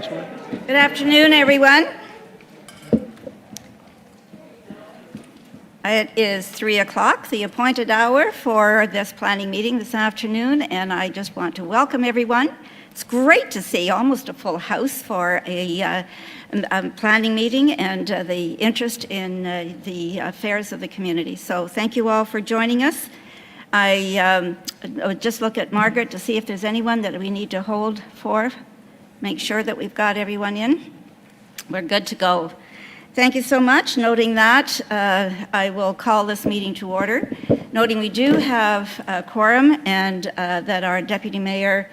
Councillor. Good afternoon, everyone. It is 3 o'clock, the appointed hour for this planning meeting this afternoon, and I just want to welcome everyone. It's great to see almost a full house for a planning meeting and the interest in the affairs of the community. So thank you all for joining us. I would just look at Margaret to see if there's anyone that we need to hold for. Make sure that we've got everyone in. We're good to go. Thank you so much. Noting that, I will call this meeting to order. Noting we do have a quorum and that our Deputy Mayor,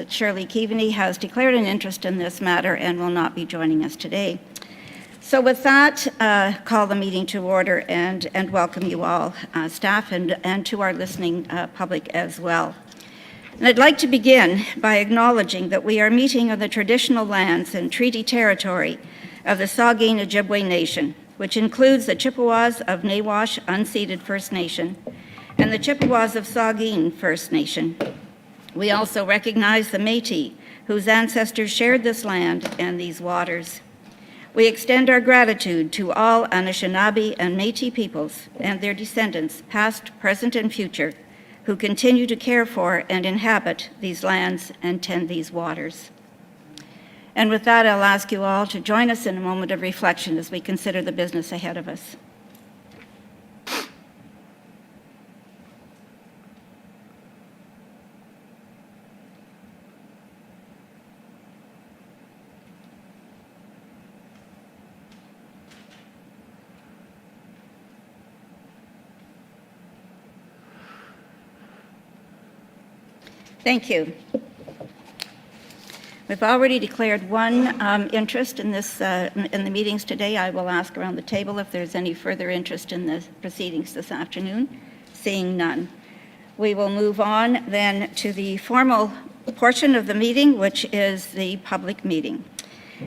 Shirley Keaveney, has declared an interest in this matter and will not be joining us today. So with that, call the meeting to order and welcome you all, staff and to our listening public as well. And I'd like to begin by acknowledging that we are meeting on the traditional lands and treaty territory of the Saugeen Ojibwe Nation, which includes the Chippewas of Nawash Unceded First Nation and the Chippewas of Saugeen First Nation. We also recognize the Métis, whose ancestors shared this land and these waters. We extend our gratitude to all Anishinaabe and Métis peoples and their descendants, past, present, and future, who continue to care for and inhabit these lands and tend these waters. And with that, I'll ask you all to join us in a moment of reflection as we consider the business ahead of us. Thank you. We've already declared one interest in this in the meetings today. I will ask around the table if there's any further interest in the proceedings this afternoon. Seeing none. We will move on then to the formal portion of the meeting, which is the public meeting.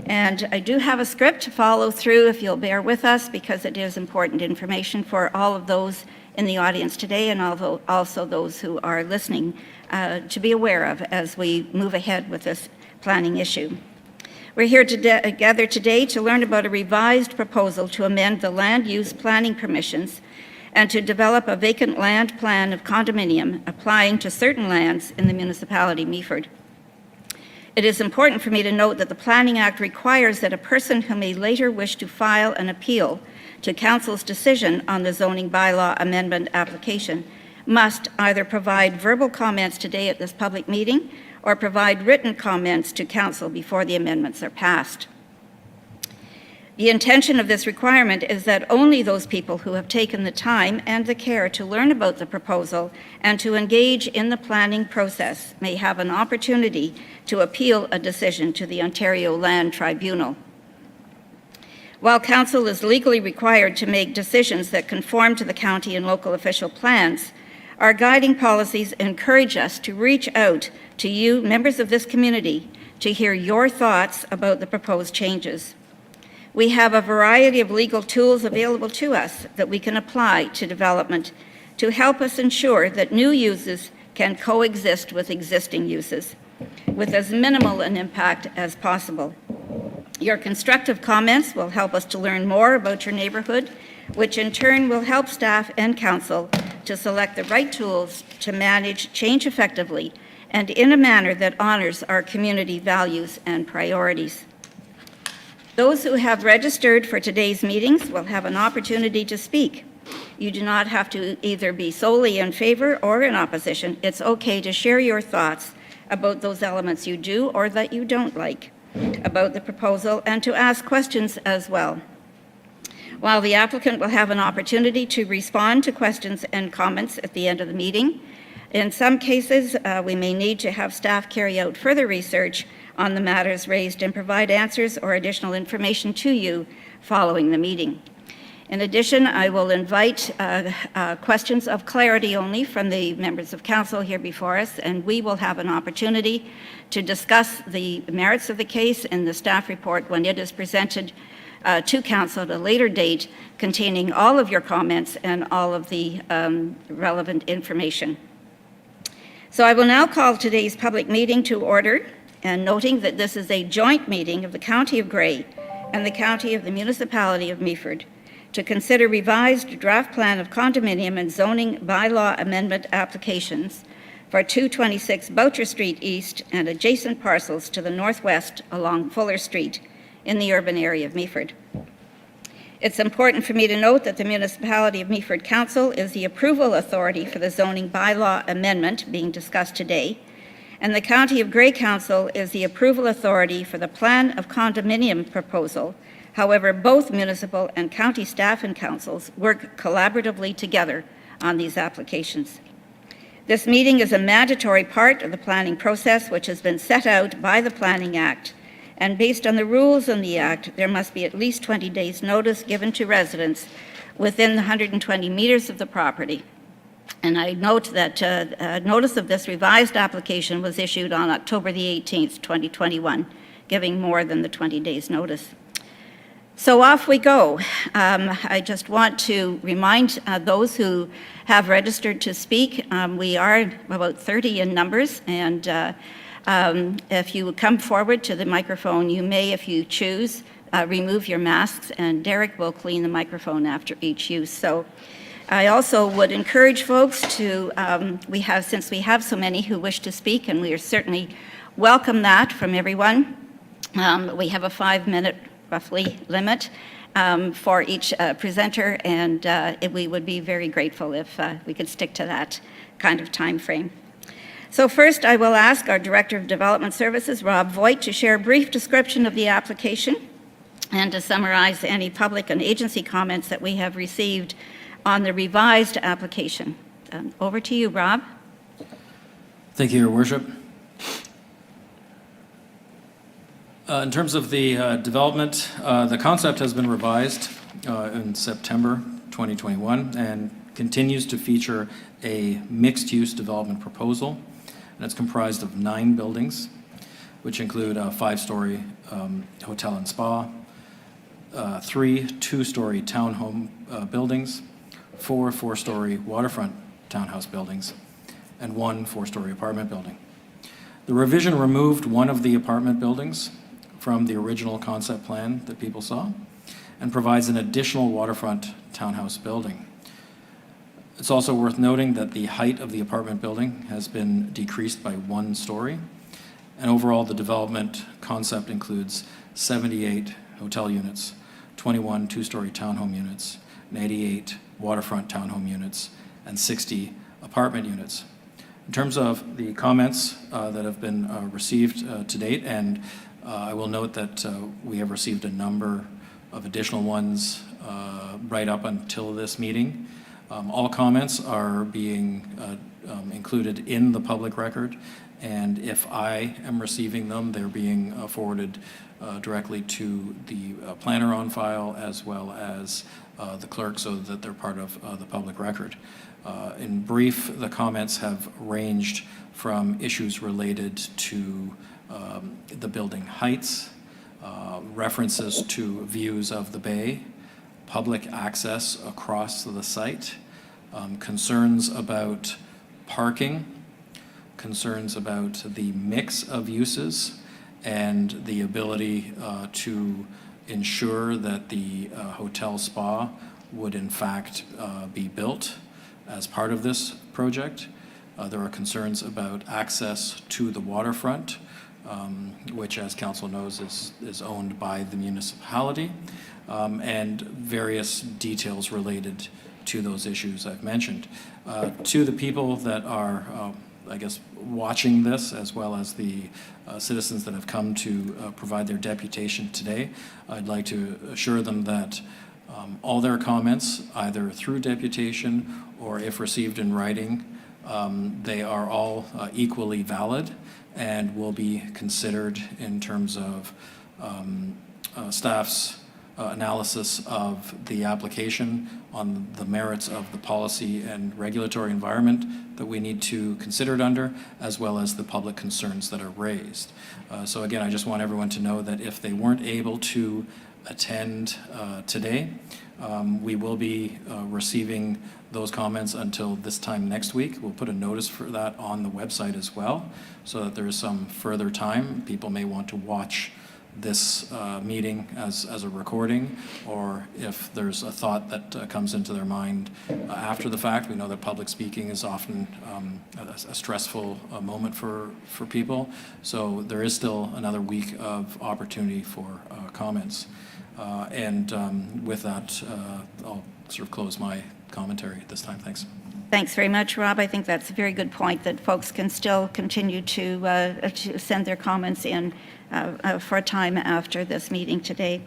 And I do have a script to follow through if you'll bear with us, because it is important information for all of those in the audience today and also those who are listening to be aware of as we move ahead with this planning issue. We're here together today to learn about a revised proposal to amend the land use planning permissions and to develop a vacant land plan of condominium applying to certain lands in the municipality Meaford. It is important for me to note that the Planning Act requires that a person who may later wish to file an appeal to Council's decision on the zoning bylaw amendment application must either provide verbal comments today at this public meeting or provide written comments to Council before the amendments are passed. The intention of this requirement is that only those people who have taken the time and the care to learn about the proposal and to engage in the planning process may have an opportunity to appeal a decision to the Ontario Land Tribunal. While Council is legally required to make decisions that conform to the county and local official plans, our guiding policies encourage us to reach out to you, members of this community, to hear your thoughts about the proposed changes. We have a variety of legal tools available to us that we can apply to development to help us ensure that new uses can coexist with existing uses with as minimal an impact as possible. Your constructive comments will help us to learn more about your neighborhood, which in turn will help staff and Council to select the right tools to manage change effectively and in a manner that honors our community values and priorities. Those who have registered for today's meetings will have an opportunity to speak. You do not have to either be solely in favor or in opposition. It's okay to share your thoughts about those elements you do or that you don't like about the proposal and to ask questions as well. While the applicant will have an opportunity to respond to questions and comments at the end of the meeting, in some cases, we may need to have staff carry out further research on the matters raised and provide answers or additional information to you following the meeting. In addition, I will invite questions of clarity only from the members of Council here before us, and we will have an opportunity to discuss the merits of the case in the staff report when it is presented to Council at a later date, containing all of your comments and all of the relevant information. So I will now call today's public meeting to order. and noting that this is a joint meeting of the County of Grey and the County of the Municipality of Meaford to consider revised draft plan of condominium and zoning bylaw amendment applications for 226 Boucher Street East and adjacent parcels to the northwest along Fuller Street in the urban area of Meaford. It's important for me to note that the Municipality of Meaford Council is the approval authority for the zoning bylaw amendment being discussed today, and the County of Grey Council is the approval authority for the plan of condominium proposal. However, both municipal and county staff and councils work collaboratively together on these applications. This meeting is a mandatory part of the planning process, which has been set out by the Planning Act, and based on the rules in the Act, there must be at least 20 days' notice given to residents within the 120 meters of the property. And I note that notice of this revised application was issued on October the 18th, 2021, giving more than the 20 days' notice. So off we go. I just want to remind those who have registered to speak, we are about 30 in numbers, and if you come forward to the microphone, you may, if you choose, remove your masks, and Derek will clean the microphone after each use. So I also would encourage folks to, since we have so many who wish to speak, and we are certainly welcome that from everyone, we have a 5-minute roughly limit for each presenter, and we would be very grateful if we could stick to that kind of time frame. So first, I will ask our Director of Development Services, Rob Voigt, to share a brief description of the application and to summarize any public and agency comments that we have received on the revised application. Over to you, Rob. Thank you, Your Worship. In terms of the development, the concept has been revised in September 2021 and continues to feature a mixed-use development proposal. And it's comprised of 9 buildings, which include a 5-story hotel and spa, 3 2-story townhome buildings, 4 4-story waterfront townhouse buildings, and 1 4-story apartment building. The revision removed one of the apartment buildings from the original concept plan that people saw and provides an additional waterfront townhouse building. It's also worth noting that the height of the apartment building has been decreased by 1 story, and overall the development concept includes 78 hotel units, 21 2-story townhome units, 88 waterfront townhome units, and 60 apartment units. In terms of the comments that have been received to date, and I will note that we have received a number of additional ones right up until this meeting. All comments are being included in the public record, and if I am receiving them, they're being forwarded directly to the planner on file as well as the clerk so that they're part of the public record. In brief, the comments have ranged from issues related to the building heights, references to views of the bay, public access across the site, concerns about parking, concerns about the mix of uses, and the ability to ensure that the hotel spa would in fact be built as part of this project. There are concerns about access to the waterfront, which, as council knows, is owned by the municipality, and various details related to those issues I've mentioned. To the people that are, I guess, watching this, as well as the citizens that have come to provide their deputation today, I'd like to assure them that all their comments, either through deputation or if received in writing, they are all equally valid and will be considered in terms of staff's analysis of the application on the merits of the policy and regulatory environment that we need to consider it under, as well as the public concerns that are raised. So again, I just want everyone to know that if they weren't able to attend today. We will be receiving those comments until this time next week. We'll put a notice for that on the website as well, so that there is some further time. People may want to watch this meeting as a recording, or if there's a thought that comes into their mind after the fact. We know that public speaking is often a stressful moment for people, so there is still another week of opportunity for comments. With that, I'll sort of close my commentary at this time. Thanks. Thanks very much, Rob. I think that's a very good point, that folks can still continue to send their comments in for a time after this meeting today,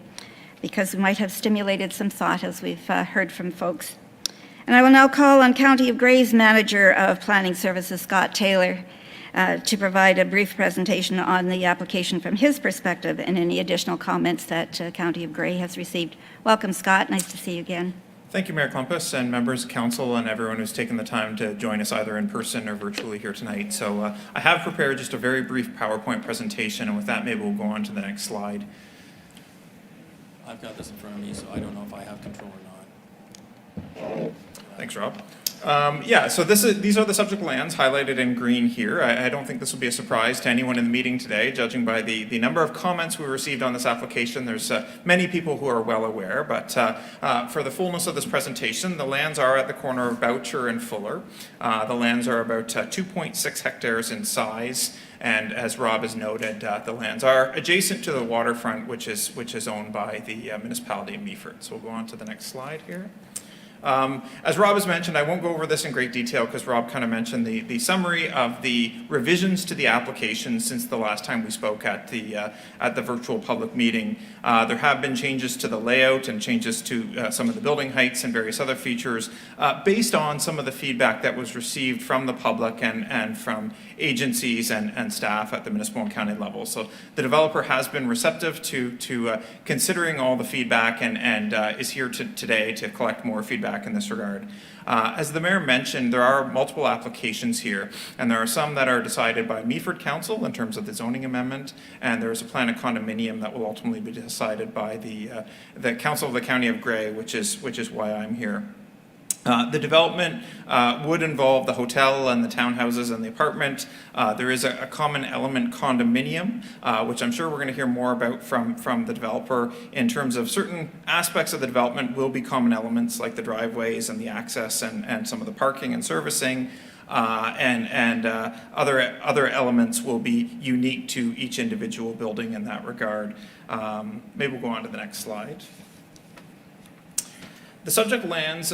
because we might have stimulated some thought as we've heard from folks. And I will now call on County of Grey's Manager of Planning Services, Scott Taylor, to provide a brief presentation on the application from his perspective and any additional comments that County of Grey has received. Welcome, Scott. Nice to see you again. Thank you, Mayor Klumpus, and members of council, and everyone who's taken the time to join us either in person or virtually here tonight. So I have prepared just a very brief PowerPoint presentation, and with that, maybe we'll go on to the next slide. I've got this in front of me, so I don't know if I have control or not. Thanks, Rob. So these are the subject lands highlighted in green here. I don't think this will be a surprise to anyone in the meeting today, judging by the number of comments we received on this application. There's many people who are well aware, but for the fullness of this presentation, the lands are at the corner of Boucher and Fuller. The lands are about 2.6 hectares in size, and as Rob has noted, the lands are adjacent to the waterfront, which is owned by the municipality of Meaford. So we'll go on to the next slide here. As Rob has mentioned, I won't go over this in great detail because Rob kind of mentioned the summary of the revisions to the application since the last time we spoke at the virtual public meeting. There have been changes to the layout and changes to some of the building heights and various other features based on some of the feedback that was received from the public and from agencies and staff at the municipal and county level. So the developer has been receptive to considering all the feedback and is here today to collect more feedback in this regard. As the mayor mentioned, there are multiple applications here, and there are some that are decided by Meaford Council in terms of the zoning amendment, and there's a plan of condominium that will ultimately be decided by the Council of the County of Grey, which is why I'm here. The development would involve the hotel and the townhouses and the apartment. There is a common element condominium, which I'm sure we're going to hear more about from the developer in terms of certain aspects of the development will be common elements like the driveways and the access and some of the parking and servicing. Other elements will be unique to each individual building in that regard. Maybe we'll go on to the next slide. The subject lands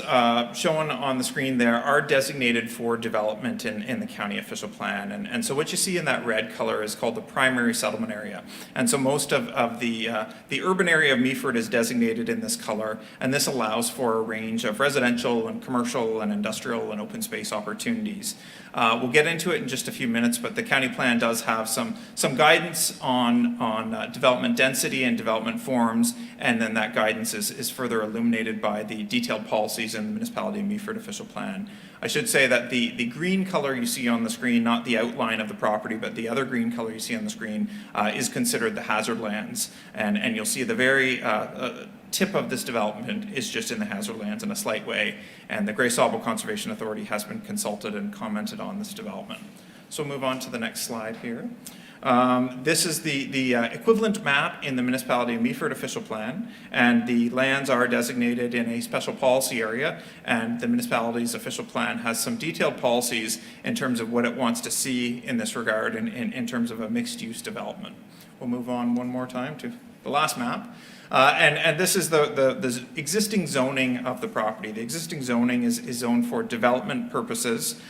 shown on the screen there are designated for development in the county official plan. And so what you see in that red color is called the primary settlement area. And so most of the urban area of Meaford is designated in this color. And this allows for a range of residential and commercial and industrial and open space opportunities. We'll get into it in just a few minutes, but the county plan does have some guidance on development density and development forms. And then that guidance is further illuminated by the detailed policies in the municipality of Meaford official plan. I should say that the green color you see on the screen, not the outline of the property, but the other green color you see on the screen is considered the hazard lands. And you'll see the very tip of this development is just in the hazard lands in a slight way. And the Grey Sauble Conservation Authority has been consulted and commented on this development. So we'll move on to the next slide here. This is the equivalent map in the municipality of Meaford official plan, and the lands are designated in a special policy area, and the municipality's official plan has some detailed policies in terms of what it wants to see in this regard in terms of a mixed-use development. We'll move on one more time to the last map. And this is the existing zoning of the property. The existing zoning is zoned for development purposes,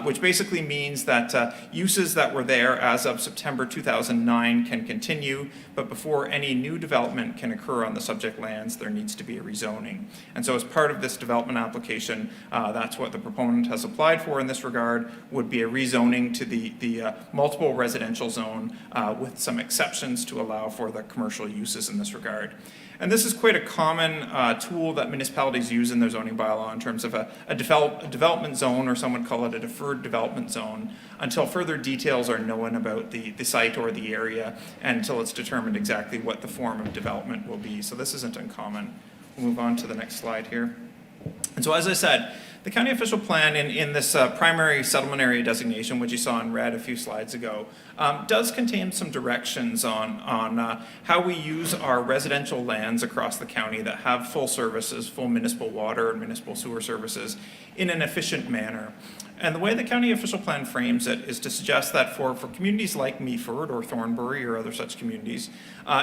which basically means that uses that were there as of September 2009 can continue, but before any new development can occur on the subject lands, there needs to be a rezoning. And so as part of this development application, that's what the proponent has applied for in this regard, would be a rezoning to the multiple residential zone with some exceptions to allow for the commercial uses in this regard. And this is quite a common tool that municipalities use in their zoning bylaw in terms of a development zone, or some would call it a deferred development zone, until further details are known about the site or the area, and until it's determined exactly what the form of development will be. So this isn't uncommon. We'll move on to the next slide here. And so, as I said, the county official plan in this primary settlement area designation, which you saw in red a few slides ago, does contain some directions on how we use our residential lands across the county that have full services, full municipal water and municipal sewer services, in an efficient manner. And the way the county official plan frames it is to suggest that for communities like Meaford or Thornbury or other such communities,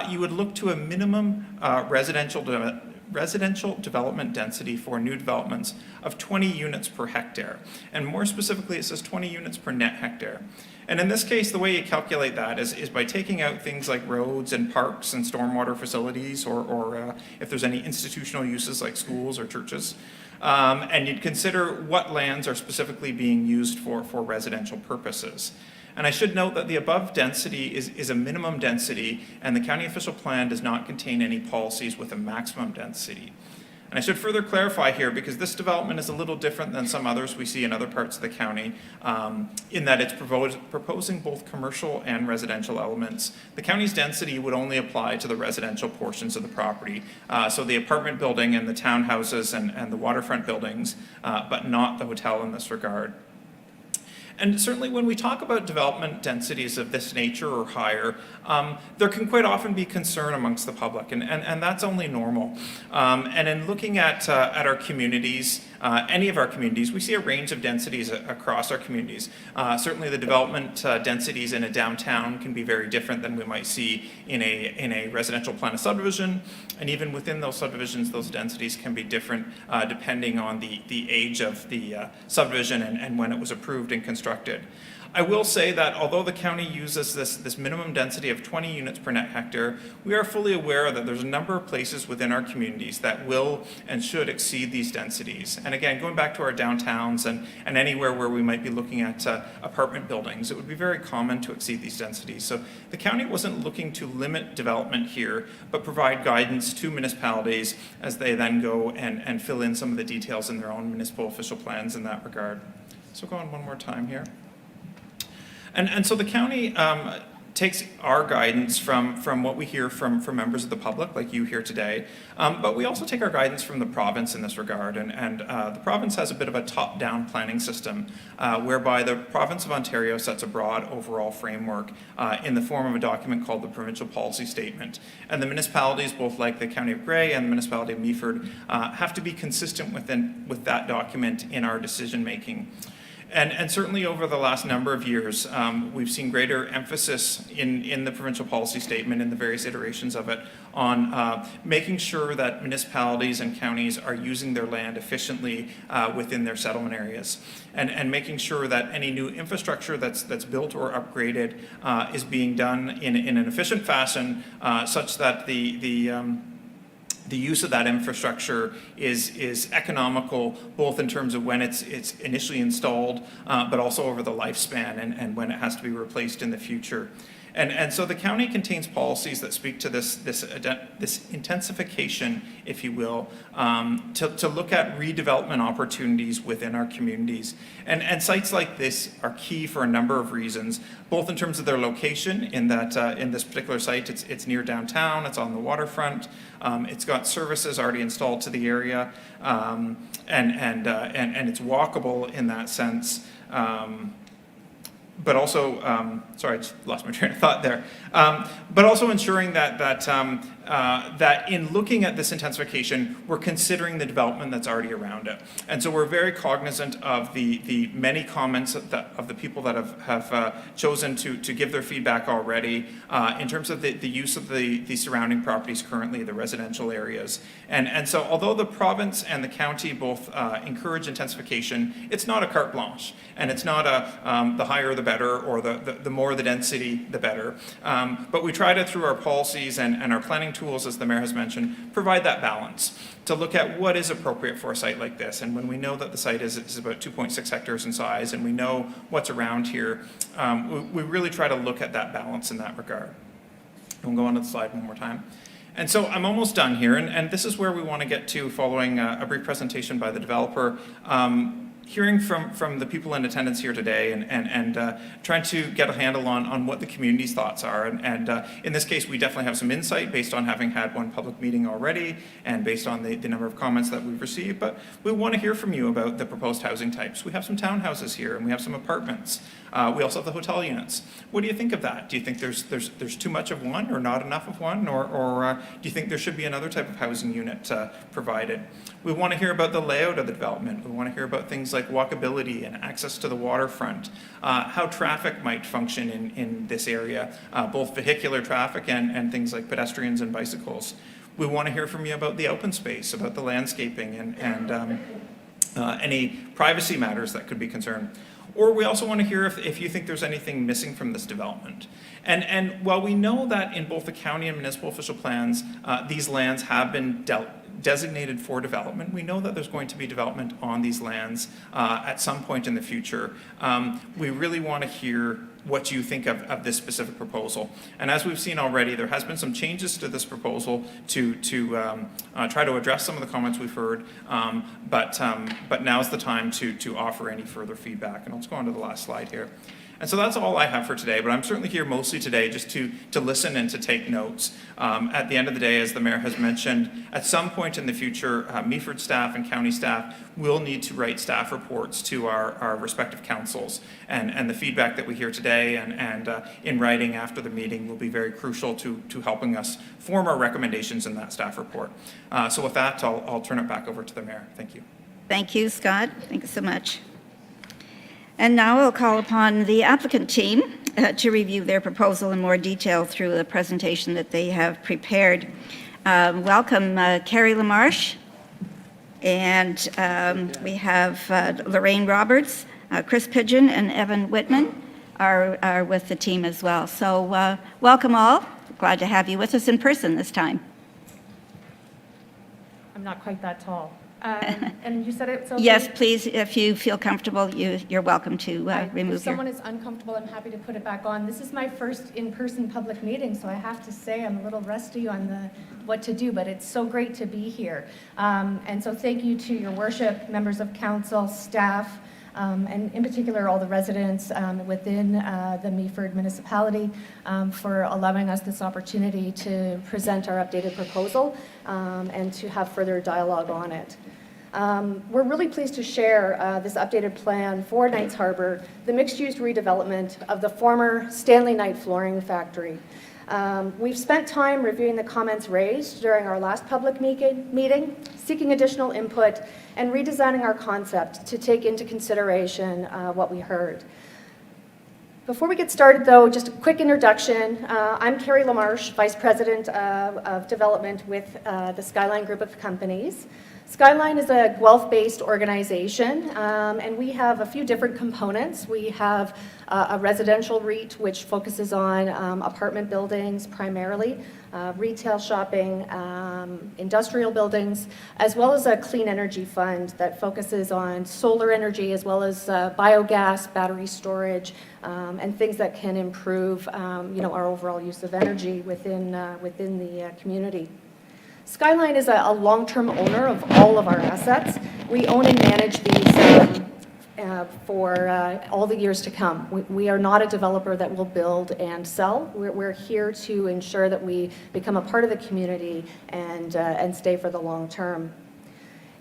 you would look to a minimum residential development density for new developments of 20 units per hectare. And more specifically, it says 20 units per net hectare. And in this case, the way you calculate that is by taking out things like roads and parks and stormwater facilities, or if there's any institutional uses like schools or churches. And you'd consider what lands are specifically being used for residential purposes. And I should note that the above density is a minimum density, and the county official plan does not contain any policies with a maximum density. And I should further clarify here, because this development is a little different than some others we see in other parts of the county, in that it's proposing both commercial and residential elements. The county's density would only apply to the residential portions of the property, so the apartment building and the townhouses and the waterfront buildings, but not the hotel in this regard. And certainly when we talk about development densities of this nature or higher, there can quite often be concern amongst the public, and that's only normal. And in looking at our communities, any of our communities, we see a range of densities across our communities. Certainly the development densities in a downtown can be very different than we might see in a residential plan of subdivision, and even within those subdivisions, those densities can be different depending on the age of the subdivision and when it was approved and constructed. I will say that although the county uses this minimum density of 20 units per net hectare, we are fully aware that there's a number of places within our communities that will and should exceed these densities. And again, going back to our downtowns and anywhere where we might be looking at apartment buildings, it would be very common to exceed these densities. So the county wasn't looking to limit development here, but provide guidance to municipalities as they then go and fill in some of the details in their own municipal official plans in that regard. So go on one more time here. And so the county takes our guidance from what we hear from members of the public, like you here today, but we also take our guidance from the province in this regard. And the province has a bit of a top-down planning system, whereby the province of Ontario sets a broad overall framework in the form of a document called the Provincial Policy Statement. And the municipalities, both like the County of Grey and the municipality of Meaford, have to be consistent with that document in our decision-making. And certainly over the last number of years, we've seen greater emphasis in the provincial policy statement, in the various iterations of it, on making sure that municipalities and counties are using their land efficiently within their settlement areas, and making sure that any new infrastructure that's built or upgraded is being done in an efficient fashion, such that the use of that infrastructure is economical, both in terms of when it's initially installed, but also over the lifespan and when it has to be replaced in the future. And so the county contains policies that speak to this intensification, if you will, to look at redevelopment opportunities within our communities. And sites like this are key for a number of reasons, both in terms of their location, in that in this particular site, it's near downtown, it's on the waterfront, it's got services already installed to the area, and it's walkable in that sense. But also, sorry, I just lost my train of thought there. But also ensuring that in looking at this intensification, we're considering the development that's already around it. And so we're very cognizant of the many comments of the people that have chosen to give their feedback already in terms of the use of the surrounding properties currently, the residential areas. And so although the province and the county both encourage intensification, it's not a carte blanche. And it's not the higher the better, or the more the density, the better. But we try to, through our policies and our planning tools, as the mayor has mentioned, provide that balance to look at what is appropriate for a site like this. And when we know that the site is about 2.6 hectares in size, and we know what's around here, we really try to look at that balance in that regard. And we'll go on to the slide one more time. And so I'm almost done here, and this is where we want to get to following a brief presentation by the developer. Hearing from the people in attendance here today and trying to get a handle on what the community's thoughts are. And in this case, we definitely have some insight based on having had one public meeting already and based on the number of comments that we've received. But we want to hear from you about the proposed housing types. We have some townhouses here and we have some apartments. We also have the hotel units. What do you think of that? Do you think there's too much of one or not enough of one? Or do you think there should be another type of housing unit provided? We want to hear about the layout of the development. We want to hear about things like walkability and access to the waterfront, how traffic might function in this area, both vehicular traffic and things like pedestrians and bicycles. We want to hear from you about the open space, about the landscaping and any privacy matters that could be concerned. Or we also want to hear if you think there's anything missing from this development. And while we know that in both the county and municipal official plans, these lands have been designated for development, we know that there's going to be development on these lands at some point in the future. We really want to hear what you think of this specific proposal. And as we've seen already, there has been some changes to this proposal to try to address some of the comments we've heard, but now's the time to offer any further feedback. And let's go on to the last slide here. And so that's all I have for today, but I'm certainly here mostly today just to listen and to take notes. At the end of the day, as the mayor has mentioned, at some point in the future, Meaford staff and county staff will need to write staff reports to our respective councils. And the feedback that we hear today and in writing after the meeting will be very crucial to helping us form our recommendations in that staff report. So with that, I'll turn it back over to the mayor. Thank you. Thank you, Scott. Thank you so much. And now I'll call upon the applicant team to review their proposal in more detail through the presentation that they have prepared. Welcome, Carrie LaMarche, and we have Lorraine Roberts, Chris Pidgeon, and Evan Whitman are with the team as well. So welcome all. Glad to have you with us in person this time. I'm not quite that tall. And you said it's okay? Yes, please, if you feel comfortable, you're welcome to remove If someone is uncomfortable, I'm happy to put it back on. This is my first in-person public meeting, so I have to say I'm a little rusty on what to do, but it's so great to be here. And so thank you to your worship, members of council, staff, and in particular all the residents within the Meaford municipality for allowing us this opportunity to present our updated proposal and to have further dialogue on it. We're really pleased to share this updated plan for Knights Harbor, the mixed-use redevelopment of the former Stanley Knight Flooring Factory. We've spent time reviewing the comments raised during our last public meeting, seeking additional input, and redesigning our concept to take into consideration what we heard. Before we get started, though, just a quick introduction. I'm Carrie LaMarche, Vice President of Development with the Skyline Group of Companies. Skyline is a Guelph-based organization, and we have a few different components. We have a residential REIT, which focuses on apartment buildings primarily, retail shopping, industrial buildings, as well as a clean energy fund that focuses on solar energy as well as biogas, battery storage, and things that can improve our overall use of energy within the community. Skyline is a long-term owner of all of our assets. We own and manage these for all the years to come. We are not a developer that will build and sell. We're here to ensure that we become a part of the community and stay for the long term.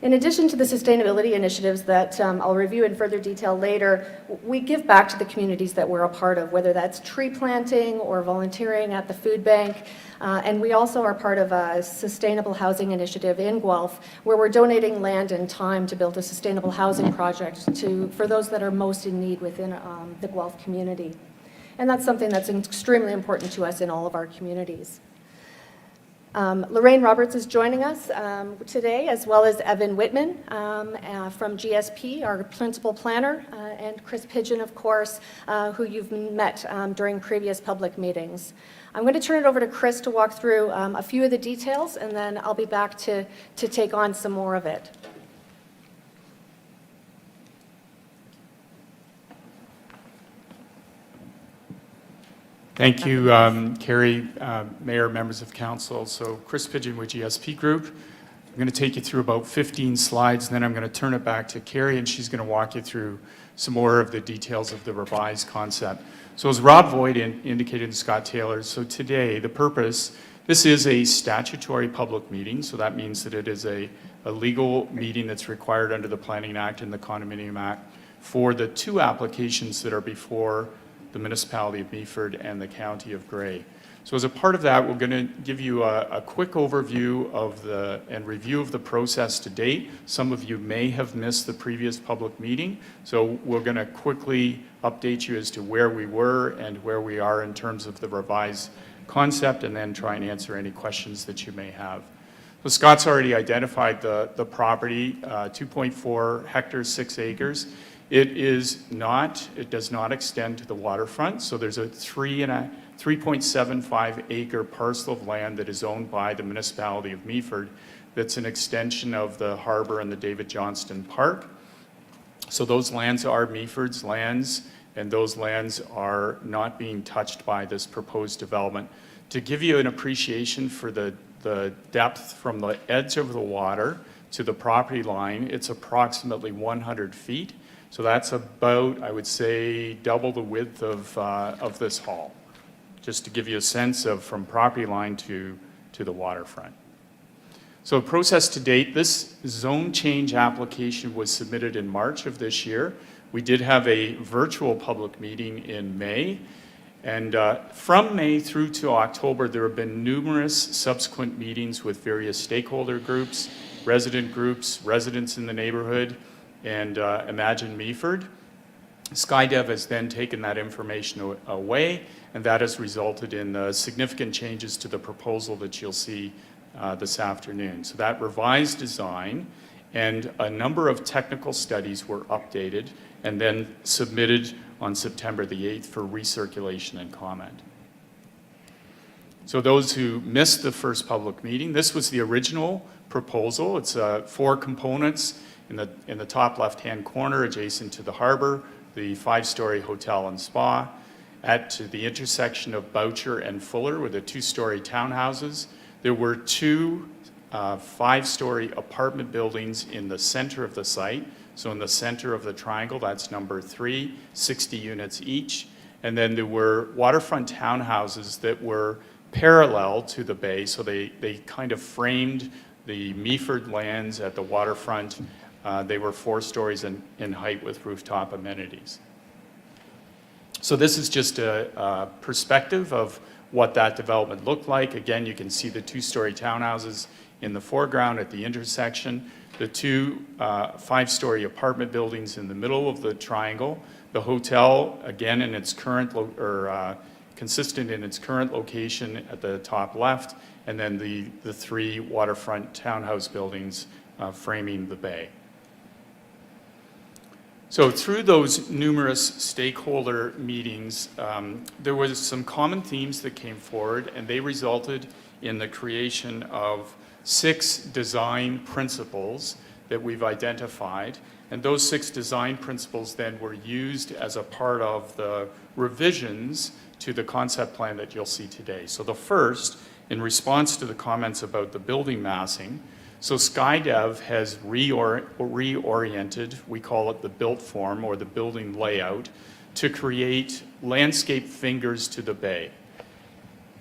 In addition to the sustainability initiatives that I'll review in further detail later, we give back to the communities that we're a part of, whether that's tree planting or volunteering at the food bank. And we also are part of a sustainable housing initiative in Guelph, where we're donating land and time to build a sustainable housing project for those that are most in need within the Guelph community. And that's something that's extremely important to us in all of our communities. Lorraine Roberts is joining us today, as well as Evan Whitman from GSP, our principal planner, and Chris Pidgeon, of course, who you've met during previous public meetings. I'm going to turn it over to Chris to walk through a few of the details, and then I'll be back to take on some more of it. Thank you, Carrie, Mayor, members of council. So Chris Pidgeon with GSP Group. I'm going to take you through about 15 slides, and then I'm going to turn it back to Carrie, and she's going to walk you through some more of the details of the revised concept. So as Rob Voigt indicated and Scott Taylor, so today the purpose, this is a statutory public meeting, so that means that it is a legal meeting that's required under the Planning Act and the Condominium Act for the two applications that are before the municipality of Meaford and the county of Grey. So as a part of that, we're going to give you a quick overview of and review of the process to date. Some of you may have missed the previous public meeting, so we're going to quickly update you as to where we were and where we are in terms of the revised concept, and then try and answer any questions that you may have. So Scott's already identified the property, 2.4 hectares, 6 acres. It does not extend to the waterfront, so there's a 3.75 acre parcel of land that is owned by the municipality of Meaford that's an extension of the harbor and the David Johnston Park. So those lands are Meaford's lands, and those lands are not being touched by this proposed development. To give you an appreciation for the depth from the edge of the water to the property line, it's approximately 100 feet. So that's about, I would say, double the width of this hall, just to give you a sense of from property line to the waterfront. So the process to date, this zone change application was submitted in March of this year. We did have a virtual public meeting in May. And from May through to October, there have been numerous subsequent meetings with various stakeholder groups, residents in the neighborhood, and Imagine Meaford. SkyDev has then taken that information away, and that has resulted in significant changes to the proposal that you'll see this afternoon. So that revised design and a number of technical studies were updated and then submitted on September the 8th for recirculation and comment. So those who missed the first public meeting, this was the original proposal. It's 4 components. In the top left-hand corner, adjacent to the harbor, the 5-story hotel and spa. At the intersection of Boucher and Fuller were the 2-story townhouses. There were 2 5-story apartment buildings in the center of the site. So in the center of the triangle, that's number 3, 60 units each. And then there were waterfront townhouses that were parallel to the bay. So they kind of framed the Meaford lands at the waterfront. They were 4 stories in height with rooftop amenities. So this is just a perspective of what that development looked like. Again, you can see the 2-story townhouses in the foreground at the intersection, the 2 5-story apartment buildings in the middle of the triangle, the hotel, again, in its current, consistent in its current location at the top left, and then the 3 waterfront townhouse buildings framing the bay. So through those numerous stakeholder meetings, there was some common themes that came forward, and they resulted in the creation of 6 design principles that we've identified. And those 6 design principles then were used as a part of the revisions to the concept plan that you'll see today. So the first, in response to the comments about the building massing, so SkyDev has reoriented, we call it the built form or the building layout, to create landscape fingers to the bay.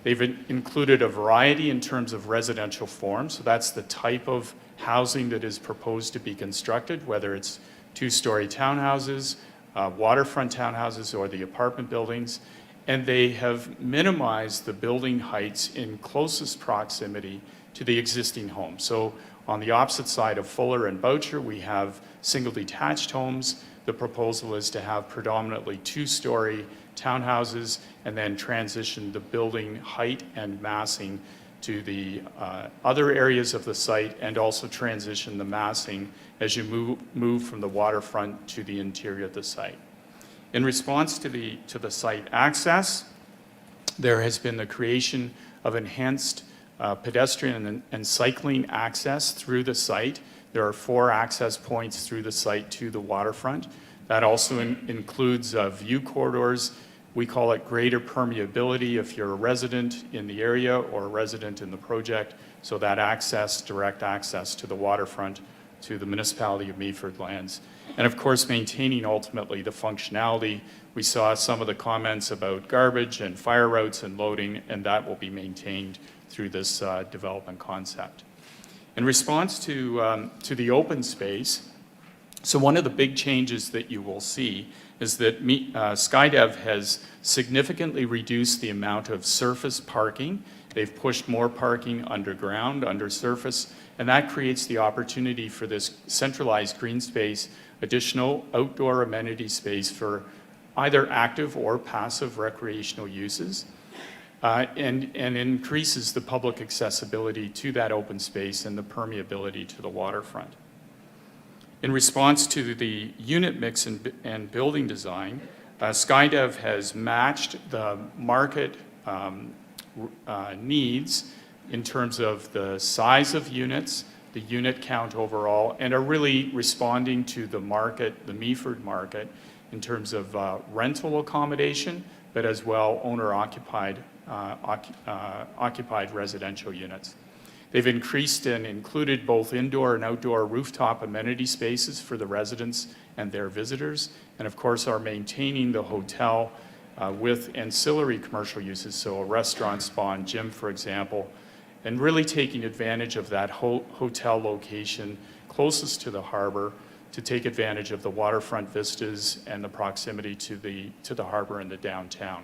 They've included a variety in terms of residential forms, so that's the type of housing that is proposed to be constructed, whether it's 2-story townhouses, waterfront townhouses, or the apartment buildings. And they have minimized the building heights in closest proximity to the existing home. So on the opposite side of Fuller and Boucher, we have single detached homes. The proposal is to have predominantly 2-story townhouses and then transition the building height and massing to the other areas of the site, and also transition the massing as you move from the waterfront to the interior of the site. In response to the site access, there has been the creation of enhanced pedestrian and cycling access through the site. There are 4 access points through the site to the waterfront. That also includes view corridors We call it greater permeability if you're a resident in the area or a resident in the project, so that access, direct access to the waterfront, to the municipality of Meaford lands. And of course, maintaining ultimately the functionality. We saw some of the comments about garbage and fire routes and loading, and that will be maintained through this development concept. In response to the open space, so one of the big changes that you will see is that SkyDev has significantly reduced the amount of surface parking. They've pushed more parking underground, undersurface, and that creates the opportunity for this centralized green space, additional outdoor amenity space for either active or passive recreational uses, and increases the public accessibility to that open space and the permeability to the waterfront. In response to the unit mix and building design, SkyDev has matched the market needs in terms of the size of units, the unit count overall, and are really responding to the market, the Meaford market, in terms of rental accommodation, but as well owner-occupied occupied residential units. They've increased and included both indoor and outdoor rooftop amenity spaces for the residents and their visitors, and of course are maintaining the hotel with ancillary commercial uses, so a restaurant, spa, and gym, for example, and really taking advantage of that hotel location closest to the harbor to take advantage of the waterfront vistas and the proximity to the harbor and the downtown.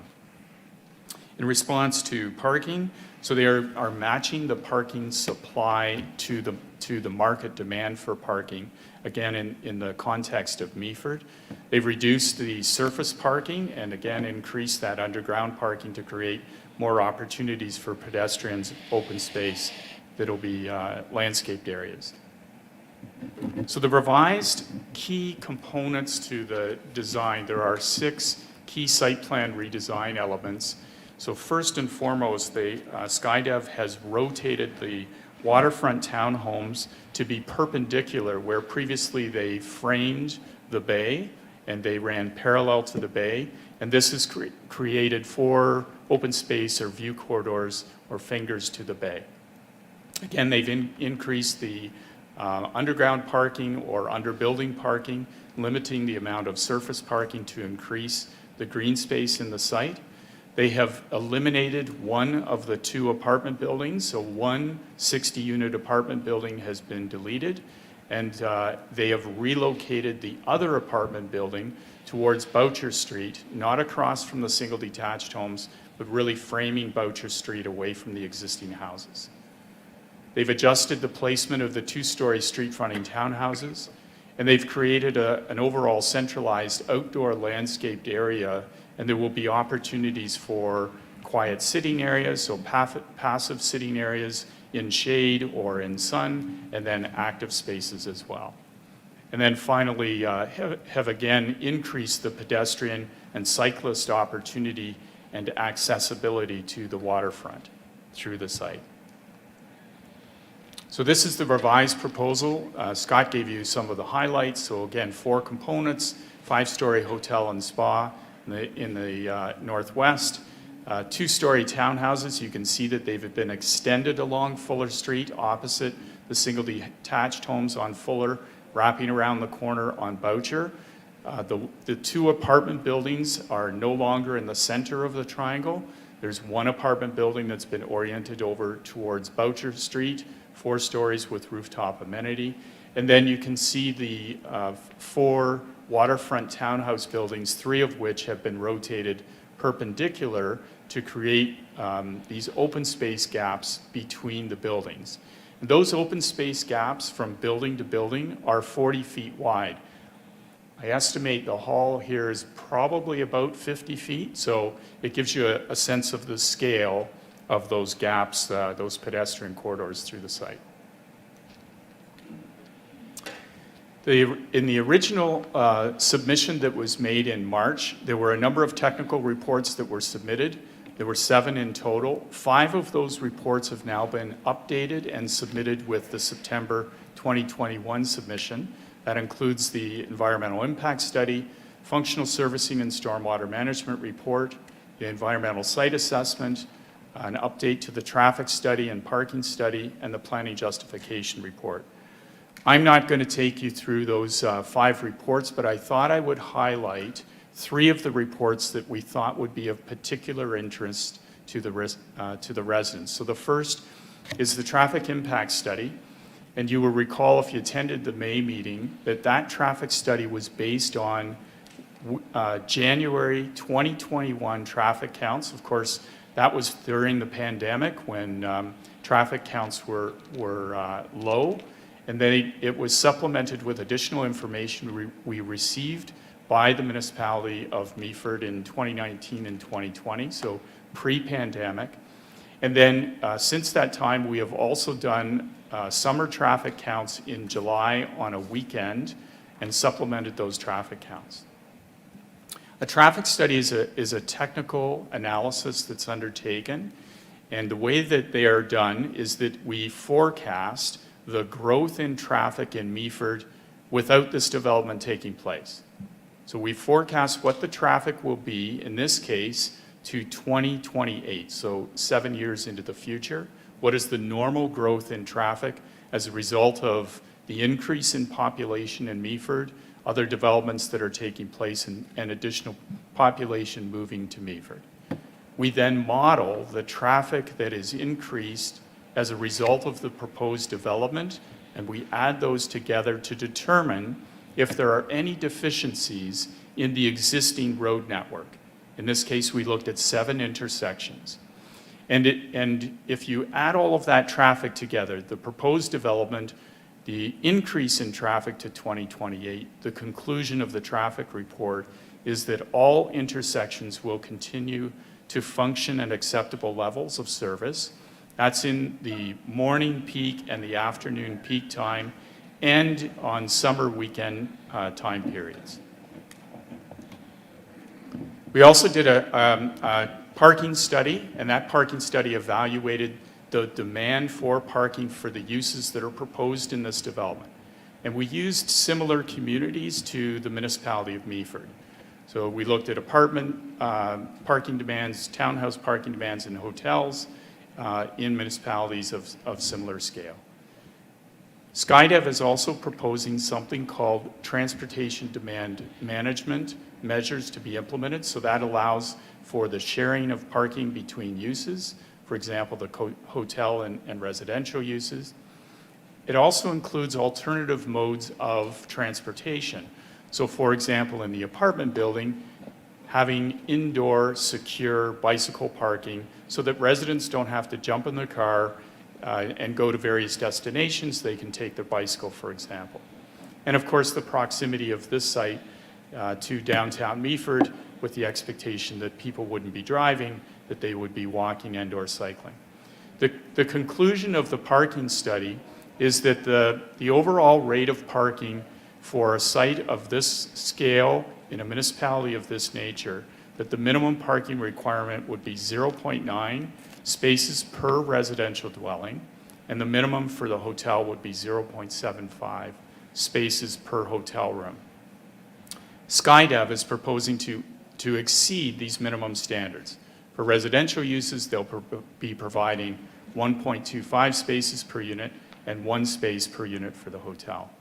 In response to parking, so they are matching the parking supply to the market demand for parking, again in the context of Meaford. They've reduced the surface parking and again increased that underground parking to create more opportunities for pedestrians, open space that'll be landscaped areas. So the revised key components to the design, there are 6 key site plan redesign elements. So first and foremost, SkyDev has rotated the waterfront townhomes to be perpendicular, where previously they framed the bay and they ran parallel to the bay. And this has created 4 open space or view corridors or fingers to the bay. Again, they've increased the underground parking or under building parking, limiting the amount of surface parking to increase the green space in the site. They have eliminated one of the 2 apartment buildings, so one 60-unit apartment building has been deleted, and they have relocated the other apartment building towards Boucher Street, not across from the single detached homes, but really framing Boucher Street away from the existing houses. They've adjusted the placement of the 2-story street-fronting townhouses, and they've created an overall centralized outdoor landscaped area, and there will be opportunities for quiet sitting areas, so passive sitting areas in shade or in sun, and then active spaces as well. And then finally, have again increased the pedestrian and cyclist opportunity and accessibility to the waterfront through the site. So this is the revised proposal. Scott gave you some of the highlights. So again, 4 components, 5-story hotel and spa in the northwest, 2-story townhouses. You can see that they've been extended along Fuller Street opposite the single detached homes on Fuller, wrapping around the corner on Boucher. The 2 apartment buildings are no longer in the center of the triangle. There's 1 apartment building that's been oriented over towards Boucher Street, 4 stories with rooftop amenity. And then you can see the 4 waterfront townhouse buildings, 3 of which have been rotated perpendicular to create these open space gaps between the buildings. And those open space gaps from building to building are 40 feet wide. I estimate the hall here is probably about 50 feet, so it gives you a sense of the scale of those gaps, those pedestrian corridors through the site. In the original submission that was made in March, there were a number of technical reports that were submitted. There were 7 in total. 5 of those reports have now been updated and submitted with the September 2021 submission. That includes the environmental impact study, functional servicing and stormwater management report, the environmental site assessment, an update to the traffic study and parking study, and the planning justification report. I'm not going to take you through those 5 reports, but I thought I would highlight 3 of the reports that we thought would be of particular interest to the residents. So the first is the traffic impact study. And you will recall, if you attended the May meeting, that that traffic study was based on January 2021 traffic counts. Of course, that was during the pandemic when traffic counts were low. And then it was supplemented with additional information we received by the municipality of Meaford in 2019 and 2020, so pre-pandemic. And then since that time, we have also done summer traffic counts in July on a weekend and supplemented those traffic counts. A traffic study is a technical analysis that's undertaken, and the way that they are done is that we forecast the growth in traffic in Meaford without this development taking place. So we forecast what the traffic will be, in this case, to 2028, so 7 years into the future. What is the normal growth in traffic as a result of the increase in population in Meaford, other developments that are taking place, and additional population moving to Meaford? We then model the traffic that is increased as a result of the proposed development, and we add those together to determine if there are any deficiencies in the existing road network. In this case, we looked at 7 intersections. And if you add all of that traffic together, the proposed development, the increase in traffic to 2028, the conclusion of the traffic report is that all intersections will continue to function at acceptable levels of service. That's in the morning peak and the afternoon peak time, and on summer weekend time periods. We also did a parking study, and that parking study evaluated the demand for parking for the uses that are proposed in this development. And we used similar communities to the municipality of Meaford. So we looked at apartment parking demands, townhouse parking demands, and hotels in municipalities of similar scale. SkyDev is also proposing something called transportation demand management measures to be implemented. So that allows for the sharing of parking between uses, for example, the hotel and residential uses. It also includes alternative modes of transportation. So for example, in the apartment building, having indoor secure bicycle parking so that residents don't have to jump in their car and go to various destinations. They can take their bicycle, for example. And of course, the proximity of this site to downtown Meaford, with the expectation that people wouldn't be driving, that they would be walking and or cycling. The conclusion of the parking study is that the overall rate of parking for a site of this scale in a municipality of this nature, that the minimum parking requirement would be 0.9 spaces per residential dwelling, and the minimum for the hotel would be 0.75 spaces per hotel room. SkyDev is proposing to exceed these minimum standards. For residential uses, they'll be providing 1.25 spaces per unit and 1 space per unit for the hotel.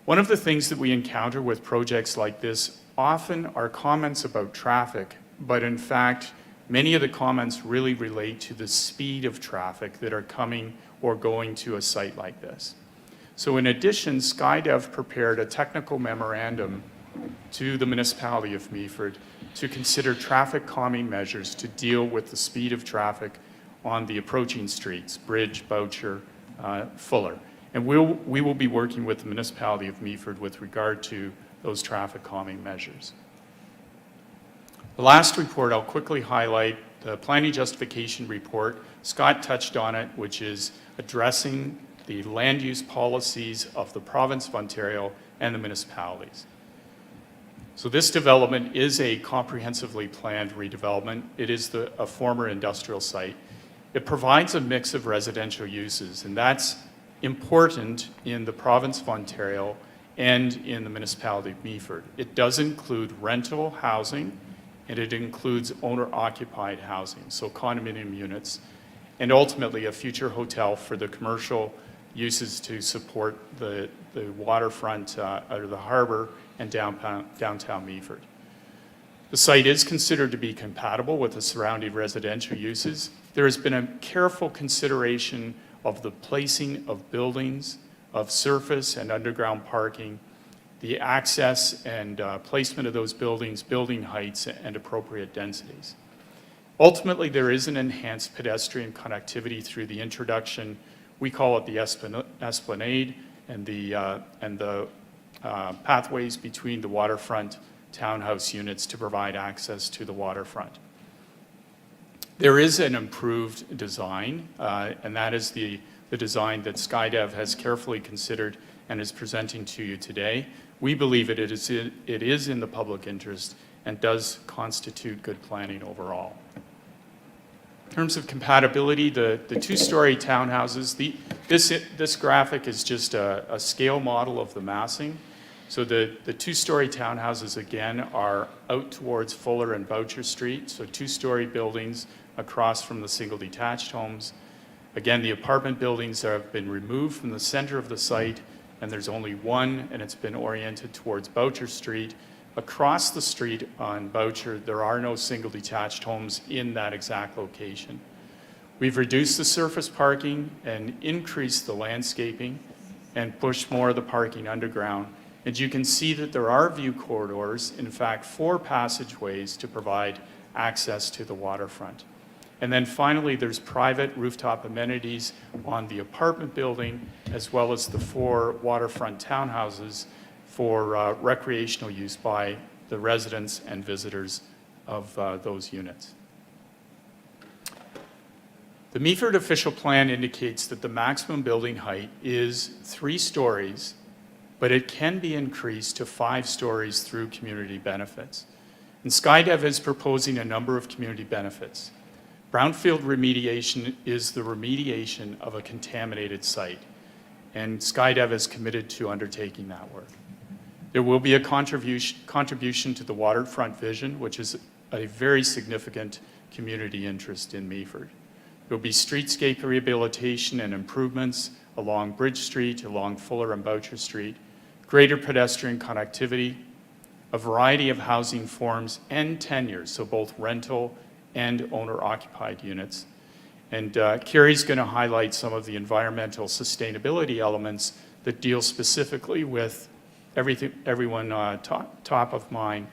One of the things that we encounter with projects like this often are comments about traffic, but in fact, many of the comments really relate to the speed of traffic that are coming or going to a site like this. So in addition, SkyDev prepared a technical memorandum to the municipality of Meaford to consider traffic calming measures to deal with the speed of traffic on the approaching streets, Bridge, Boucher, Fuller. And we will be working with the municipality of Meaford with regard to those traffic calming measures. The last report I'll quickly highlight, the planning justification report. Scott touched on it, which is addressing the land use policies of the province of Ontario and the municipalities. So this development is a comprehensively planned redevelopment. It is a former industrial site. It provides a mix of residential uses, and that's important in the province of Ontario and in the municipality of Meaford. It does include rental housing, and it includes owner-occupied housing, so condominium units, and ultimately a future hotel for the commercial uses to support the waterfront out of the harbor and downtown Meaford. The site is considered to be compatible with the surrounding residential uses. There has been a careful consideration of the placing of buildings, of surface and underground parking, the access and placement of those buildings, building heights, and appropriate densities. Ultimately, there is an enhanced pedestrian connectivity through the introduction, we call it the esplanade, and the pathways between the waterfront townhouse units to provide access to the waterfront. There is an improved design, and that is the design that SkyDev has carefully considered and is presenting to you today. We believe it is in the public interest and does constitute good planning overall. In terms of compatibility, the two-story townhouses, this graphic is just a scale model of the massing. So the two-story townhouses, again, are out towards Fuller and Boucher Street, so two-story buildings across from the single detached homes. Again, the apartment buildings have been removed from the center of the site, and there's only one, and it's been oriented towards Boucher Street. Across the street on Boucher, there are no single detached homes in that exact location. We've reduced the surface parking and increased the landscaping and pushed more of the parking underground. And you can see that there are view corridors, in fact, 4 passageways to provide access to the waterfront. And then finally, there's private rooftop amenities on the apartment building, as well as the 4 waterfront townhouses for recreational use by the residents and visitors of those units. The Meaford official plan indicates that the maximum building height is 3 stories, but it can be increased to 5 stories through community benefits. And SkyDev is proposing a number of community benefits. Brownfield Remediation is the remediation of a contaminated site, and SkyDev is committed to undertaking that work. There will be a contribution to the waterfront vision, which is a very significant community interest in Meaford. There will be streetscape rehabilitation and improvements along Bridge Street, along Fuller and Boucher Street, greater pedestrian connectivity, a variety of housing forms and tenures, so both rental and owner-occupied units. And Carrie's going to highlight some of the environmental sustainability elements that deal specifically with everyone top of mind,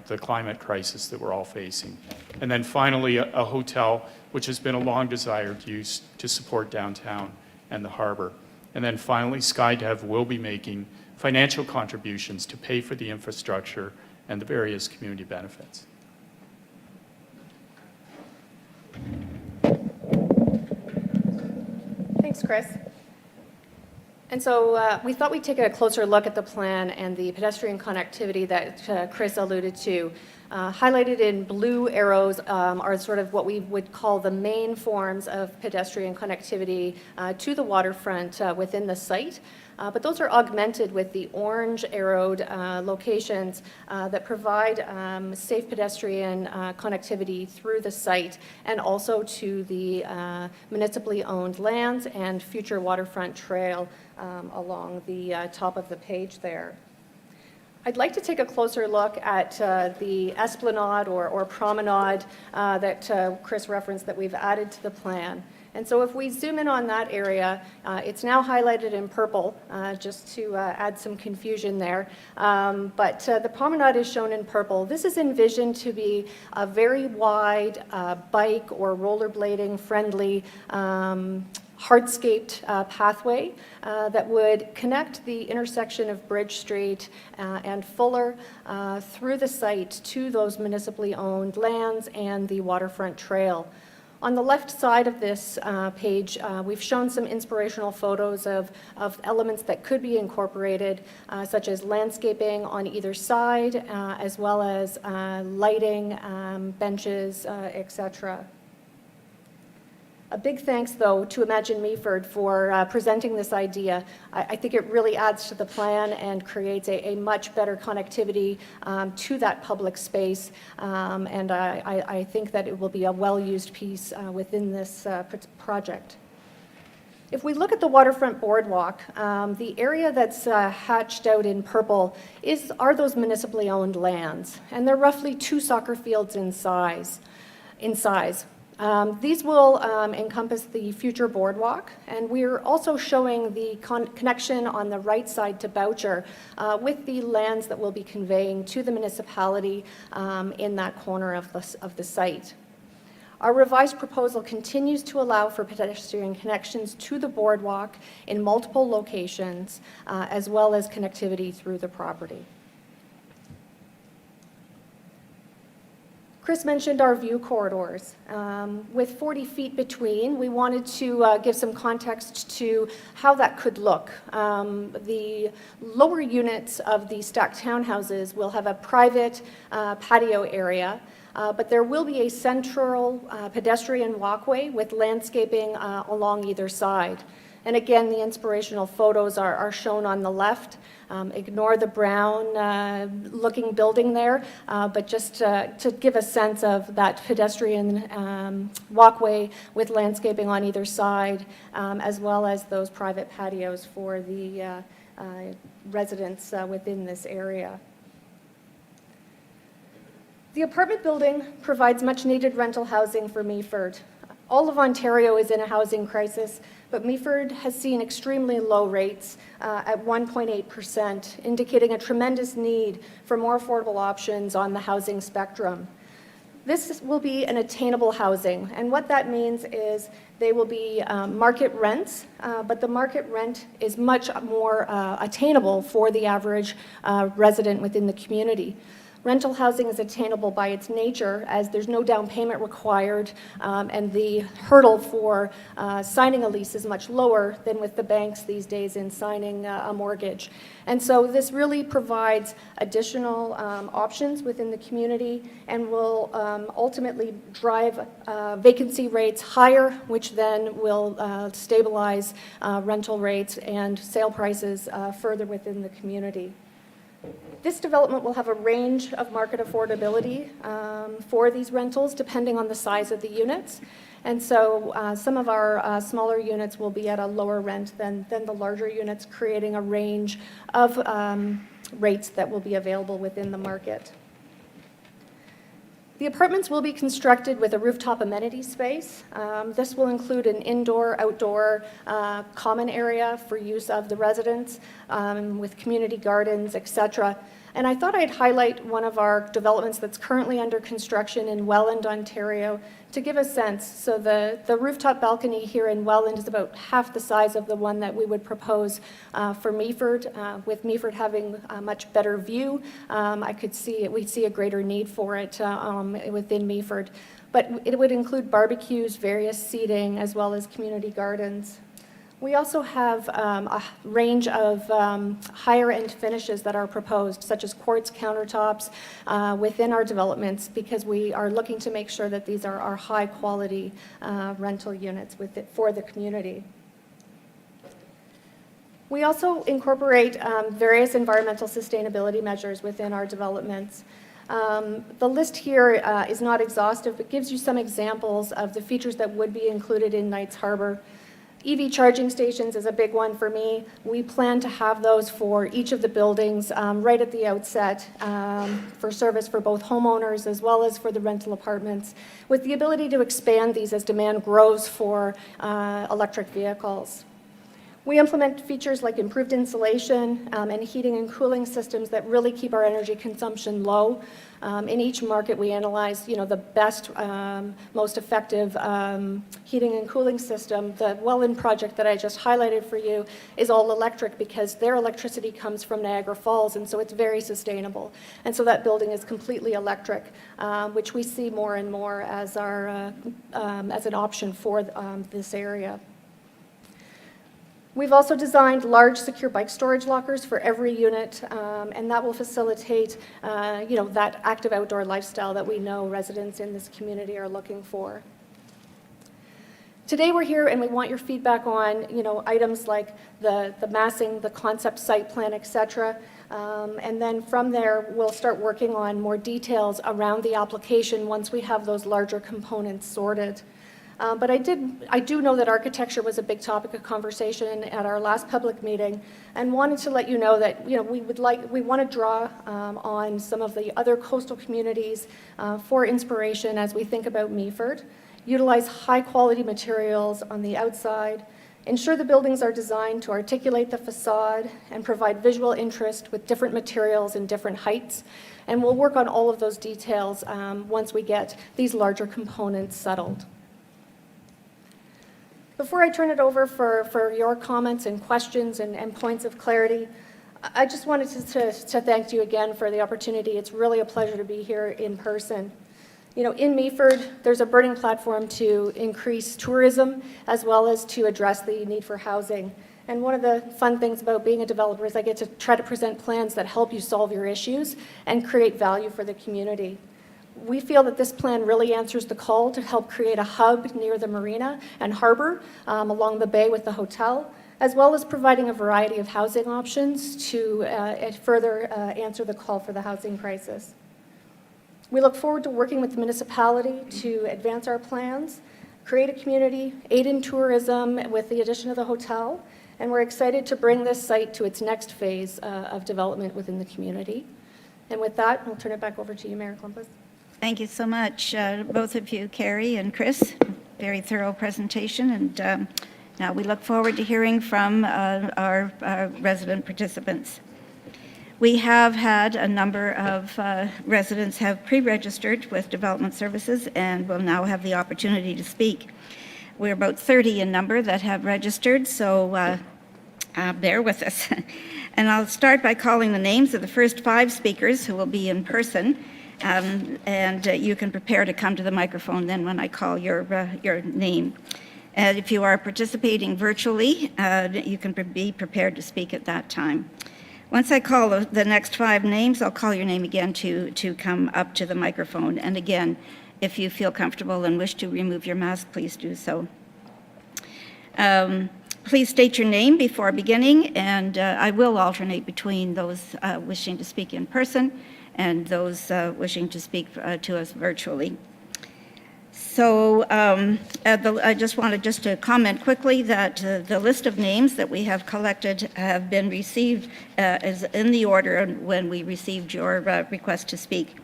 the climate crisis that we're all facing. And then finally, a hotel, which has been a long desired use to support downtown and the harbor. And then finally, SkyDev will be making financial contributions to pay for the infrastructure and the various community benefits. Thanks, Chris. And so we thought we'd take a closer look at the plan and the pedestrian connectivity that Chris alluded to. Highlighted in blue arrows are sort of what we would call the main forms of pedestrian connectivity to the waterfront within the site. But those are augmented with the orange arrowed locations that provide safe pedestrian connectivity through the site and also to the municipally owned lands and future waterfront trail along the top of the page there. I'd like to take a closer look at the esplanade or promenade that Chris referenced that we've added to the plan. And so if we zoom in on that area, it's now highlighted in purple, just to add some confusion there. But the promenade is shown in purple. This is envisioned to be a very wide bike or rollerblading friendly hardscaped pathway that would connect the intersection of Bridge Street and Fuller through the site to those municipally owned lands and the waterfront trail. On the left side of this page, we've shown some inspirational photos of elements that could be incorporated, such as landscaping on either side, as well as lighting, benches, etc. A big thanks, though, to Imagine Meaford for presenting this idea. I think it really adds to the plan and creates a much better connectivity to that public space, and I think that it will be a well-used piece within this project. If we look at the Waterfront Boardwalk, the area that's hatched out in purple are those municipally owned lands, and they're roughly 2 soccer fields in size. These will encompass the future boardwalk, and we're also showing the connection on the right side to Boucher with the lands that we'll be conveying to the municipality in that corner of the site. Our revised proposal continues to allow for pedestrian connections to the boardwalk in multiple locations, as well as connectivity through the property. Chris mentioned our view corridors. With 40 feet between, we wanted to give some context to how that could look. The lower units of the stacked townhouses will have a private patio area, but there will be a central pedestrian walkway with landscaping along either side. And again, the inspirational photos are shown on the left. Ignore the brown looking building there, but just to give a sense of that pedestrian walkway with landscaping on either side, as well as those private patios for the residents within this area. The apartment building provides much needed rental housing for Meaford. All of Ontario is in a housing crisis, but Meaford has seen extremely low rates at 1.8%, indicating a tremendous need for more affordable options on the housing spectrum. This will be an attainable housing, and what that means is they will be market rents, but the market rent is much more attainable for the average resident within the community. Rental housing is attainable by its nature, as there's no down payment required, and the hurdle for signing a lease is much lower than with the banks these days in signing a mortgage. And so this really provides additional options within the community and will ultimately drive vacancy rates higher, which then will stabilize rental rates and sale prices further within the community. This development will have a range of market affordability for these rentals depending on the size of the units. And so some of our smaller units will be at a lower rent than the larger units, creating a range of rates that will be available within the market. The apartments will be constructed with a rooftop amenity space. This will include an indoor-outdoor common area for use of the residents with community gardens, etc. And I thought I'd highlight one of our developments that's currently under construction in Welland, Ontario, to give a sense. So the rooftop balcony here in Welland is about half the size of the one that we would propose for Meaford. With Meaford having a much better view, we'd see a greater need for it within Meaford. But it would include barbecues, various seating, as well as community gardens. We also have a range of higher-end finishes that are proposed, such as quartz countertops within our developments, because we are looking to make sure that these are high-quality rental units for the community. We also incorporate various environmental sustainability measures within our developments. The list here is not exhaustive, but gives you some examples of the features that would be included in Knights Harbor. EV charging stations is a big one for me. We plan to have those for each of the buildings right at the outset for service for both homeowners as well as for the rental apartments, with the ability to expand these as demand grows for electric vehicles. We implement features like improved insulation and heating and cooling systems that really keep our energy consumption low. In each market, we analyze, the best, most effective heating and cooling system. The Welland project that I just highlighted for you is all electric because their electricity comes from Niagara Falls, and so it's very sustainable. And so that building is completely electric, which we see more and more as an option for this area. We've also designed large secure bike storage lockers for every unit, and that will facilitate, that active outdoor lifestyle that we know residents in this community are looking for. Today we're here and we want your feedback on, items like the massing, the concept site plan, et cetera. And then from there, we'll start working on more details around the application once we have those larger components sorted. But I do know that architecture was a big topic of conversation at our last public meeting, and wanted to let you know that we want to draw on some of the other coastal communities for inspiration as we think about Meaford. Utilize high-quality materials on the outside, ensure the buildings are designed to articulate the facade and provide visual interest with different materials and different heights. And we'll work on all of those details once we get these larger components settled. Before I turn it over for your comments and questions and points of clarity, I just wanted to thank you again for the opportunity. It's really a pleasure to be here in person. In Meaford, there's a burning platform to increase tourism as well as to address the need for housing. And one of the fun things about being a developer is I get to try to present plans that help you solve your issues and create value for the community. We feel that this plan really answers the call to help create a hub near the marina and harbor along the bay with the hotel, as well as providing a variety of housing options to further answer the call for the housing crisis. We look forward to working with the municipality to advance our plans, create a community, aid in tourism with the addition of the hotel, and we're excited to bring this site to its next phase of development within the community. And with that, I'll turn it back over to you, Mayor Klumpus. Thank you so much, both of you, Carrie and Chris. Very thorough presentation, and now we look forward to hearing from our resident participants. We have had a number of residents have pre-registered with Development Services and will now have the opportunity to speak. We're about 30 in number that have registered, so bear with us. And I'll start by calling the names of the first 5 speakers who will be in person. And you can prepare to come to the microphone then when I call your name. And if you are participating virtually, you can be prepared to speak at that time. Once I call the next 5 names, I'll call your name again to come up to the microphone. And again, if you feel comfortable and wish to remove your mask, please do so. Please state your name before beginning, and I will alternate between those wishing to speak in person and those wishing to speak to us virtually. So I just wanted to comment quickly that the list of names that we have collected have been received is in the order when we received your request to speak.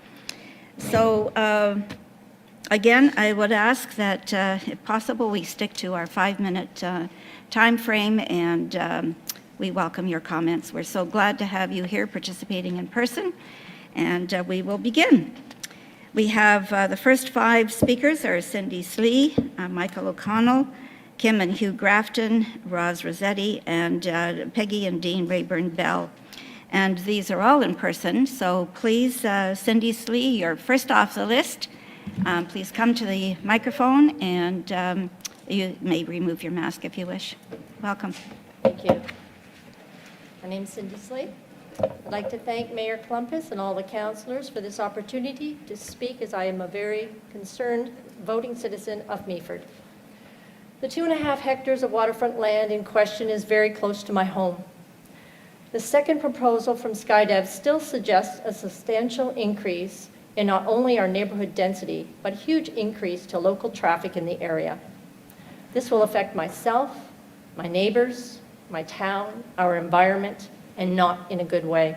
So again, I would ask that if possible, we stick to our 5-minute time frame, and we welcome your comments. We're so glad to have you here participating in person, and we will begin. We have the first 5 speakers are Cindy Slee, Michael O'Connell, Kim and Hugh Grafton, Roz Rossetti, and Peggy and Dean Rayburn Bell. And these are all in person, so please, Cindy Slee, you're first off the list. Please come to the microphone, and you may remove your mask if you wish. Welcome. Thank you. My name is Cindy Slee. I'd like to thank Mayor Klumpus and all the councillors for this opportunity to speak, as I am a very concerned voting citizen of Meaford. The 2.5 hectares of waterfront land in question is very close to my home. The second proposal from SkyDev still suggests a substantial increase in not only our neighborhood density, but a huge increase to local traffic in the area. This will affect myself, my neighbors, my town, our environment, and not in a good way.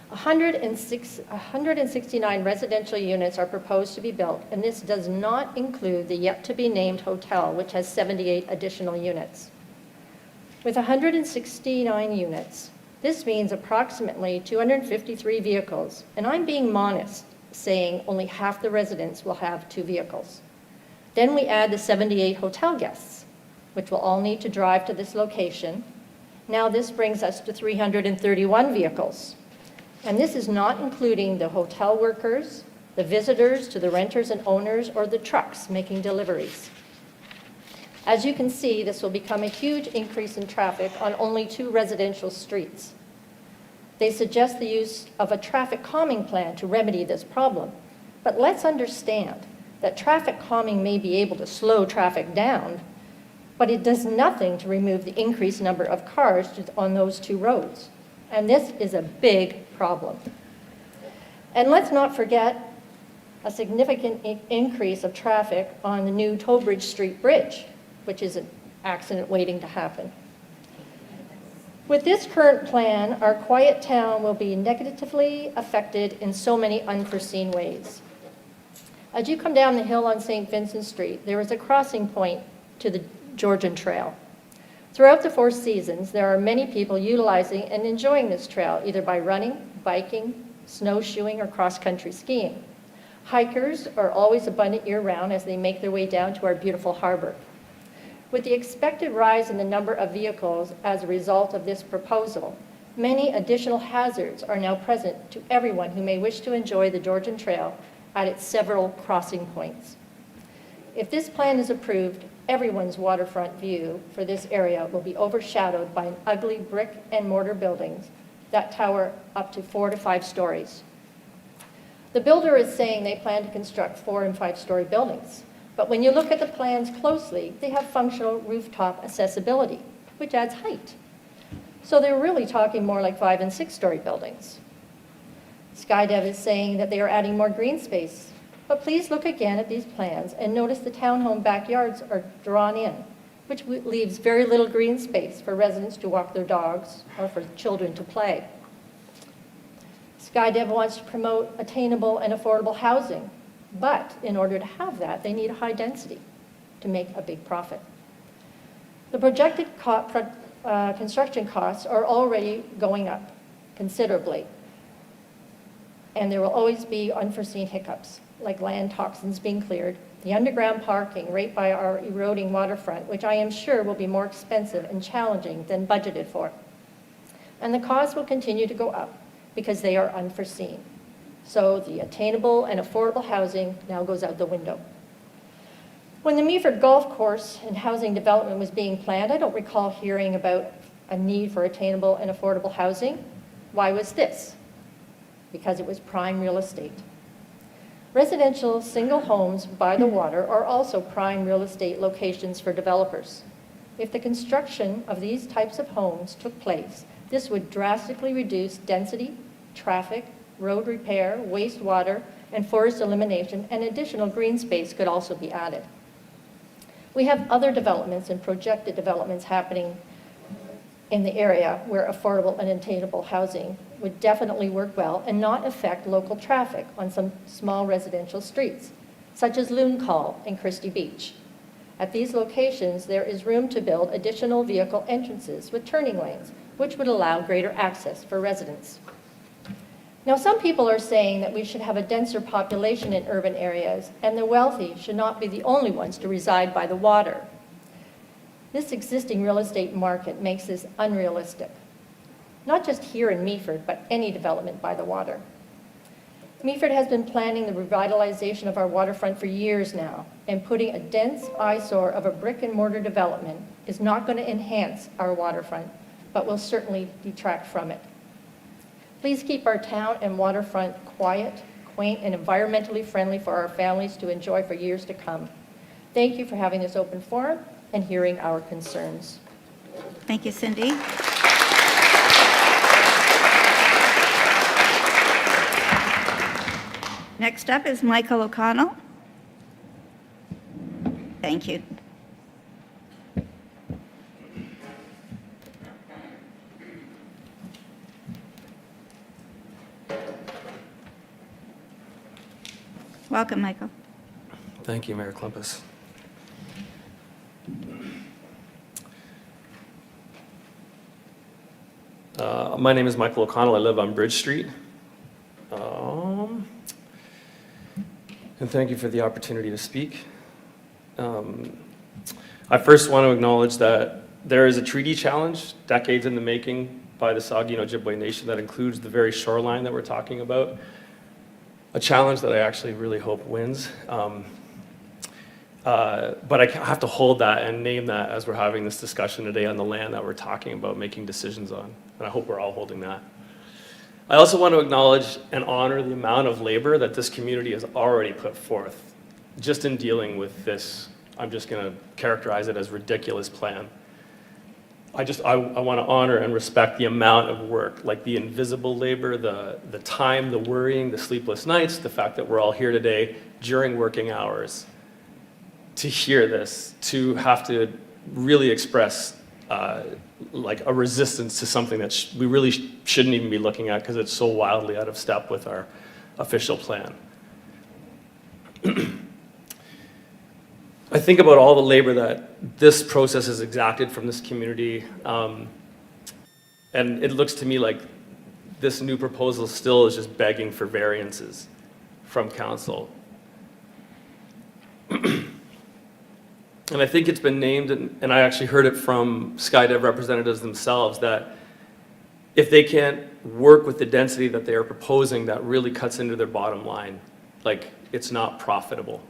169 residential units are proposed to be built, and this does not include the yet-to-be-named hotel, which has 78 additional units. With 169 units, this means approximately 253 vehicles, and I'm being modest, saying only half the residents will have 2 vehicles. Then we add the 78 hotel guests, which will all need to drive to this location. Now this brings us to 331 vehicles. And this is not including the hotel workers, the visitors to the renters and owners, or the trucks making deliveries. As you can see, this will become a huge increase in traffic on only 2 residential streets. They suggest the use of a traffic calming plan to remedy this problem. But let's understand that traffic calming may be able to slow traffic down, but it does nothing to remove the increased number of cars on those two roads. And this is a big problem. And let's not forget a significant increase of traffic on the new Tollbridge Street Bridge, which is an accident waiting to happen. With this current plan, our quiet town will be negatively affected in so many unforeseen ways. As you come down the hill on St. Vincent Street, there is a crossing point to the Georgian Trail. Throughout the 4 seasons, there are many people utilizing and enjoying this trail, either by running, biking, snowshoeing, or cross-country skiing. Hikers are always abundant year-round as they make their way down to our beautiful harbor. With the expected rise in the number of vehicles as a result of this proposal, many additional hazards are now present to everyone who may wish to enjoy the Georgian Trail at its several crossing points. If this plan is approved, everyone's waterfront view for this area will be overshadowed by an ugly brick and mortar buildings that tower up to 4 to 5 stories. The builder is saying they plan to construct 4 and 5-story buildings. But when you look at the plans closely, they have functional rooftop accessibility, which adds height. So they're really talking more like 5 and 6-story buildings. SkyDev is saying that they are adding more green space. But please look again at these plans and notice the townhome backyards are drawn in, which leaves very little green space for residents to walk their dogs or for children to play. SkyDev wants to promote attainable and affordable housing. But in order to have that, they need a high density to make a big profit. The projected construction costs are already going up considerably. And there will always be unforeseen hiccups, like land toxins being cleared, the underground parking right by our eroding waterfront, which I am sure will be more expensive and challenging than budgeted for. And the costs will continue to go up because they are unforeseen. So the attainable and affordable housing now goes out the window. When the Meaford Golf Course and housing development was being planned, I don't recall hearing about a need for attainable and affordable housing. Why was this? Because it was prime real estate. Residential single homes by the water are also prime real estate locations for developers. If the construction of these types of homes took place, this would drastically reduce density, traffic, road repair, wastewater, and forest elimination, and additional green space could also be added. We have other developments and projected developments happening in the area where affordable and attainable housing would definitely work well and not affect local traffic on some small residential streets, such as Loon Call and Christie Beach. At these locations, there is room to build additional vehicle entrances with turning lanes, which would allow greater access for residents. Now, some people are saying that we should have a denser population in urban areas, and the wealthy should not be the only ones to reside by the water. This existing real estate market makes this unrealistic, not just here in Meaford, but any development by the water. Meaford has been planning the revitalization of our waterfront for years now, and putting a dense eyesore of a brick and mortar development is not going to enhance our waterfront, but will certainly detract from it. Please keep our town and waterfront quiet, quaint, and environmentally friendly for our families to enjoy for years to come. Thank you for having this open forum and hearing our concerns. Thank you, Cindy. Next up is Michael O'Connell. Thank you. Welcome, Michael. Thank you, Mayor Klumpus. My name is Michael O'Connell. I live on Bridge Street. And thank you for the opportunity to speak. I first want to acknowledge that there is a treaty challenge decades in the making by the Saugeen Ojibwe Nation that includes the very shoreline that we're talking about. A challenge that I actually really hope wins. But I have to hold that and name that as we're having this discussion today on the land that we're talking about making decisions on. And I hope we're all holding that. I also want to acknowledge and honor the amount of labor that this community has already put forth just in dealing with this, I'm just going to characterize it as ridiculous plan. I want to honor and respect the amount of work, like the invisible labor, the time, the worrying, the sleepless nights, the fact that we're all here today during working hours to hear this, to have to really express like a resistance to something that we really shouldn't even be looking at because it's so wildly out of step with our official plan. I think about all the labor that this process has exacted from this community, and it looks to me like this new proposal still is just begging for variances from council. And I think it's been named, and I actually heard it from Skydev representatives themselves, that if they can't work with the density that they are proposing, that really cuts into their bottom line. Like, it's not profitable.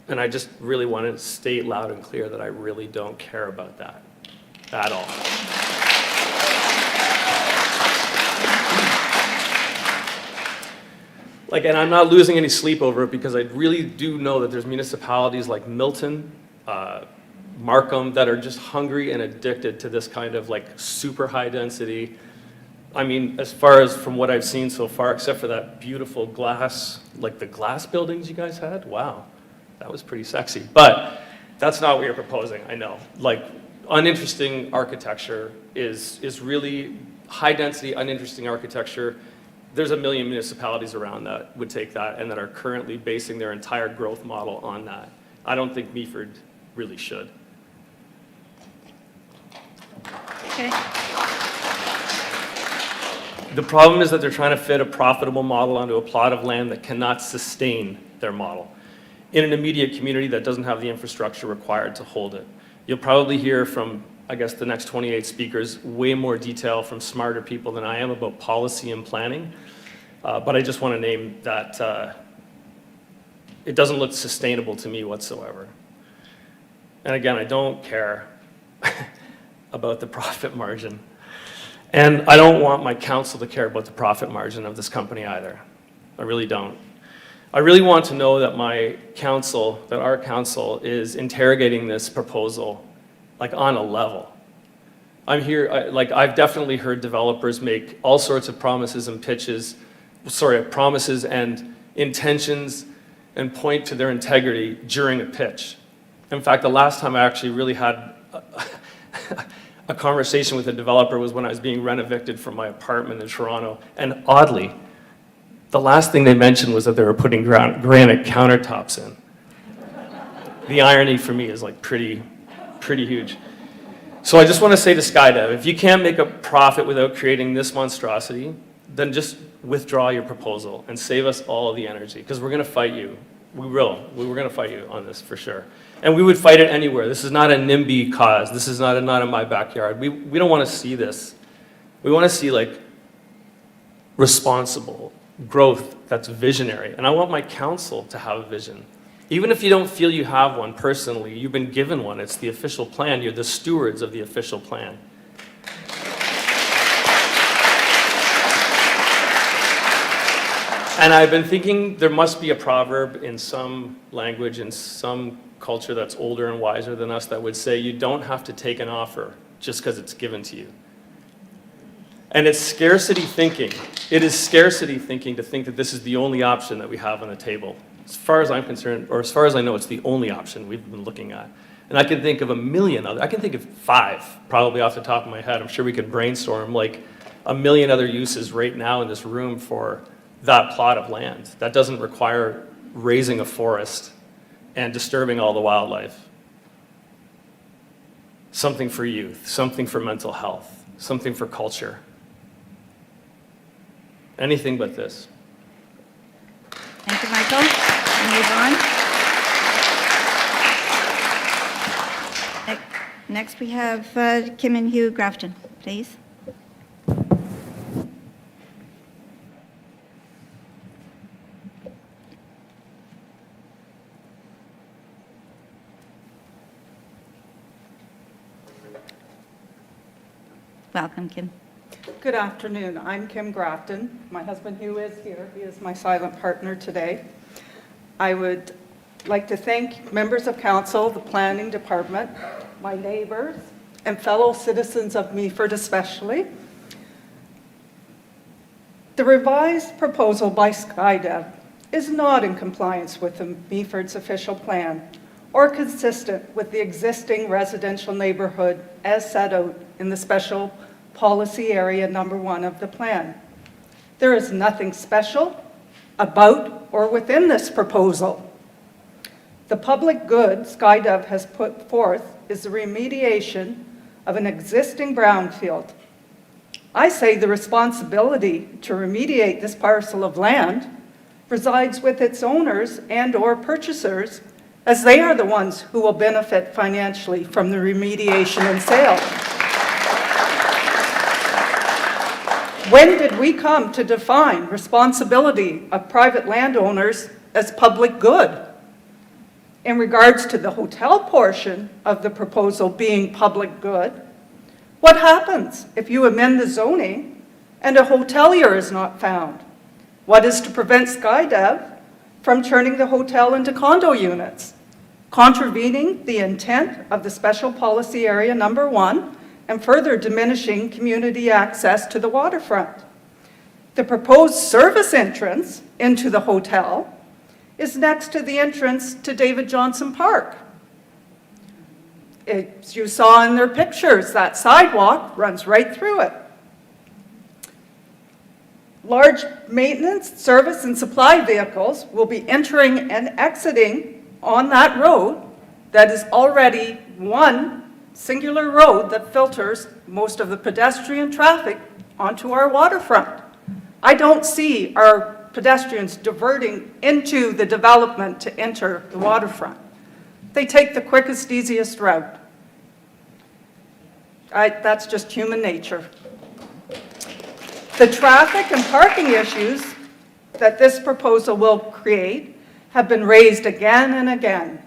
And I just really want to state loud and clear that I really don't care about that at all. Like, and I'm not losing any sleep over it because I really do know that there's municipalities like Milton, Markham, that are just hungry and addicted to this kind of like super high density. I mean, as far as from what I've seen so far, except for that beautiful glass, like the glass buildings you guys had, wow, that was pretty sexy. But that's not what you're proposing, I know. Like, uninteresting architecture is really high density, uninteresting architecture. There's a million municipalities around that would take that and that are currently basing their entire growth model on that. I don't think Meaford really should. Okay. The problem is that they're trying to fit a profitable model onto a plot of land that cannot sustain their model in an immediate community that doesn't have the infrastructure required to hold it. You'll probably hear from, I guess, the next 28 speakers, way more detail from smarter people than I am about policy and planning. But I just want to name that it doesn't look sustainable to me whatsoever. And again, I don't care about the profit margin. And I don't want my council to care about the profit margin of this company either. I really don't. I really want to know that my council, that our council is interrogating this proposal like on a level. I'm here, I've definitely heard developers make all sorts of promises and promises and intentions and point to their integrity during a pitch. In fact, the last time I actually really had a conversation with a developer was when I was being rent-evicted from my apartment in Toronto. And oddly, the last thing they mentioned was that they were putting granite countertops in. The irony for me is like pretty huge. So I just want to say to Skydev, if you can't make a profit without creating this monstrosity, then just withdraw your proposal and save us all the energy, because we're going to fight you. We will. We're going to fight you on this for sure. And we would fight it anywhere. This is not a NIMBY cause. This is not in my backyard. We don't want to see this. We want to see like responsible growth that's visionary. And I want my council to have a vision. Even if you don't feel you have one personally, you've been given one. It's the official plan. You're the stewards of the official plan. And I've been thinking there must be a proverb in some language, in some culture that's older and wiser than us, that would say you don't have to take an offer just because it's given to you. And it's scarcity thinking. It is scarcity thinking to think that this is the only option that we have on the table. As far as I'm concerned, or as far as I know, it's the only option we've been looking at. And I can think of a million other, I can think of 5, probably off the top of my head. I'm sure we could brainstorm like a million other uses right now in this room for that plot of land. That doesn't require raising a forest and disturbing all the wildlife. Something for youth, something for mental health, something for culture. Anything but this. Thank you, Michael. We'll move on. Next, we have Kim and Hugh Grafton, please. Welcome, Kim. Good afternoon. I'm Kim Grafton. My husband Hugh is here. He is my silent partner today. I would like to thank members of council, the planning department, my neighbors, and fellow citizens of Meaford especially. The revised proposal by SkyDev is not in compliance with the Meaford's official plan or consistent with the existing residential neighborhood as set out in the special policy area number 1 of the plan. There is nothing special about or within this proposal. The public good SkyDev has put forth is the remediation of an existing brownfield. I say the responsibility to remediate this parcel of land resides with its owners and/or purchasers, as they are the ones who will benefit financially from the remediation and sale. When did we come to define responsibility of private landowners as public good? In regards to the hotel portion of the proposal being public good, what happens if you amend the zoning and a hotelier is not found? What is to prevent SkyDev from turning the hotel into condo units, contravening the intent of the special policy area number 1 and further diminishing community access to the waterfront? The proposed service entrance into the hotel is next to the entrance to David Johnson Park. As you saw in their pictures, that sidewalk runs right through it. Large maintenance, service, and supply vehicles will be entering and exiting on that road that is already one singular road that filters most of the pedestrian traffic onto our waterfront. I don't see our pedestrians diverting into the development to enter the waterfront. They take the quickest, easiest route. That's just human nature. The traffic and parking issues that this proposal will create have been raised again and again,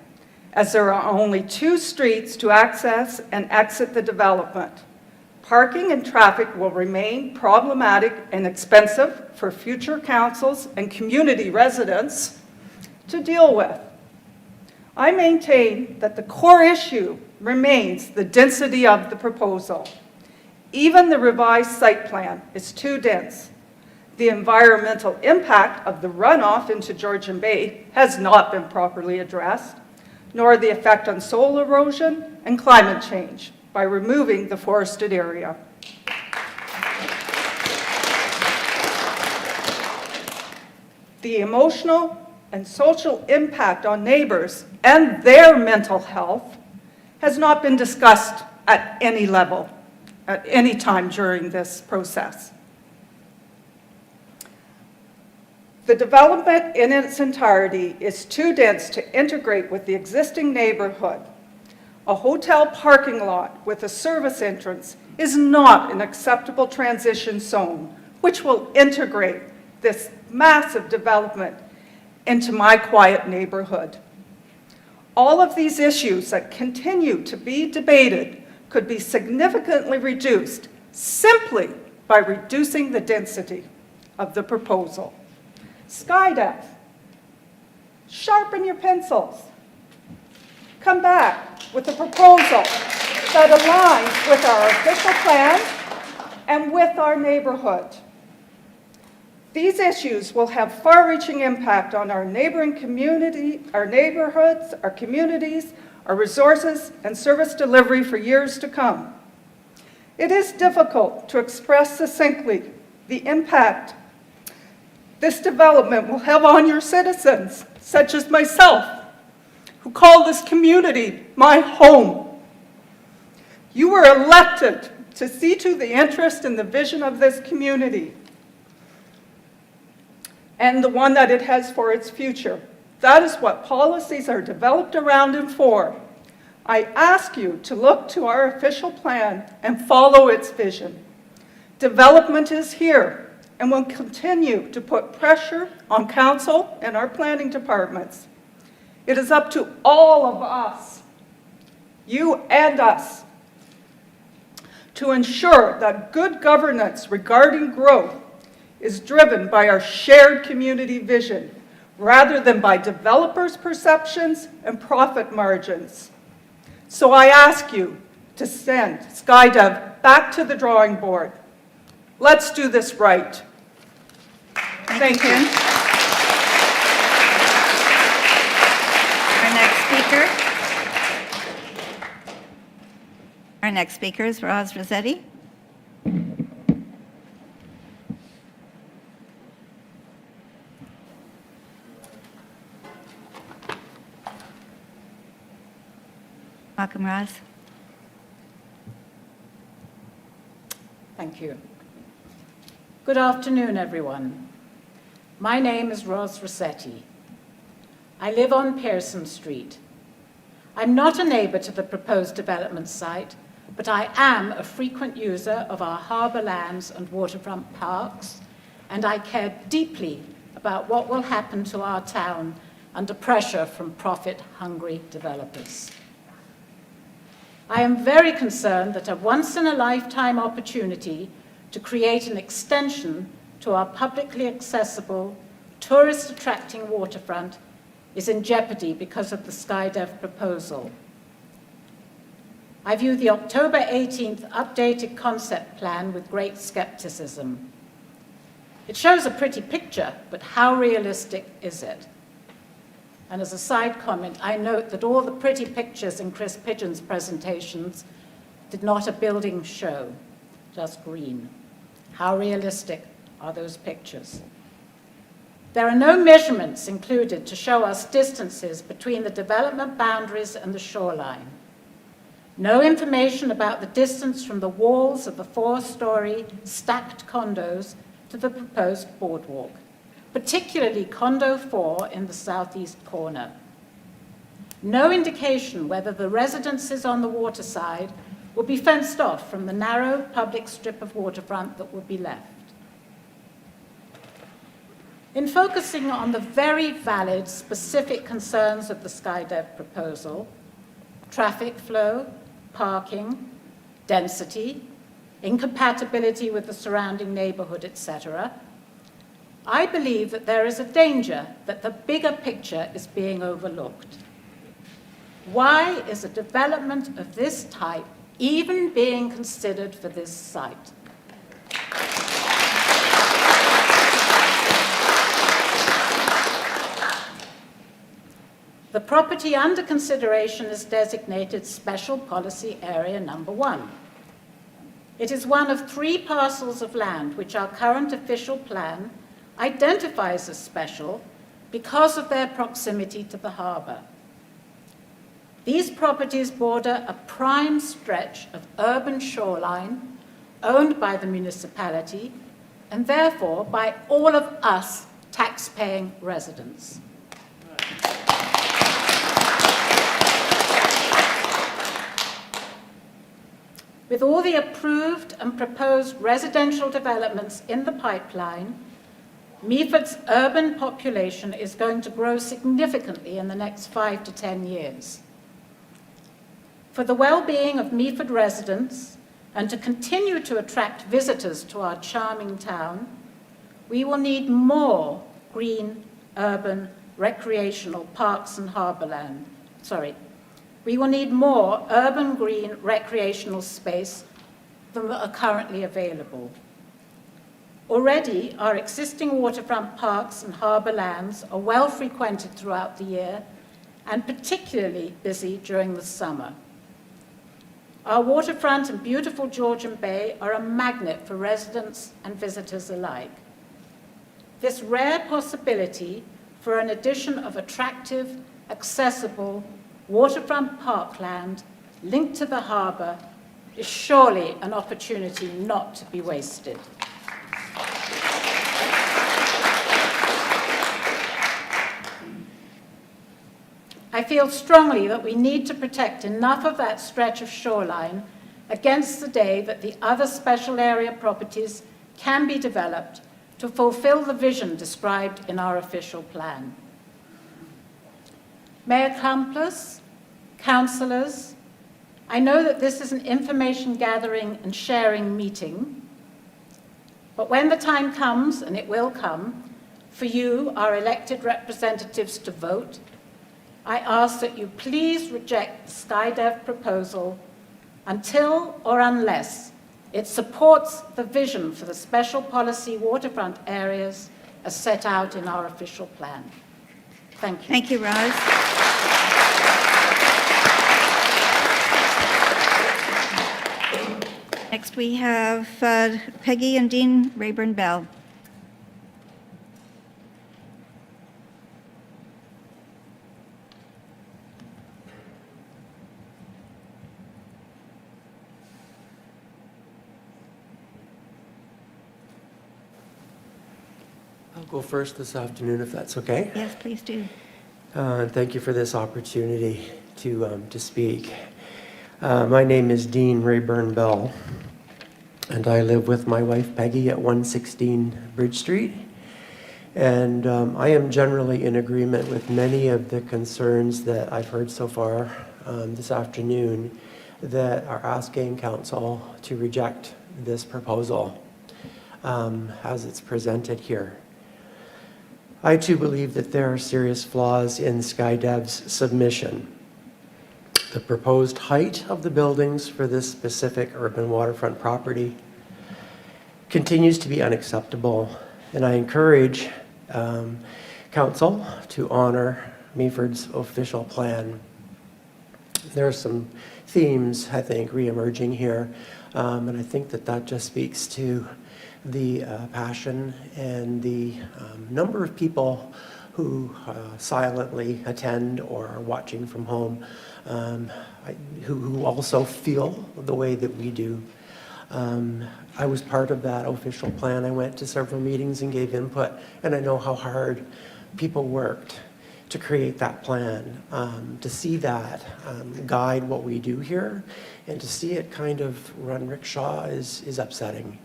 as there are only 2 streets to access and exit the development. Parking and traffic will remain problematic and expensive for future councils and community residents to deal with. I maintain that the core issue remains the density of the proposal. Even the revised site plan is too dense. The environmental impact of the runoff into Georgian Bay has not been properly addressed, nor the effect on soil erosion and climate change by removing the forested area. The emotional and social impact on neighbors and their mental health has not been discussed at any level, at any time during this process. The development in its entirety is too dense to integrate with the existing neighborhood. A hotel parking lot with a service entrance is not an acceptable transition zone, which will integrate this massive development into my quiet neighborhood. All of these issues that continue to be debated could be significantly reduced simply by reducing the density of the proposal. SkyDev, sharpen your pencils. Come back with a proposal that aligns with our official plan and with our neighborhood. These issues will have far-reaching impact on our neighboring community, our neighborhoods, our communities, our resources, and service delivery for years to come. It is difficult to express succinctly the impact this development will have on your citizens, such as myself, who call this community my home. You were elected to see to the interest and the vision of this community and the one that it has for its future. That is what policies are developed around and for. I ask you to look to our official plan and follow its vision. Development is here and will continue to put pressure on council and our planning departments. It is up to all of us, you and us, to ensure that good governance regarding growth is driven by our shared community vision, rather than by developers' perceptions and profit margins. So I ask you to send SkyDev back to the drawing board. Let's do this right. Thank you. Our next speaker is Roz Rossetti. Welcome, Roz. Thank you. Good afternoon, everyone. My name is Roz Rossetti. I live on Pearson Street. I'm not a neighbour to the proposed development site, but I am a frequent user of our harbour lands and waterfront parks, and I care deeply about what will happen to our town under pressure from profit-hungry developers. I am very concerned that a once-in-a-lifetime opportunity to create an extension to our publicly accessible, tourist-attracting waterfront is in jeopardy because of the SkyDev proposal. I view the October 18th updated concept plan with great skepticism. It shows a pretty picture, but how realistic is it? And as a side comment, I note that all the pretty pictures in Chris Pidgeon's presentations did not a building show, just green. How realistic are those pictures? There are no measurements included to show us distances between the development boundaries and the shoreline. No information about the distance from the walls of the 4-story stacked condos to the proposed boardwalk, particularly Condo 4 in the southeast corner. No indication whether the residences on the waterside will be fenced off from the narrow public strip of waterfront that will be left. In focusing on the very valid specific concerns of the SkyDev proposal, traffic flow, parking, density, incompatibility with the surrounding neighborhood, etc., I believe that there is a danger that the bigger picture is being overlooked. Why is a development of this type even being considered for this site? The property under consideration is designated Special Policy Area Number 1. It is one of 3 parcels of land which our current official plan identifies as special because of their proximity to the harbour. These properties border a prime stretch of urban shoreline owned by the municipality and therefore by all of us tax-paying residents. With all the approved and proposed residential developments in the pipeline, Meaford's urban population is going to grow significantly in the next 5 to 10 years. For the well-being of Meaford residents and to continue to attract visitors to our charming town, we will need more green, urban, recreational parks and harbourland. We will need more urban green recreational space than are currently available. Already, our existing waterfront parks and harbour lands are well frequented throughout the year and particularly busy during the summer. Our waterfront and beautiful Georgian Bay are a magnet for residents and visitors alike. This rare possibility for an addition of attractive, accessible, waterfront parkland linked to the harbour is surely an opportunity not to be wasted. I feel strongly that we need to protect enough of that stretch of shoreline against the day that the other special area properties can be developed to fulfill the vision described in our official plan. Mayor Kamplus, councillors, I know that this is an information gathering and sharing meeting, but when the time comes, and it will come, for you, our elected representatives, to vote, I ask that you please reject the SkyDev proposal until or unless it supports the vision for the special policy waterfront areas as set out in our official plan. Thank you. Thank you, Roz. Next, we have Peggy and Dean Rayburn-Bell. I'll go first this afternoon, if that's okay. Yes, please do. And thank you for this opportunity to speak. My name is Dean Rayburn-Bell, and I live with my wife Peggy at 116 Bridge Street. And I am generally in agreement with many of the concerns that I've heard so far this afternoon that are asking Council to reject this proposal as it's presented here. I too believe that there are serious flaws in SkyDev's submission. The proposed height of the buildings for this specific urban waterfront property continues to be unacceptable, and I encourage Council to honor Meaford's official plan. There are some themes, I think, re-emerging here, and I think that that just speaks to the passion and the number of people who silently attend or are watching from home, who also feel the way that we do. I was part of that official plan. I went to several meetings and gave input, and I know how hard people worked to create that plan. To see that guide what we do here, and to see it kind of run rickshaw is upsetting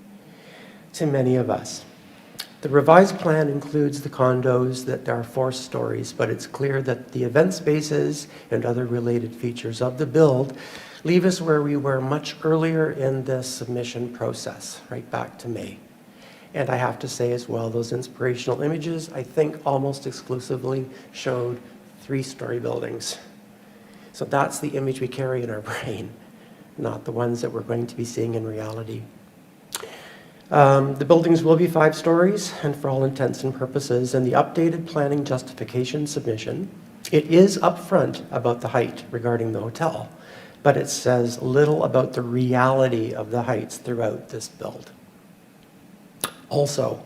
to many of us. The revised plan includes the condos that are 4 stories, but it's clear that the event spaces and other related features of the build leave us where we were much earlier in the submission process, right back to May. And I have to say as well, those inspirational images, I think almost exclusively showed 3-story buildings. So that's the image we carry in our brain, not the ones that we're going to be seeing in reality. The buildings will be 5 stories, and for all intents and purposes, in the updated planning justification submission, it is upfront about the height regarding the hotel, but it says little about the reality of the heights throughout this build. Also,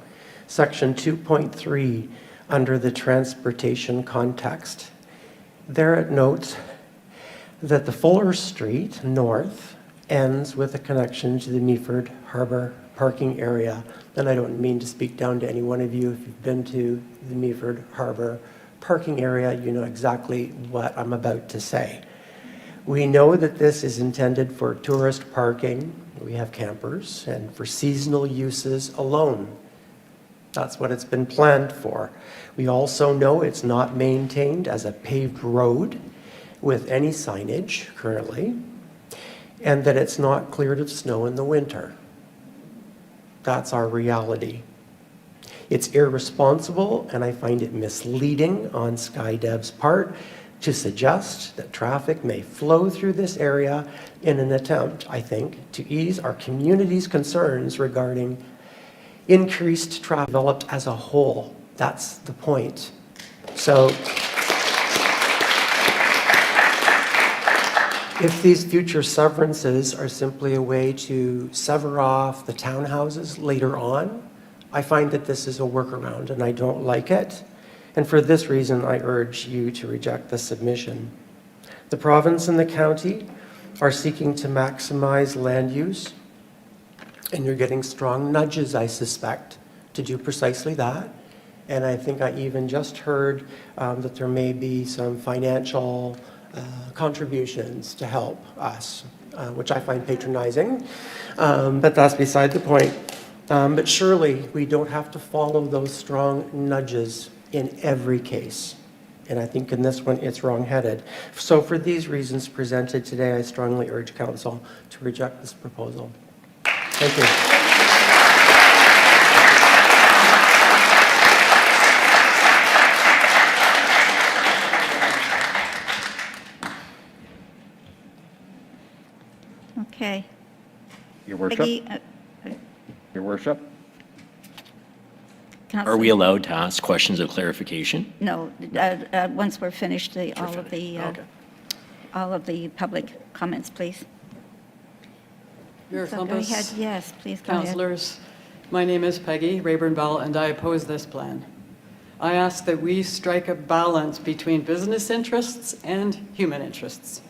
section 2.3, under the transportation context, there it notes that the Fuller Street North ends with a connection to the Meaford Harbour parking area. And I don't mean to speak down to any one of you. If you've been to the Meaford Harbour parking area, you know exactly what I'm about to say. We know that this is intended for tourist parking. We have campers, and for seasonal uses alone. That's what it's been planned for. We also know it's not maintained as a paved road with any signage currently, and that it's not cleared of snow in the winter. That's our reality. It's irresponsible, and I find it misleading on SkyDev's part to suggest that traffic may flow through this area in an attempt, I think, to ease our community's concerns regarding increased traffic developed as a whole. That's the point. So if these future severances are simply a way to sever off the townhouses later on, I find that this is a workaround, and I don't like it. And for this reason, I urge you to reject the submission. The province and the county are seeking to maximize land use, and you're getting strong nudges, I suspect, to do precisely that. And I think I even just heard that there may be some financial contributions to help us, which I find patronizing, but that's beside the point. But surely we don't have to follow those strong nudges in every case. And I think in this one, it's wrong-headed. So for these reasons presented today, I strongly urge Council to reject this proposal. Thank you. Worship. Peggy, Your worship. Are we allowed to ask questions of clarification? No, once we're finished, Okay. all of the public comments, please. Your So go Compass, ahead, yes, please go ahead. councillors, my name is Peggy Rayburn Bell, and I oppose this plan. I ask that we strike a balance between business interests and human interests.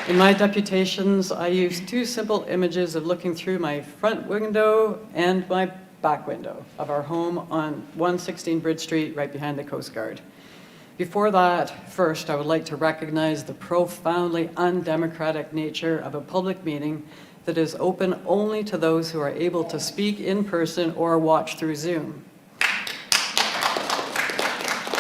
In my deputations, I use two simple images of looking through my front window and my back window of our home on 116 Bridge Street, right behind the Coast Guard. Before that, first, I would like to recognize the profoundly undemocratic nature of a public meeting that is open only to those who are able to speak in person or watch through Zoom.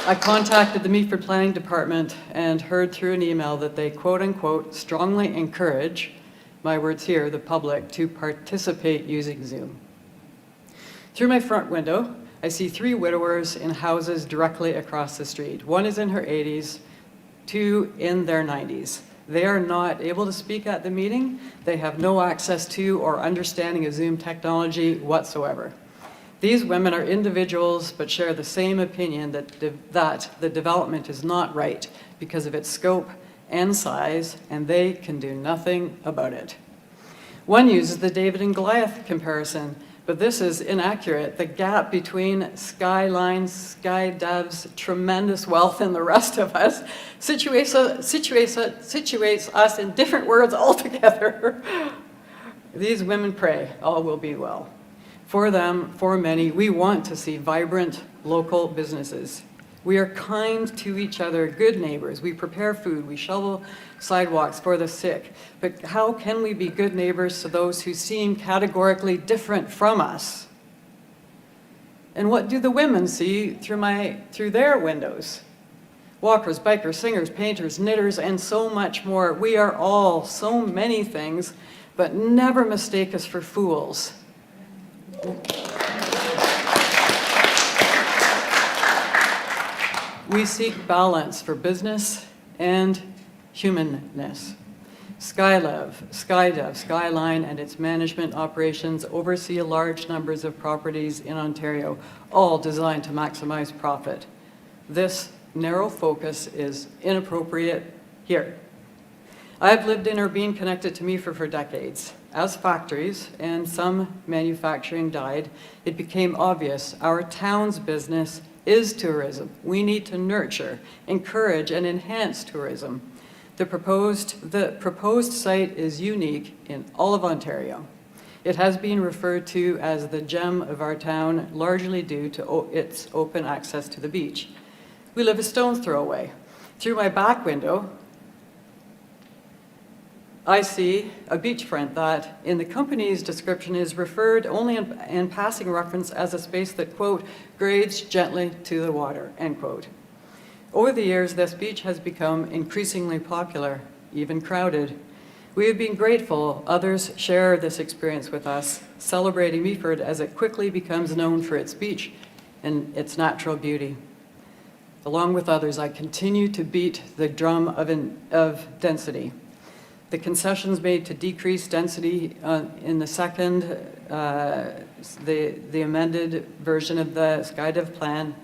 I contacted the Meaford Planning Department and heard through an email that they, quote unquote, strongly encourage, my words here, the public to participate using Zoom. Through my front window, I see three widowers in houses directly across the street. One is in her 80s, two in their 90s. They are not able to speak at the meeting. They have no access to or understanding of Zoom technology whatsoever. These women are individuals but share the same opinion that the development is not right because of its scope and size, and they can do nothing about it. One uses the David and Goliath comparison, but this is inaccurate. The gap between Skyline, Sky Dev's tremendous wealth and the rest of us situates us in different words altogether. These women pray, all will be well. For them, for many, we want to see vibrant local businesses. We are kind to each other, good neighbors. We prepare food, we shovel sidewalks for the sick. But how can we be good neighbors to those who seem categorically different from us? And what do the women see through their windows? Walkers, bikers, singers, painters, knitters, and so much more. We are all so many things, but never mistake us for fools. We seek balance for business and humanness. Skydev, Skyline, and its management operations oversee large numbers of properties in Ontario, all designed to maximize profit. This narrow focus is inappropriate here. I've lived in or been connected to Meaford for decades. As factories and some manufacturing died, it became obvious our town's business is tourism. We need to nurture, encourage, and enhance tourism. The proposed site is unique in all of Ontario. It has been referred to as the gem of our town, largely due to its open access to the beach. We live a stone's throw away. Through my back window, I see a beachfront that, in the company's description, is referred only in passing reference as a space that, quote, grades gently to the water, end quote. Over the years, this beach has become increasingly popular, even crowded. We have been grateful others share this experience with us, celebrating Meaford as it quickly becomes known for its beach and its natural beauty. Along with others, I continue to beat the drum of density. The concessions made to decrease density in the second, the amended version of the Skydev plan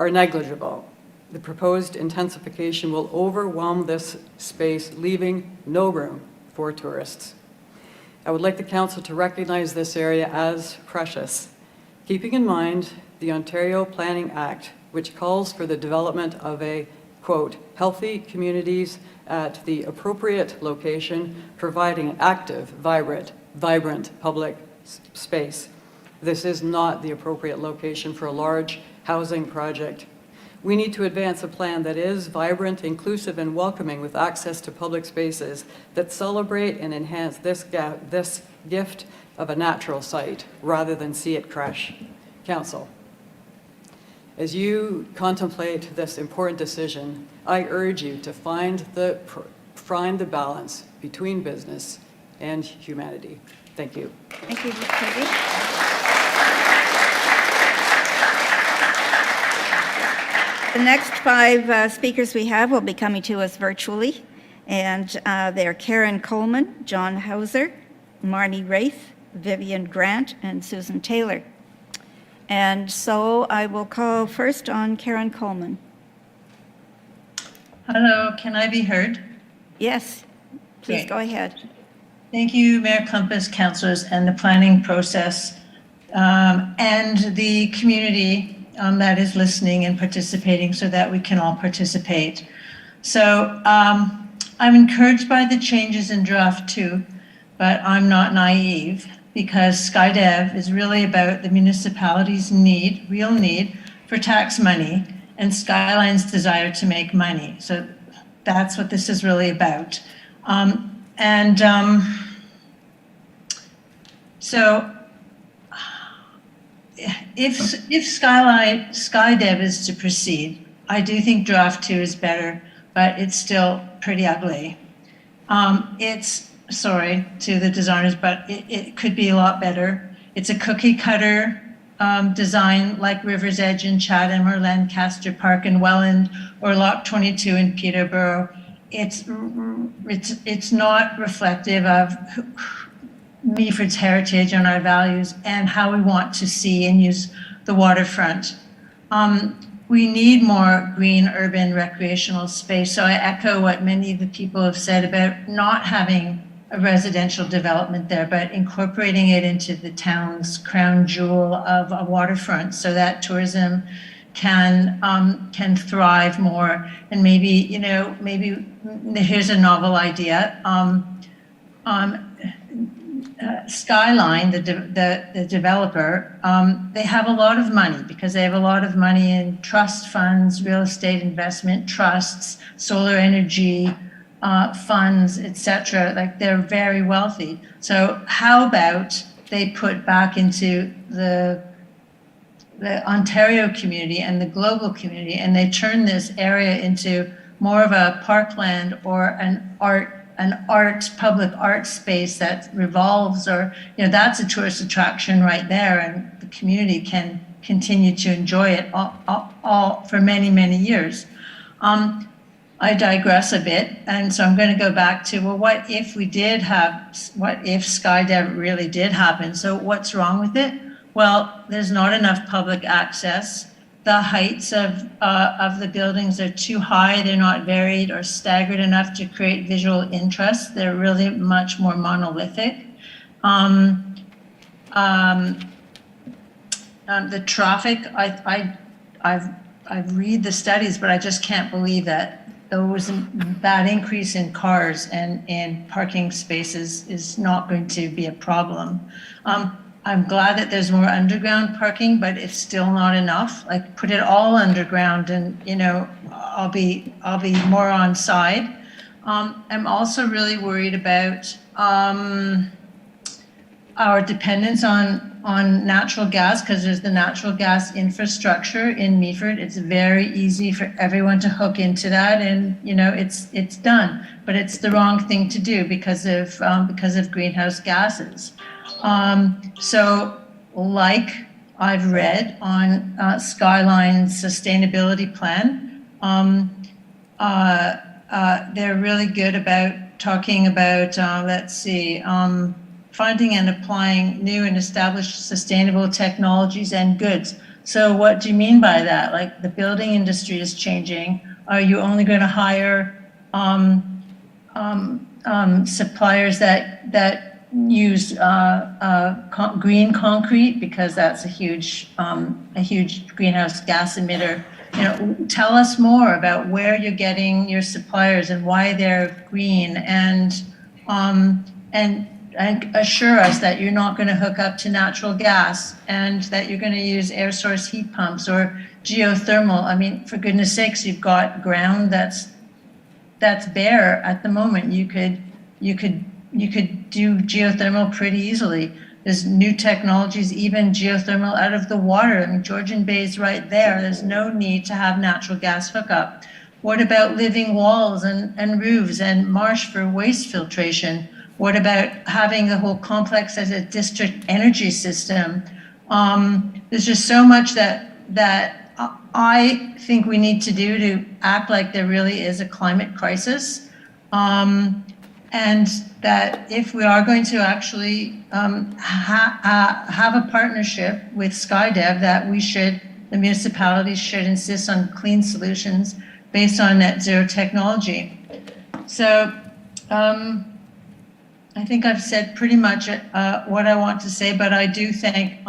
are negligible. The proposed intensification will overwhelm this space, leaving no room for tourists. I would like the council to recognize this area as precious, keeping in mind the Ontario Planning Act, which calls for the development of a, quote, healthy communities at the appropriate location, providing an active, vibrant public space. This is not the appropriate location for a large housing project. We need to advance a plan that is vibrant, inclusive, and welcoming with access to public spaces that celebrate and enhance this gift of a natural site rather than see it crash. Council, as you contemplate this important decision, I urge you to find the balance between business and humanity. Thank you. Thank you, Peggy. The next five speakers we have will be coming to us virtually. And they're Karen Coleman, John Hauser, Marnie Wraith, Vivian Grant, and Susan Taylor. And so I will call first on Karen Coleman. Hello, can I be heard? Yes, please Great. go ahead. Thank you, Mayor Clumpus, councillors, and the planning process, and the community that is listening and participating so that we can all participate. So I'm encouraged by the changes in draft 2, but I'm not naive because SkyDev is really about the municipality's real need for tax money and Skyline's desire to make money. So that's what this is really about. So if SkyDev is to proceed, I do think draft 2 is better, but it's still pretty ugly. Sorry to the designers, but it could be a lot better. It's a cookie cutter design like River's Edge in Chatham or Lancaster Park in Welland or Lock 22 in Peterborough. It's not reflective of Meaford's heritage and our values and how we want to see and use the waterfront. We need more green urban recreational space. So I echo what many of the people have said about not having a residential development there, but incorporating it into the town's crown jewel of a waterfront so that tourism can thrive more. And maybe here's a novel idea. Skyline, the developer, they have a lot of money because they have a lot of money in trust funds, real estate investment trusts, solar energy funds, etc. Like they're very wealthy. So how about they put back into the Ontario community and the global community, and they turn this area into more of a parkland or an public art space that revolves, or that's a tourist attraction right there, and the community can continue to enjoy it all for many, many years. I digress a bit, and so I'm going to go back to, well, what if SkyDev really did happen? So what's wrong with it? Well, there's not enough public access. The heights of the buildings are too high. They're not varied or staggered enough to create visual interest. They're really much more monolithic. The traffic, I've read the studies, but I just can't believe that that increase in cars and parking spaces is not going to be a problem. I'm glad that there's more underground parking, but it's still not enough. Like, put it all underground and, I'll be more on side. I'm also really worried about our dependence on natural gas, because there's the natural gas infrastructure in Meaford. It's very easy for everyone to hook into that, and it's done. But it's the wrong thing to do because of greenhouse gases. So, like I've read on Skyline's sustainability plan, they're really good about talking about, finding and applying new and established sustainable technologies and goods. So what do you mean by that? Like, the building industry is changing. Are you only going to hire suppliers that use green concrete, because that's a huge greenhouse gas emitter? Tell us more about where you're getting your suppliers and why they're green, and assure us that you're not going to hook up to natural gas and that you're going to use air source heat pumps or geothermal. I mean, for goodness sakes, you've got ground that's bare at the moment. You could do geothermal pretty easily. There's new technologies, even geothermal out of the water. I mean, Georgian Bay's right there. There's no need to have natural gas hookup. What about living walls and roofs and marsh for waste filtration? What about having the whole complex as a district energy system? There's just so much that I think we need to do to act like there really is a climate crisis. And that if we are going to actually have a partnership with SkyDev, that the municipalities should insist on clean solutions based on net zero technology. So I think I've said pretty much what I want to say, but I do thank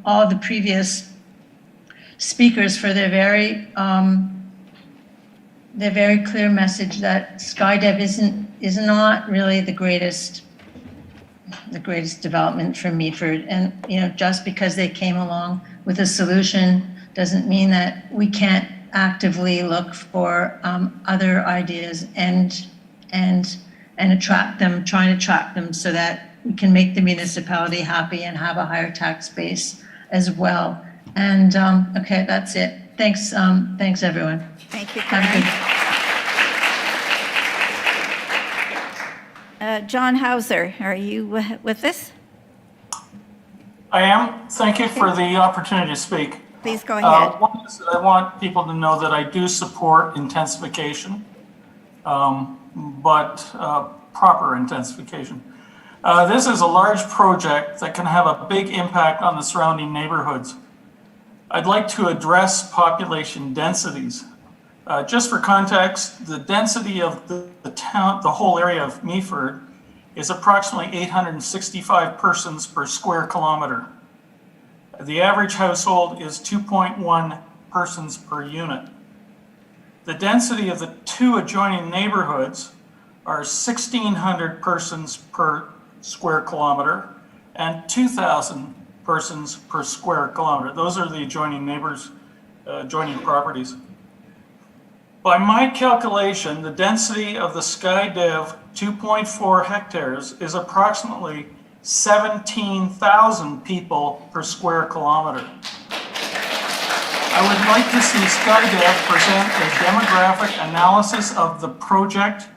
all the previous speakers for their very clear message that SkyDev is not really the greatest development for Meaford. And just because they came along with a solution doesn't mean that we can't actively look for other ideas and attract them, try and attract them so that we can make the municipality happy and have a higher tax base as well. And okay, that's it. Thanks, everyone. Thank you, Have a Karen. good. John Hauser, are you with us? I am. Thank you for the opportunity to speak. Please go ahead. One is that I want people to know that I do support intensification, but proper intensification. This is a large project that can have a big impact on the surrounding neighborhoods. I'd like to address population densities. Just for context, the density of the town, the whole area of Meaford, is approximately 865 persons per square kilometer. The average household is 2.1 persons per unit. The density of the two adjoining neighborhoods are 1,600 persons per square kilometer and 2,000 persons per square kilometer. Those are the adjoining neighbors, adjoining properties. By my calculation, the density of the SkyDev 2.4 hectares is approximately 17,000 people per square kilometer. I would like to see SkyDev present a demographic analysis of the project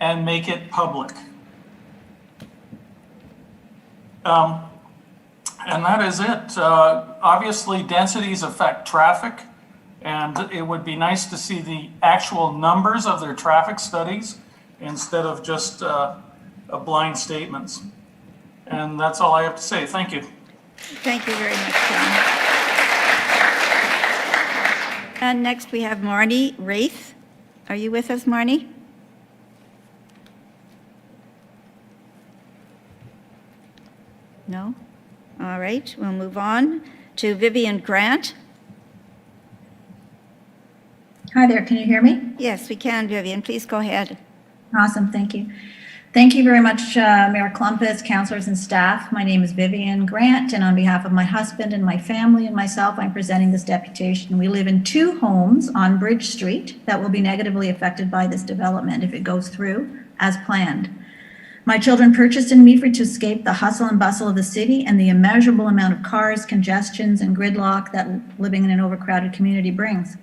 and make it public. And that is it. Obviously, densities affect traffic, and it would be nice to see the actual numbers of their traffic studies instead of just blind statements. And that's all I have to say. Thank you. Thank you very much, John. And next we have Marnie Wraith. Are you with us, Marnie? No? All right, we'll move on to Vivian Grant. Hi there, can you hear me? Yes, we can, Vivian. Please go ahead. Awesome, thank you. Thank you very much, Mayor Klumpus, councilors and staff. My name is Vivian Grant, and on behalf of my husband and my family and myself, I'm presenting this deputation. We live in 2 homes on Bridge Street that will be negatively affected by this development if it goes through as planned. My children purchased in Meaford to escape the hustle and bustle of the city and the immeasurable amount of cars, congestions, and gridlock that living in an overcrowded community brings.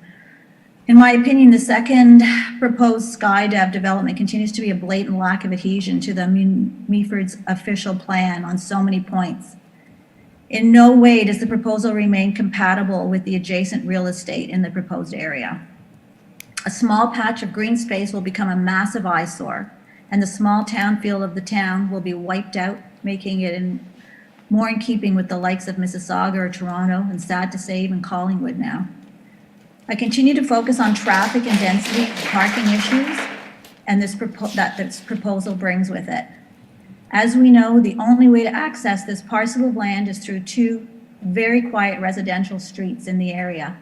In my opinion, the second proposed SkyDev development continues to be a blatant lack of adhesion to the Meaford's official plan on so many points. In no way does the proposal remain compatible with the adjacent real estate in the proposed area. A small patch of green space will become a massive eyesore, and the small town feel of the town will be wiped out, making it more in keeping with the likes of Mississauga or Toronto, and sad to say even Collingwood now. I continue to focus on traffic and density and parking issues and this proposal brings with it. As we know, the only way to access this parcel of land is through 2 very quiet residential streets in the area.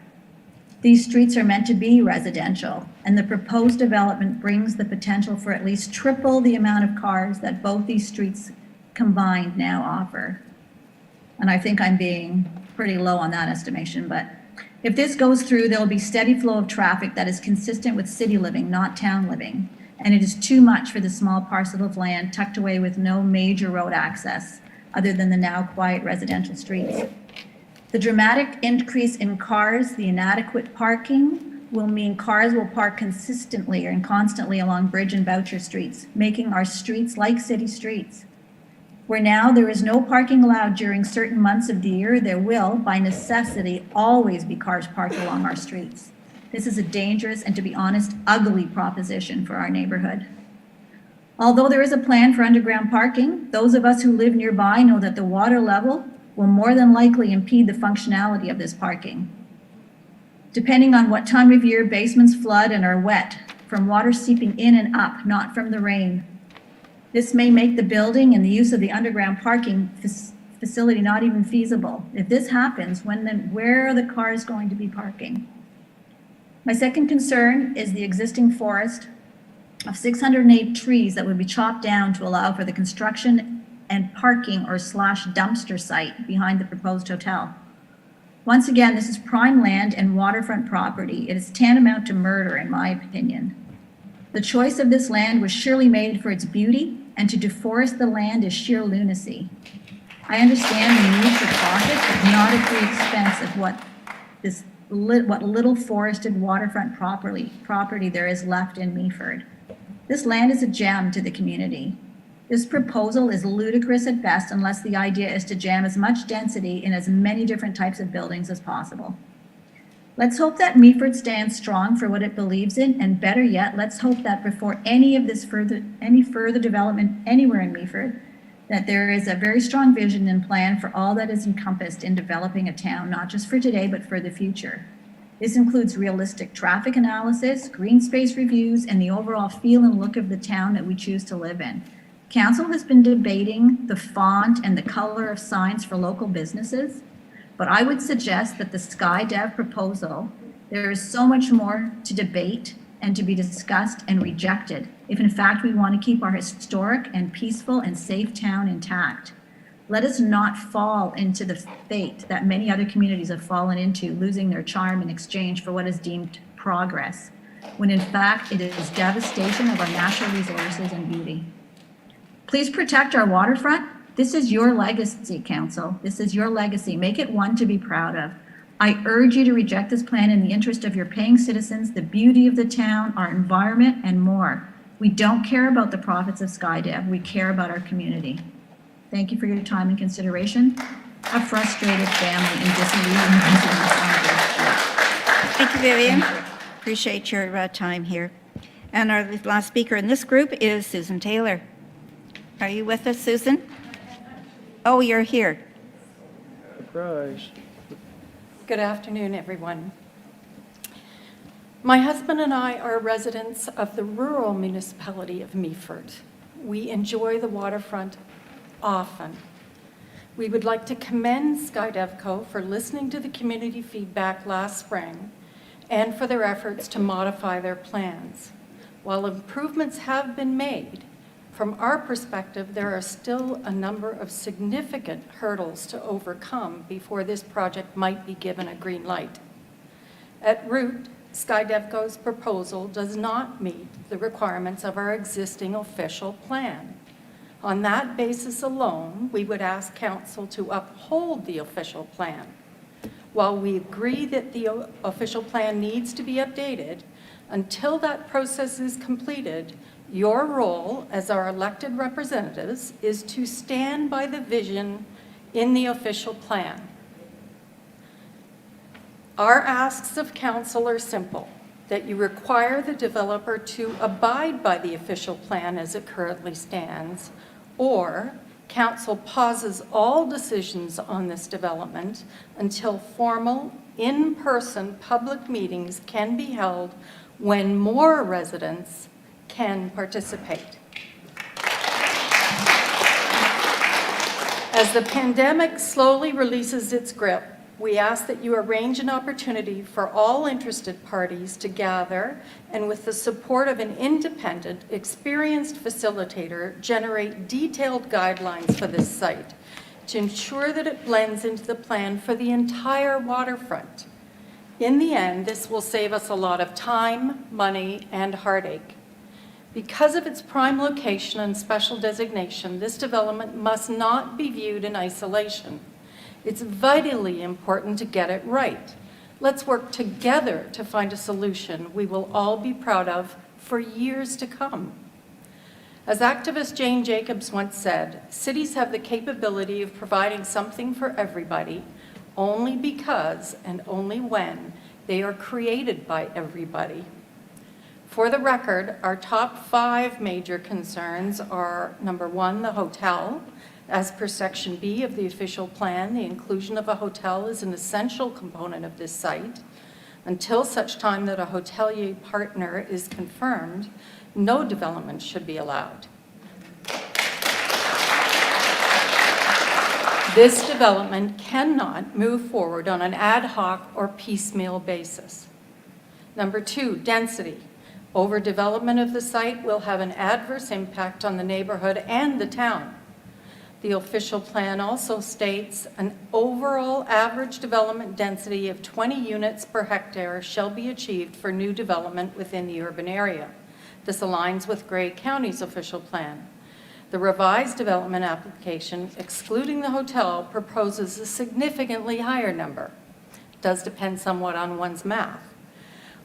These streets are meant to be residential, and the proposed development brings the potential for at least triple the amount of cars that both these streets combined now offer. And I think I'm being pretty low on that estimation, but if this goes through, there will be steady flow of traffic that is consistent with city living, not town living. And it is too much for the small parcel of land tucked away with no major road access other than the now quiet residential streets. The dramatic increase in cars, the inadequate parking, will mean cars will park consistently and constantly along Bridge and Boucher streets, making our streets like city streets. Where now there is no parking allowed during certain months of the year, there will, by necessity, always be cars parked along our streets. This is a dangerous and, to be honest, ugly proposition for our neighborhood. Although there is a plan for underground parking, those of us who live nearby know that the water level will more than likely impede the functionality of this parking. Depending on what time of year, basements flood and are wet from water seeping in and up, not from the rain. This may make the building and the use of the underground parking facility not even feasible. If this happens, where are the cars going to be parking? My second concern is the existing forest of 608 trees that would be chopped down to allow for the construction and parking or / dumpster site behind the proposed hotel. Once again, this is prime land and waterfront property. It is tantamount to murder, in my opinion. The choice of this land was surely made for its beauty, and to deforest the land is sheer lunacy. I understand the need for profit, but not at the expense of what little forested waterfront property there is left in Meaford. This land is a gem to the community. This proposal is ludicrous at best unless the idea is to jam as much density in as many different types of buildings as possible. Let's hope that Meaford stands strong for what it believes in, and better yet, let's hope that before any further development anywhere in Meaford, that there is a very strong vision and plan for all that is encompassed in developing a town, not just for today, but for the future. This includes realistic traffic analysis, green space reviews, and the overall feel and look of the town that we choose to live in. Council has been debating the font and the color of signs for local businesses, but I would suggest that the SkyDev proposal, there is so much more to debate and to be discussed and rejected if in fact we want to keep our historic and peaceful and safe town intact. Let us not fall into the fate that many other communities have fallen into, losing their charm in exchange for what is deemed progress, when in fact it is devastation of our natural resources and beauty. Please protect our waterfront. This is your legacy, Council. This is your legacy. Make it one to be proud of. I urge you to reject this plan in the interest of your paying citizens, the beauty of the town, our environment, and more. We don't care about the profits of SkyDev. We care about our community. Thank you for your time and consideration. A frustrated family and disillusioned residents on this trip. Thank you, Vivian. Appreciate your time here. And our last speaker in this group is Susan Taylor. Are you with us, Susan? Oh, you're here. Surprise. Good afternoon, everyone. My husband and I are residents of the rural municipality of Meaford. We enjoy the waterfront often. We would like to commend SkyDevCo for listening to the community feedback last spring and for their efforts to modify their plans. While improvements have been made, from our perspective, there are still a number of significant hurdles to overcome before this project might be given a green light. At root, SkyDevCo's proposal does not meet the requirements of our existing official plan. On that basis alone, we would ask Council to uphold the official plan. While we agree that the official plan needs to be updated, until that process is completed, your role as our elected representatives is to stand by the vision in the official plan. Our asks of Council are simple, that you require the developer to abide by the official plan as it currently stands, or Council pauses all decisions on this development until formal, in-person public meetings can be held when more residents can participate. As the pandemic slowly releases its grip, we ask that you arrange an opportunity for all interested parties to gather and, with the support of an independent, experienced facilitator, generate detailed guidelines for this site to ensure that it blends into the plan for the entire waterfront. In the end, this will save us a lot of time, money, and heartache. Because of its prime location and special designation, this development must not be viewed in isolation. It's vitally important to get it right. Let's work together to find a solution we will all be proud of for years to come. As activist Jane Jacobs once said, cities have the capability of providing something for everybody only because and only when they are created by everybody. For the record, our top 5 major concerns are, number 1, the hotel. As per Section B of the official plan, the inclusion of a hotel is an essential component of this site. Until such time that a hotelier partner is confirmed, no development should be allowed. This development cannot move forward on an ad hoc or piecemeal basis. Number 2, density. Overdevelopment of the site will have an adverse impact on the neighborhood and the town. The official plan also states an overall average development density of 20 units per hectare shall be achieved for new development within the urban area. This aligns with Grey County's official plan. The revised development application, excluding the hotel, proposes a significantly higher number. It does depend somewhat on one's math.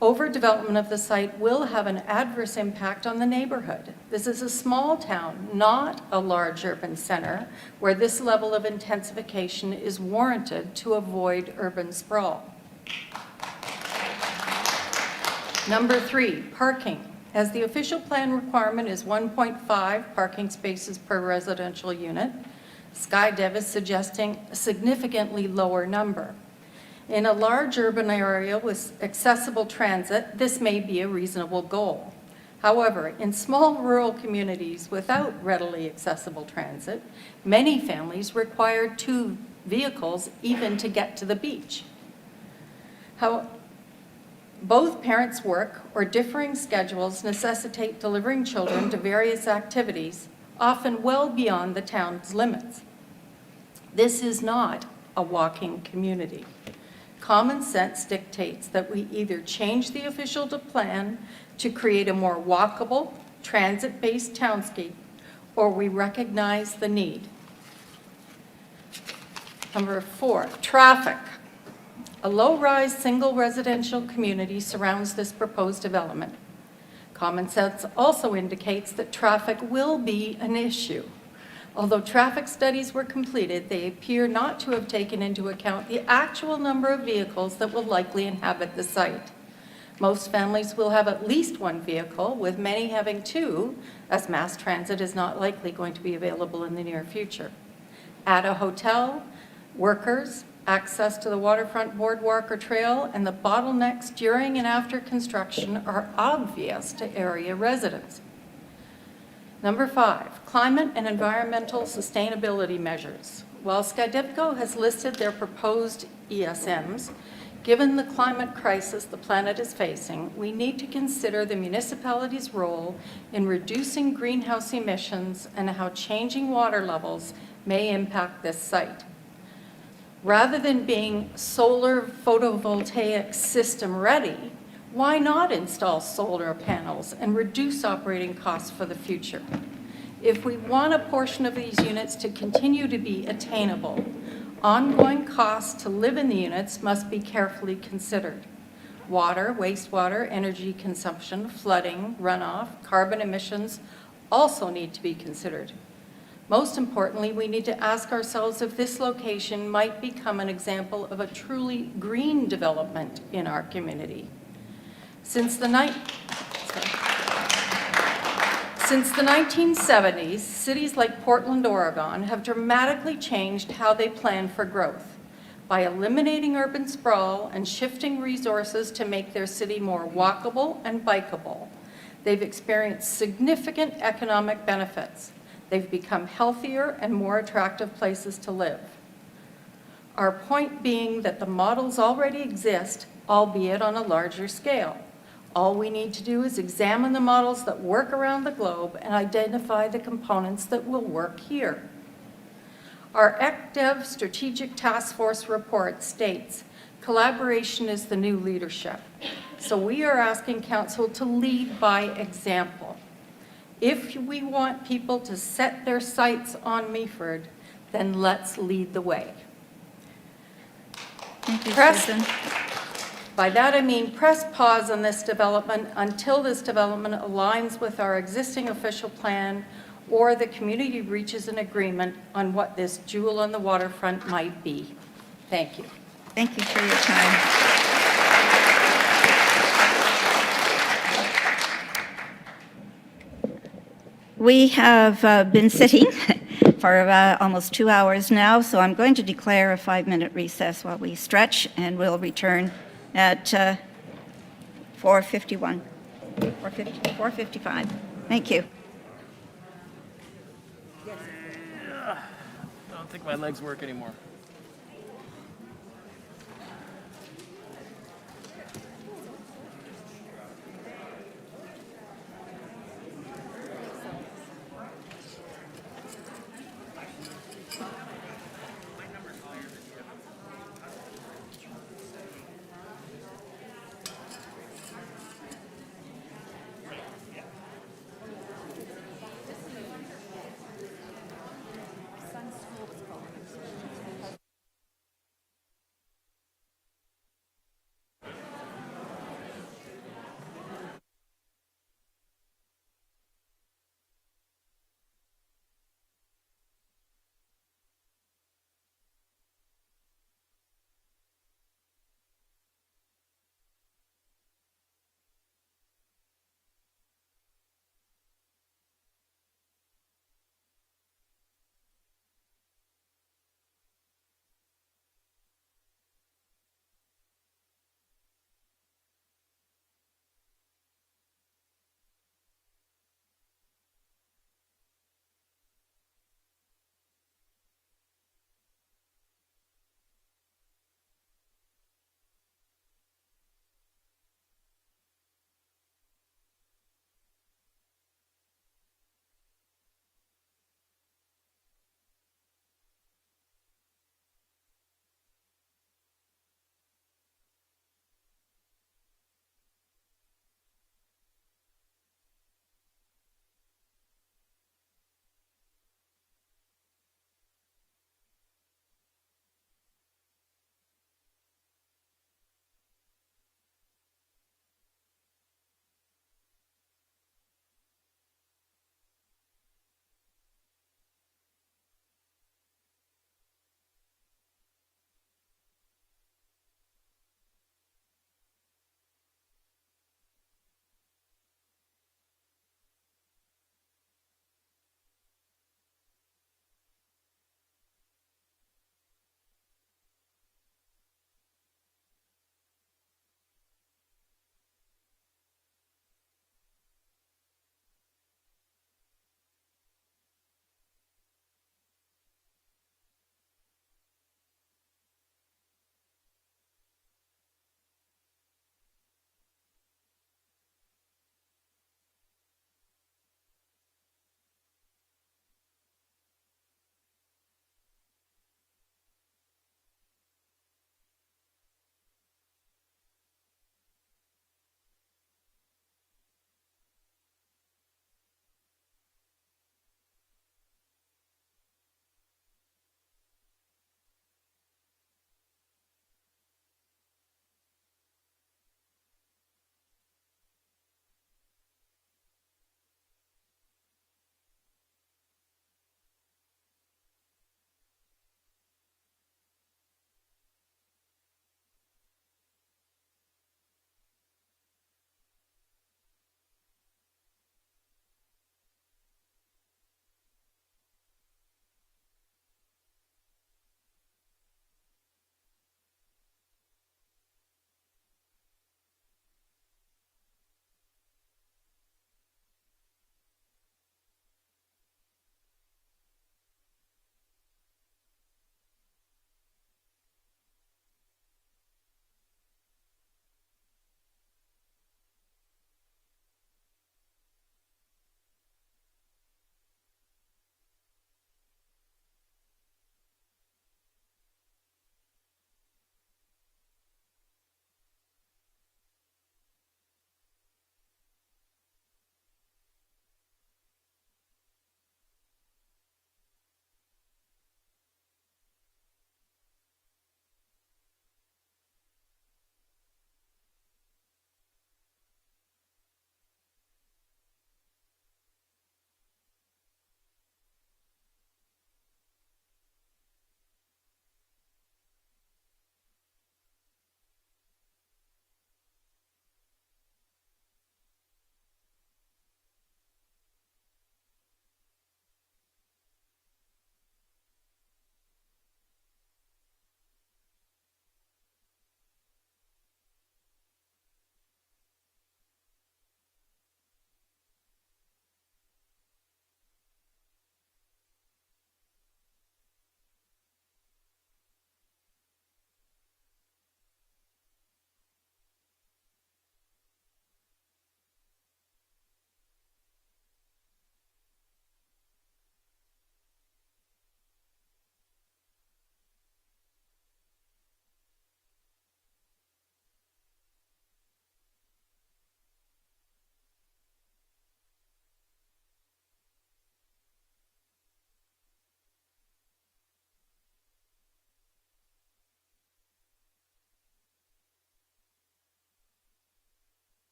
Overdevelopment of the site will have an adverse impact on the neighborhood. This is a small town, not a large urban center, where this level of intensification is warranted to avoid urban sprawl. Number 3, parking. As the official plan requirement is 1.5 parking spaces per residential unit, SkyDev is suggesting a significantly lower number. In a large urban area with accessible transit, this may be a reasonable goal. However, in small rural communities without readily accessible transit, many families require 2 vehicles even to get to the beach. Both parents work or differing schedules necessitate delivering children to various activities, often well beyond the town's limits. This is not a walking community. Common sense dictates that we either change the official plan to create a more walkable, transit-based townscape, or we recognize the need. Number 4, traffic. A low-rise single residential community surrounds this proposed development. Common sense also indicates that traffic will be an issue. Although traffic studies were completed, they appear not to have taken into account the actual number of vehicles that will likely inhabit the site. Most families will have at least 1 vehicle, with many having 2, as mass transit is not likely going to be available in the near future. At a hotel, workers, access to the Waterfront Boardwalk or trail, and the bottlenecks during and after construction are obvious to area residents. Number 5, climate and environmental sustainability measures. While SkyDevCo has listed their proposed ESMs, given the climate crisis the planet is facing, we need to consider the municipality's role in reducing greenhouse emissions and how changing water levels may impact this site. Rather than being solar photovoltaic system ready, why not install solar panels and reduce operating costs for the future? If we want a portion of these units to continue to be attainable, ongoing costs to live in the units must be carefully considered. Water, wastewater, energy consumption, flooding, runoff, carbon emissions also need to be considered. Most importantly, we need to ask ourselves if this location might become an example of a truly green development in our community. Since the 1970s, cities like Portland, Oregon have dramatically changed how they plan for growth by eliminating urban sprawl and shifting resources to make their city more walkable and bikeable. They've experienced significant economic benefits. They've become healthier and more attractive places to live. Our point being that the models already exist, albeit on a larger scale. All we need to do is examine the models that work around the globe and identify the components that will work here. Our ECDEV Strategic Task Force report states, collaboration is the new leadership. So we are asking Council to lead by example. If we want people to set their sights on Meaford, then let's lead the way. Thank you, Susan. By that I mean press pause on this development until this development aligns with our existing official plan or the community reaches an agreement on what this jewel on the waterfront might be. Thank you. Thank you for your time. We have been sitting for almost 2 hours now, so I'm going to declare a 5-minute recess while we stretch, and we'll return at 4:51, 4:55. Thank you. I don't think my legs work anymore.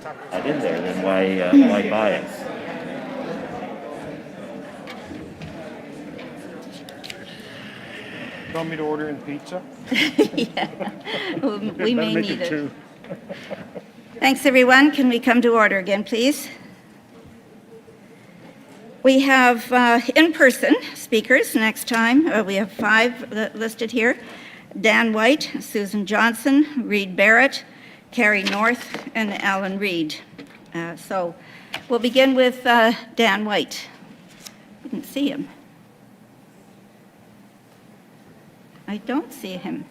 That in there, then why buy it? Want me to order in pizza? Yeah, we may Better make need it. two. Thanks, everyone. Can we come to order again, please? We have in-person speakers next time. We have 5 listed here. Dan White, Susan Johnson, Reed Barrett, Carrie North, and Alan Reed. So we'll begin with Dan White. Didn't see him. I don't see him.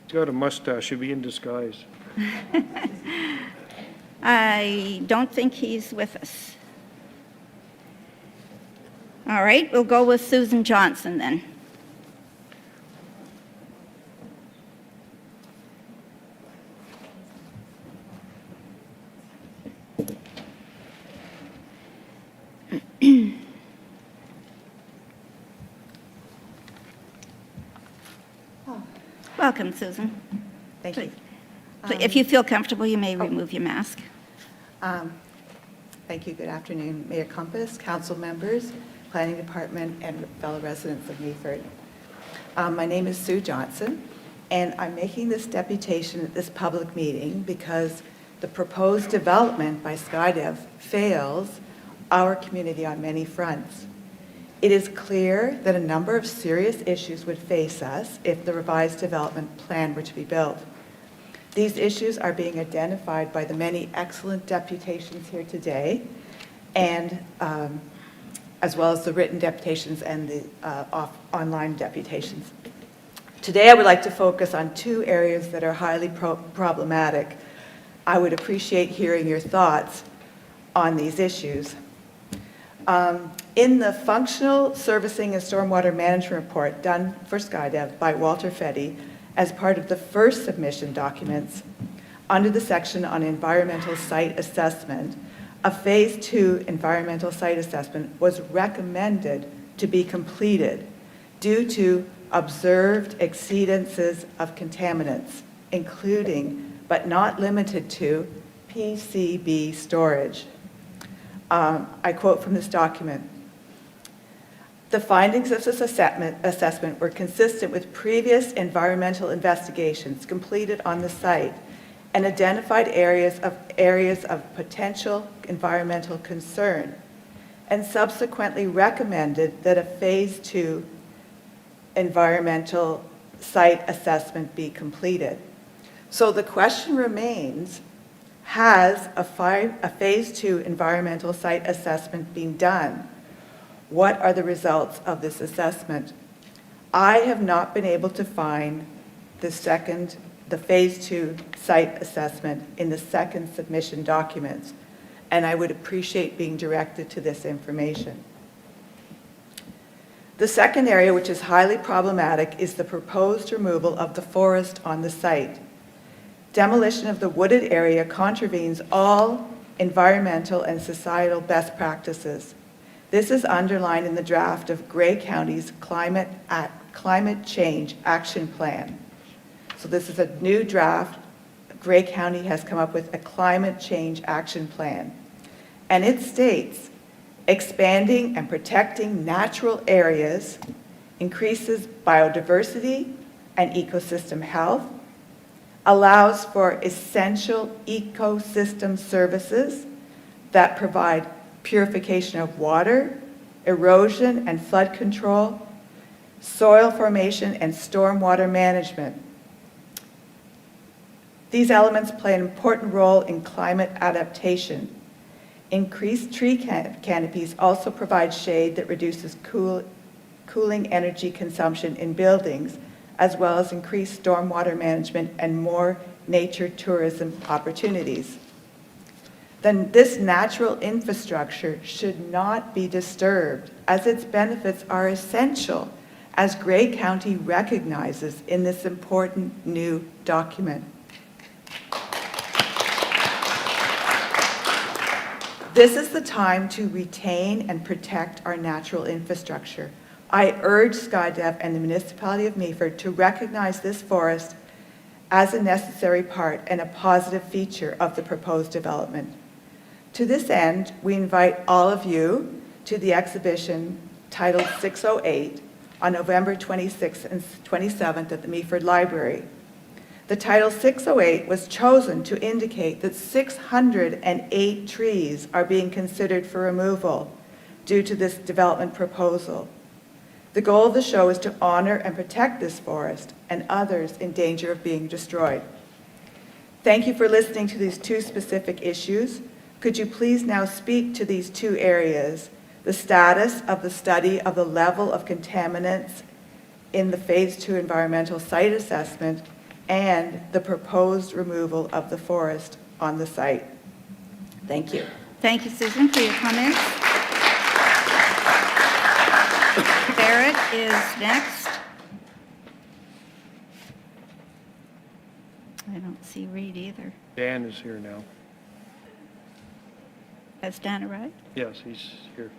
He's got a mustache. He'll be in disguise. I don't think he's with us. All right, we'll go with Susan Johnson then. Welcome, Susan. Thank you. If you feel comfortable, you may remove your mask. Thank you. Good afternoon, Mayor Compass, council members, planning department, and fellow residents of Meaford. My name is Sue Johnson, and I'm making this deputation at this public meeting because the proposed development by SkyDev fails our community on many fronts. It is clear that a number of serious issues would face us if the revised development plan were to be built. These issues are being identified by the many excellent deputations here today, and as well as the written deputations and the online deputations. Today, I would like to focus on 2 areas that are highly problematic. I would appreciate hearing your thoughts on these issues. In the Functional Servicing and Stormwater Management Report done for SkyDev by Walter Fetty as part of the first submission documents, under the section on environmental site assessment, a Phase 2 environmental site assessment was recommended to be completed due to observed exceedances of contaminants, including but not limited to PCB storage. I quote from this document: "The findings of this assessment were consistent with previous environmental investigations completed on the site and identified areas of potential environmental concern, and subsequently recommended that a Phase 2 environmental site assessment be completed." So the question remains, has a Phase 2 environmental site assessment been done? What are the results of this assessment? I have not been able to find the Phase 2 site assessment in the second submission documents, and I would appreciate being directed to this information. The second area, which is highly problematic, is the proposed removal of the forest on the site. Demolition of the wooded area contravenes all environmental and societal best practices. This is underlined in the draft of Grey County's Climate Change Action Plan. So this is a new draft. Grey County has come up with a Climate Change Action Plan. And it states, expanding and protecting natural areas increases biodiversity and ecosystem health, allows for essential ecosystem services that provide purification of water, erosion and flood control, soil formation, and stormwater management. These elements play an important role in climate adaptation. Increased tree canopies also provide shade that reduces cooling energy consumption in buildings, as well as increased stormwater management and more nature tourism opportunities. Then this natural infrastructure should not be disturbed, as its benefits are essential, as Grey County recognizes in this important new document. This is the time to retain and protect our natural infrastructure. I urge SkyDev and the municipality of Meaford to recognize this forest as a necessary part and a positive feature of the proposed development. To this end, we invite all of you to the exhibition titled 608 on November 26th and 27th at the Meaford Library. The title 608 was chosen to indicate that 608 trees are being considered for removal due to this development proposal. The goal of the show is to honor and protect this forest and others in danger of being destroyed. Thank you for listening to these two specific issues. Could you please now speak to these two areas, the status of the study of the level of contaminants in the Phase 2 environmental site assessment and the proposed removal of the forest on the site? Thank you. Thank you, Susan, for your comments. Barrett is next. I don't see Reed either. Dan is here now. Has Dan arrived? Yes, he's here.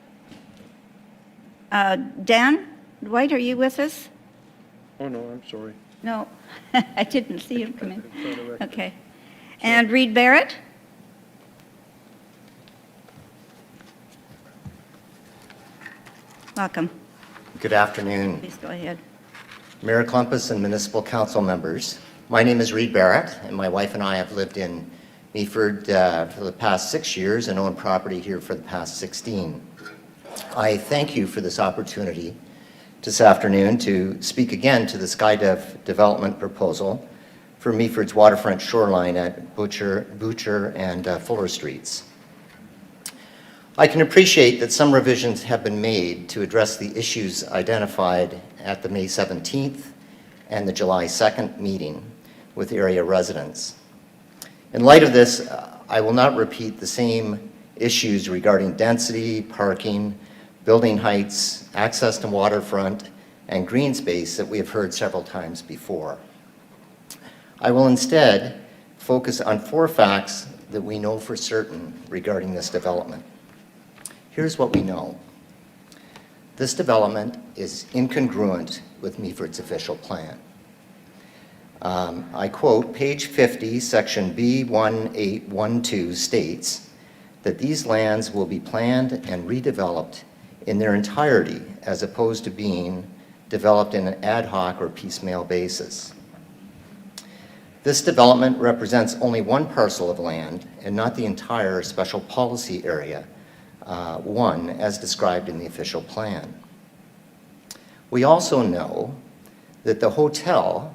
Dan White, are you with us? Oh, no, I'm sorry. No, I didn't see him come in. For the record. Okay. And Reed Barrett? Welcome. Good afternoon, Please go ahead. Mayor Klumpus and Municipal Council members. My name is Reed Barrett, and my wife and I have lived in Meaford for the past 6 years and owned property here for the past 16. I thank you for this opportunity this afternoon to speak again to the SkyDev development proposal for Meaford's waterfront shoreline at Butcher and Fuller Streets. I can appreciate that some revisions have been made to address the issues identified at the May 17th and the July 2nd meeting with area residents. In light of this, I will not repeat the same issues regarding density, parking, building heights, access to waterfront, and green space that we have heard several times before. I will instead focus on 4 facts that we know for certain regarding this development. Here's what we know. This development is incongruent with Meaford's official plan. I quote, page 50, section B1812 states that these lands will be planned and redeveloped in their entirety as opposed to being developed in an ad hoc or piecemeal basis. This development represents only one parcel of land and not the entire special policy area, 1 as described in the official plan. We also know that the hotel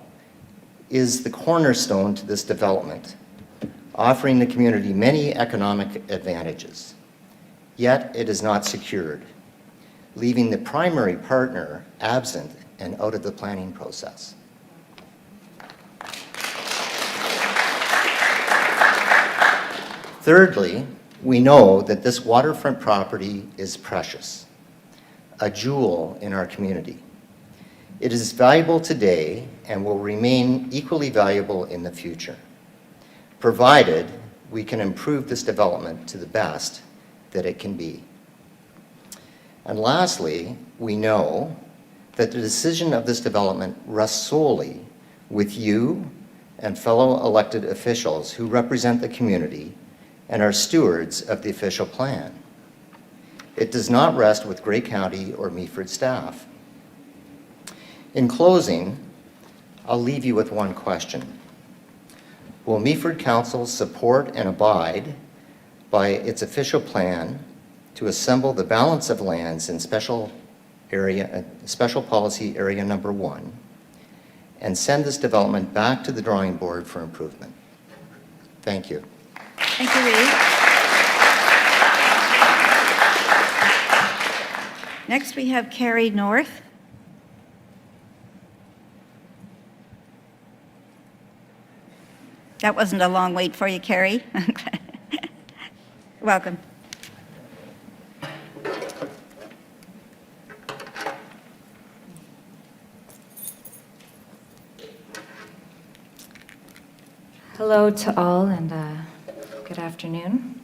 is the cornerstone to this development, offering the community many economic advantages. Yet it is not secured, leaving the primary partner absent and out of the planning process. Thirdly, we know that this waterfront property is precious, a jewel in our community. It is valuable today and will remain equally valuable in the future, provided we can improve this development to the best that it can be. And lastly, we know that the decision of this development rests solely with you and fellow elected officials who represent the community and are stewards of the official plan. It does not rest with Grey County or Meaford staff. In closing, I'll leave you with one question. Will Meaford Council support and abide by its official plan to assemble the balance of lands in special policy area number 1 and send this development back to the drawing board for improvement? Thank you. Thank you, Reed. Next, we have Carrie North. That wasn't a long wait for you, Carrie. Welcome. Hello to all, and good afternoon.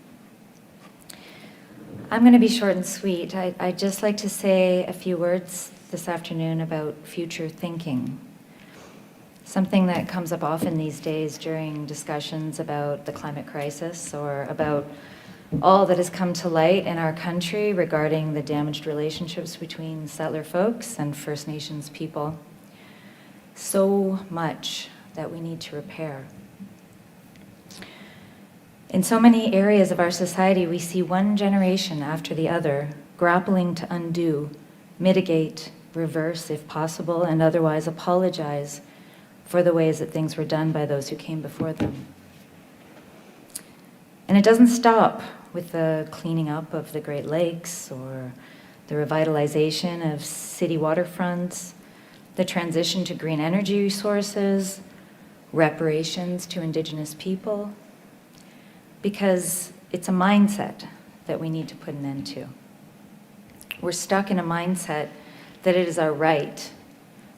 I'm going to be short and sweet. I'd just like to say a few words this afternoon about future thinking. Something that comes up often these days during discussions about the climate crisis or about all that has come to light in our country regarding the damaged relationships between settler folks and First Nations people. So much that we need to repair. In so many areas of our society, we see one generation after the other grappling to undo, mitigate, reverse if possible, and otherwise apologize for the ways that things were done by those who came before them. And it doesn't stop with the cleaning up of the Great Lakes or the revitalization of city waterfronts, the transition to green energy resources, reparations to Indigenous people, because it's a mindset that we need to put an end to. We're stuck in a mindset that it is our right,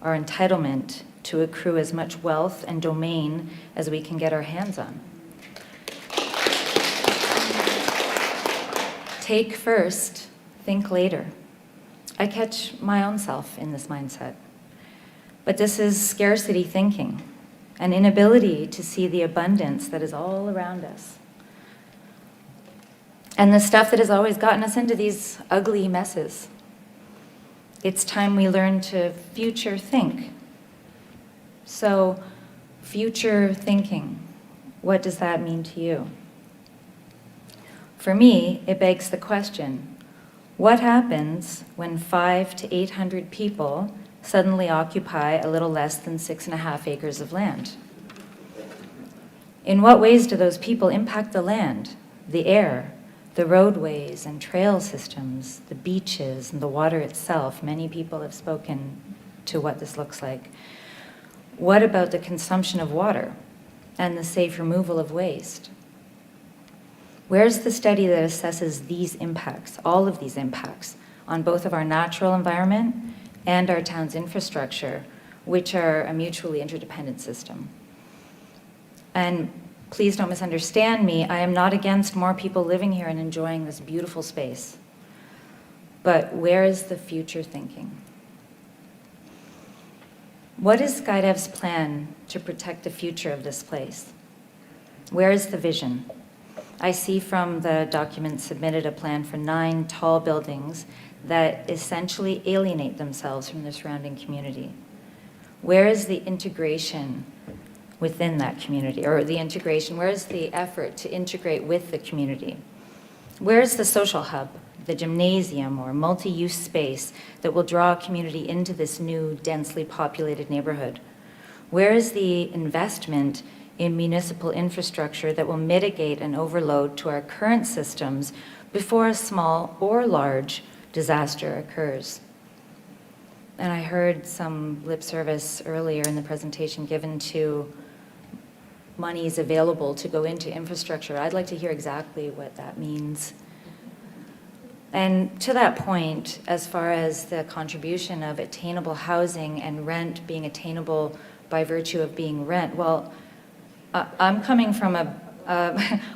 our entitlement to accrue as much wealth and domain as we can get our hands on. Take first, think later. I catch my own self in this mindset. But this is scarcity thinking, an inability to see the abundance that is all around us. And the stuff that has always gotten us into these ugly messes. It's time we learn to future think. So, future thinking, what does that mean to you? For me, it begs the question, what happens when 500 to 800 people suddenly occupy a little less than 6.5 acres of land? In what ways do those people impact the land, the air, the roadways and trail systems, the beaches and the water itself? Many people have spoken to what this looks like. What about the consumption of water and the safe removal of waste? Where's the study that assesses these impacts, all of these impacts, on both of our natural environment and our town's infrastructure, which are a mutually interdependent system? And please don't misunderstand me. I am not against more people living here and enjoying this beautiful space. But where is the future thinking? What is SkyDev's plan to protect the future of this place? Where is the vision? I see from the document submitted a plan for 9 tall buildings that essentially alienate themselves from the surrounding community. Where is the integration within that community, or the integration, where is the effort to integrate with the community? Where is the social hub, the gymnasium or multi-use space that will draw a community into this new densely populated neighborhood? Where is the investment in municipal infrastructure that will mitigate an overload to our current systems before a small or large disaster occurs? And I heard some lip service earlier in the presentation given to monies available to go into infrastructure. I'd like to hear exactly what that means. And to that point, as far as the contribution of attainable housing and rent being attainable by virtue of being rent, well, I'm coming from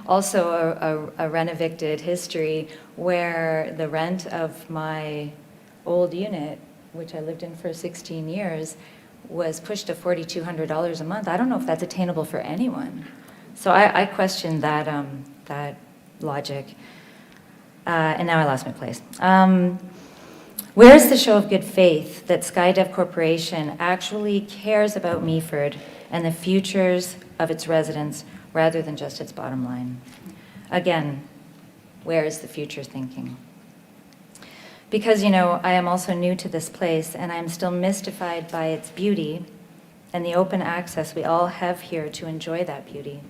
also a rent-evicted history where the rent of my old unit, which I lived in for 16 years, was pushed to $4,200 a month. I don't know if that's attainable for anyone. So I question that, that logic. And now I lost my place. Where's the show of good faith that SkyDev Corporation actually cares about Meaford and the futures of its residents rather than just its bottom line? Again, where is the future thinking? Because, you know, I am also new to this place and I am still mystified by its beauty and the open access we all have here to enjoy that beauty.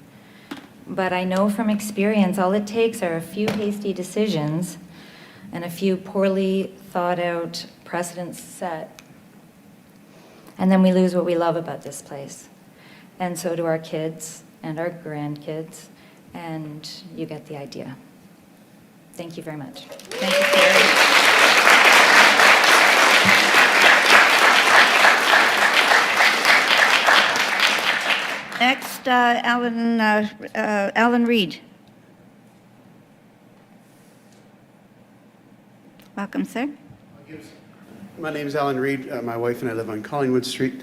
But I know from experience all it takes are a few hasty decisions and a few poorly thought out precedents set. And then we lose what we love about this place. And so do our kids and our grandkids, and you get the idea. Thank you very much. Thank you, Carrie. Next, Alan Reed. Welcome, sir. My name is Alan Reed. My wife and I live on Collingwood Street.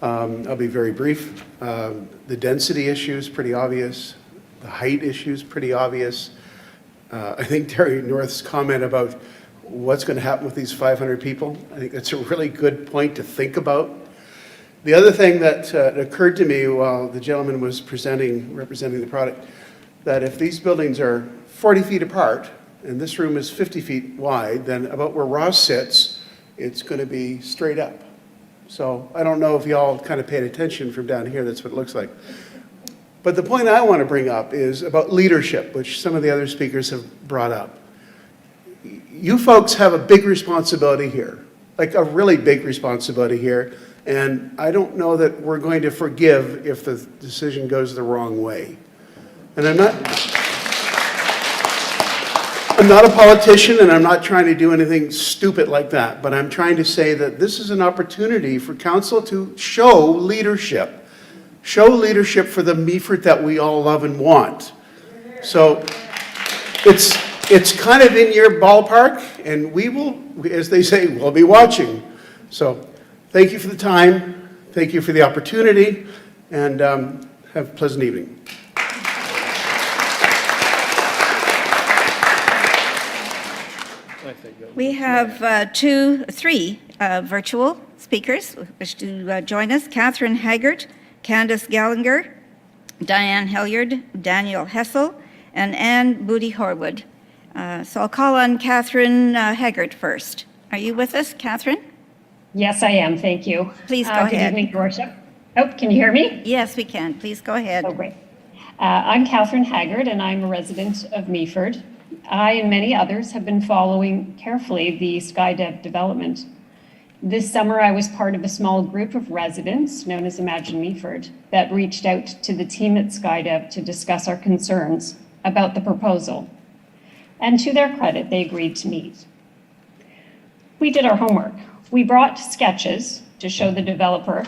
I'll be very brief. The density issue is pretty obvious. The height issue is pretty obvious. I think Carrie North's comment about what's going to happen with these 500 people, I think that's a really good point to think about. The other thing that occurred to me while the gentleman was representing the product, that if these buildings are 40 feet apart, and this room is 50 feet wide, then about where Ross sits, it's going to be straight up. So I don't know if y'all kind of paid attention from down here, that's what it looks like. But the point I want to bring up is about leadership, which some of the other speakers have brought up. You folks have a big responsibility here, like a really big responsibility here, and I don't know that we're going to forgive if the decision goes the wrong way. And I'm not a politician, and I'm not trying to do anything stupid like that, but I'm trying to say that this is an opportunity for council to show leadership. Show leadership for the Meaford that we all love and want. So it's kind of in your ballpark, and we will, as they say, we'll be watching. So thank you for the time, thank you for the opportunity, and have a pleasant evening. We have three virtual speakers who wish to join us. Catherine Haggard, Candice Gallander, Diane Hilliard, Daniel Hessel, and Anne Booty Horwood. So I'll call on Catherine Haggard first. Are you with us, Catherine? Yes, I am. Thank you. Please go ahead. Good evening, Your Worship. Oh, can you hear me? Yes, we can. Please go ahead. Oh, great. I'm Catherine Haggard, and I'm a resident of Meaford. I and many others have been following carefully the SkyDev development. This summer, I was part of a small group of residents, known as Imagine Meaford, that reached out to the team at SkyDev to discuss our concerns about the proposal. And to their credit, they agreed to meet. We did our homework. We brought sketches to show the developer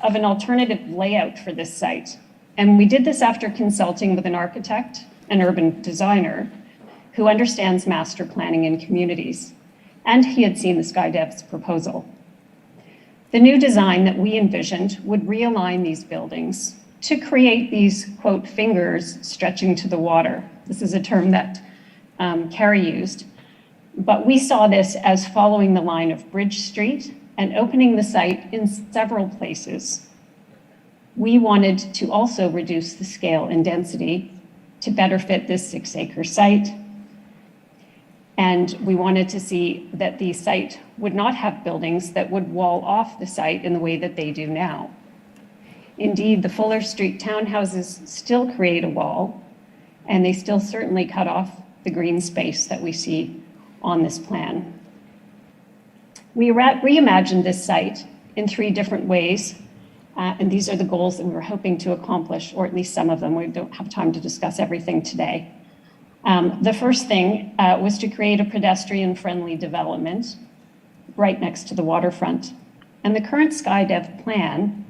of an alternative layout for this site. And we did this after consulting with an architect, an urban designer, who understands master planning in communities. And he had seen the SkyDev's proposal. The new design that we envisioned would realign these buildings to create these, quote, fingers stretching to the water. This is a term that Carrie used. But we saw this as following the line of Bridge Street and opening the site in several places. We wanted to also reduce the scale and density to better fit this 6-acre site. And we wanted to see that the site would not have buildings that would wall off the site in the way that they do now. Indeed, the Fuller Street townhouses still create a wall, and they still certainly cut off the green space that we see on this plan. We reimagined this site in 3 different ways, and these are the goals that we were hoping to accomplish, or at least some of them. We don't have time to discuss everything today. The first thing was to create a pedestrian-friendly development right next to the waterfront. And the current SkyDev plan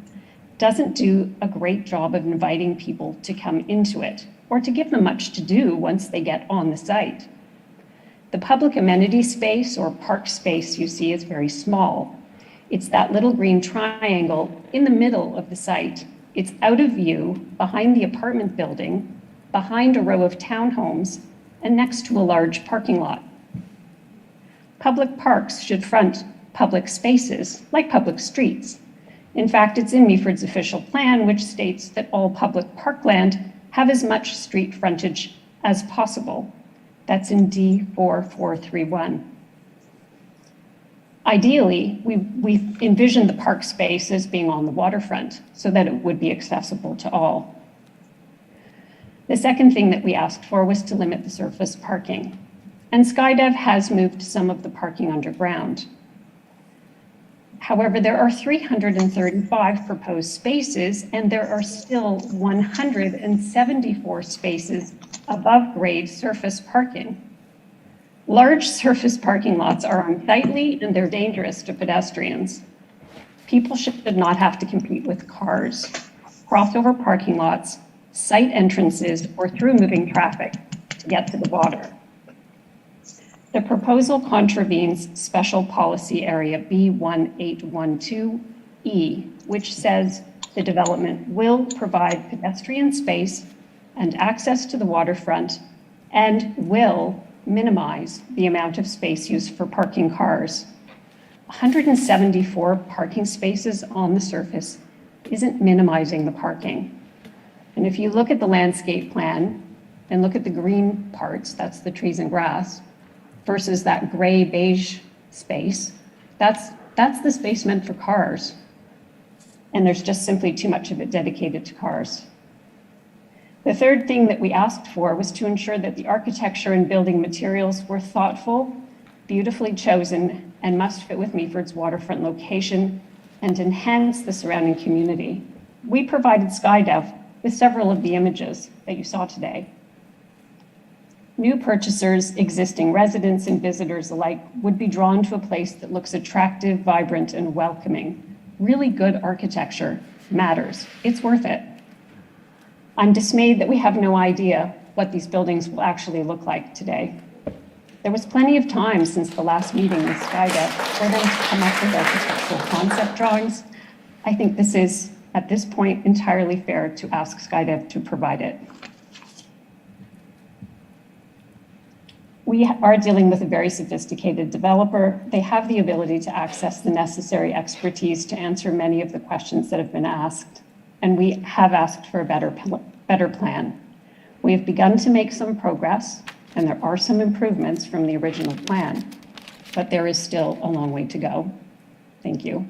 doesn't do a great job of inviting people to come into it or to give them much to do once they get on the site. The public amenity space or park space you see is very small. It's that little green triangle in the middle of the site. It's out of view behind the apartment building, behind a row of townhomes, and next to a large parking lot. Public parks should front public spaces, like public streets. In fact, it's in Meaford's official plan, which states that all public parkland have as much street frontage as possible. That's in D4431. Ideally, we envisioned the park space as being on the waterfront so that it would be accessible to all. The second thing that we asked for was to limit the surface parking. And SkyDev has moved some of the parking underground. However, there are 335 proposed spaces, and there are still 174 spaces above grade surface parking. Large surface parking lots are unsightly and they're dangerous to pedestrians. People should not have to compete with cars, crossover parking lots, site entrances, or through moving traffic to get to the water. The proposal contravenes Special Policy Area B1812E, which says the development will provide pedestrian space and access to the waterfront and will minimize the amount of space used for parking cars. 174 parking spaces on the surface isn't minimizing the parking. And if you look at the landscape plan and look at the green parts, that's the trees and grass, versus that gray beige space, that's the space meant for cars. And there's just simply too much of it dedicated to cars. The third thing that we asked for was to ensure that the architecture and building materials were thoughtful, beautifully chosen, and must fit with Meaford's waterfront location and enhance the surrounding community. We provided SkyDev with several of the images that you saw today. New purchasers, existing residents, and visitors alike would be drawn to a place that looks attractive, vibrant, and welcoming. Really good architecture matters. It's worth it. I'm dismayed that we have no idea what these buildings will actually look like today. There was plenty of time since the last meeting with SkyDev for them to come up with architectural concept drawings. I think this is, at this point, entirely fair to ask SkyDev to provide it. We are dealing with a very sophisticated developer. They have the ability to access the necessary expertise to answer many of the questions that have been asked, and we have asked for a better plan. We have begun to make some progress, and there are some improvements from the original plan, but there is still a long way to go. Thank you.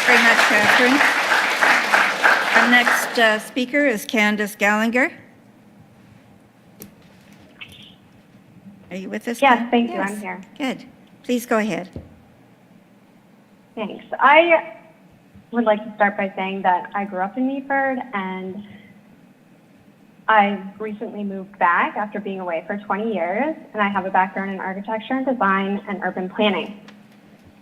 Very much, Catherine. Our next speaker is Candice Gallander. Are you with us? Yes, thank you. Yes. I'm here. Good. Please go ahead. Thanks. I would like to start by saying that I grew up in Meaford, and I recently moved back after being away for 20 years, and I have a background in architecture and design and urban planning.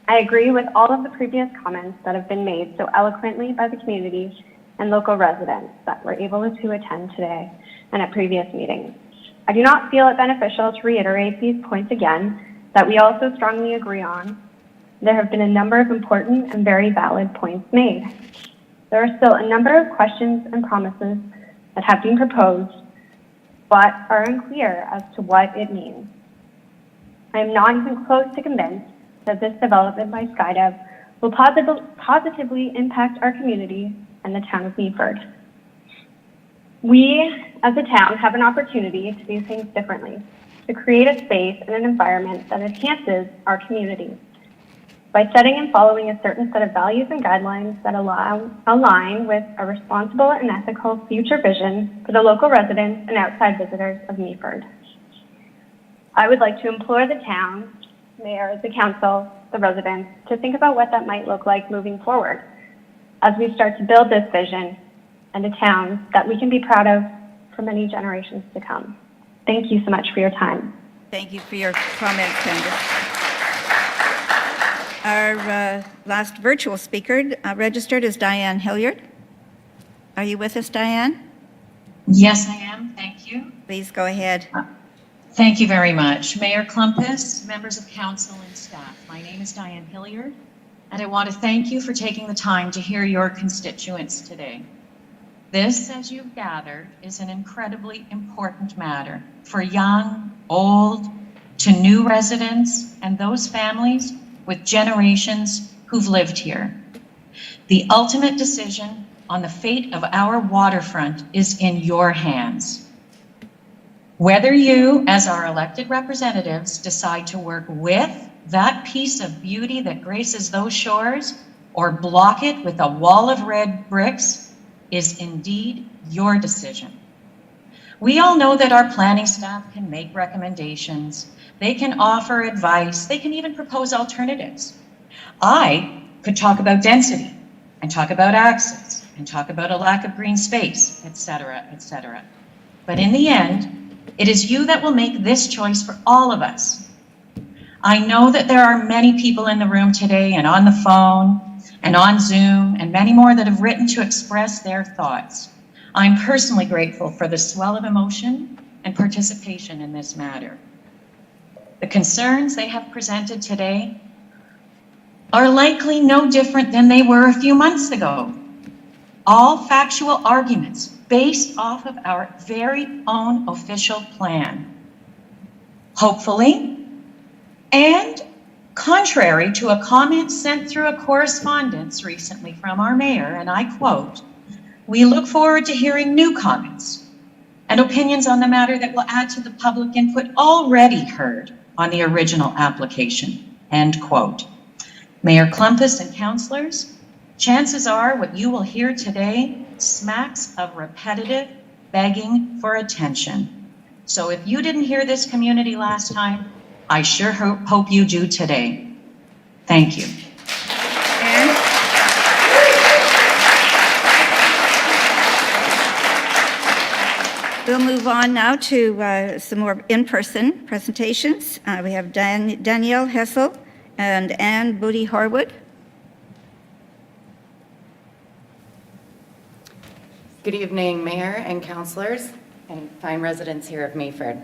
I agree with all of the previous comments that have been made so eloquently by the community and local residents that were able to attend today and at previous meetings. I do not feel it beneficial to reiterate these points again that we also strongly agree on. There have been a number of important and very valid points made. There are still a number of questions and promises that have been proposed, but are unclear as to what it means. I am not even close to convinced that this development by SkyDev will positively impact our community and the town of Meaford. We, as a town, have an opportunity to do things differently, to create a space and an environment that enhances our community. By setting and following a certain set of values and guidelines that align with a responsible and ethical future vision for the local residents and outside visitors of Meaford. I would like to implore the town, mayor, the council, the residents, to think about what that might look like moving forward as we start to build this vision and a town that we can be proud of for many generations to come. Thank you so much for your time. Thank you for your comments, Candice. Our last virtual speaker registered is Diane Hilliard. Are you with us, Diane? Yes, I am. Thank you. Please go ahead. Thank you very much. Mayor Klumpus, members of council and staff, my name is Diane Hilliard, and I want to thank you for taking the time to hear your constituents today. This, as you've gathered, is an incredibly important matter for young, old, to new residents and those families with generations who've lived here. The ultimate decision on the fate of our waterfront is in your hands. Whether you, as our elected representatives, decide to work with that piece of beauty that graces those shores or block it with a wall of red bricks is indeed your decision. We all know that our planning staff can make recommendations, they can offer advice, they can even propose alternatives. I could talk about density and talk about access and talk about a lack of green space, etc., etc. But in the end, it is you that will make this choice for all of us. I know that there are many people in the room today and on the phone and on Zoom, and many more that have written to express their thoughts. I'm personally grateful for the swell of emotion and participation in this matter. The concerns they have presented today are likely no different than they were a few months ago. All factual arguments based off of our very own official plan. Hopefully, and contrary to a comment sent through a correspondence recently from our mayor, and I quote, "We look forward to hearing new comments and opinions on the matter that will add to the public input already heard on the original application," end quote. Mayor Klumpus and councillors, chances are what you will hear today smacks of repetitive begging for attention. So if you didn't hear this community last time, I sure hope you do today. Thank you. We'll move on now to some more in-person presentations. We have Danielle Hessel and Anne Booty Harwood. Good evening, Mayor and councillors and fine residents here of Mayford.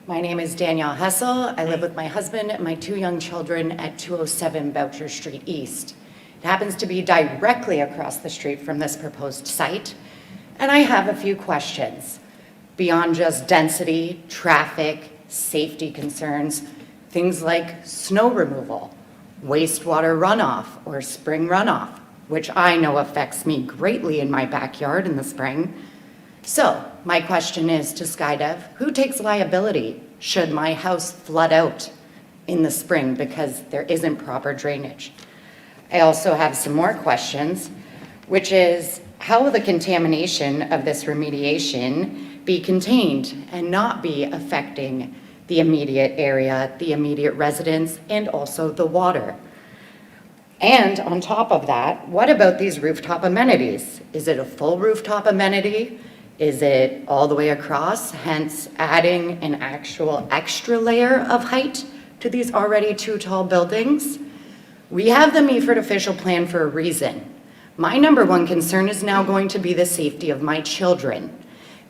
My name is Danielle Hessel. I live with my husband and my 2 young children at 207 Boucher Street East. It happens to be directly across the street from this proposed site, and I have a few questions. Beyond just density, traffic, safety concerns, things like snow removal, wastewater runoff, or spring runoff, which I know affects me greatly in my backyard in the spring. So my question is to SkyDev, who takes liability should my house flood out in the spring because there isn't proper drainage? I also have some more questions, which is how will the contamination of this remediation be contained and not be affecting the immediate area, the immediate residents, and also the water? And on top of that, what about these rooftop amenities? Is it a full rooftop amenity? Is it all the way across, hence adding an actual extra layer of height to these already 2 tall buildings? We have the Mayford official plan for a reason. My number 1 concern is now going to be the safety of my children.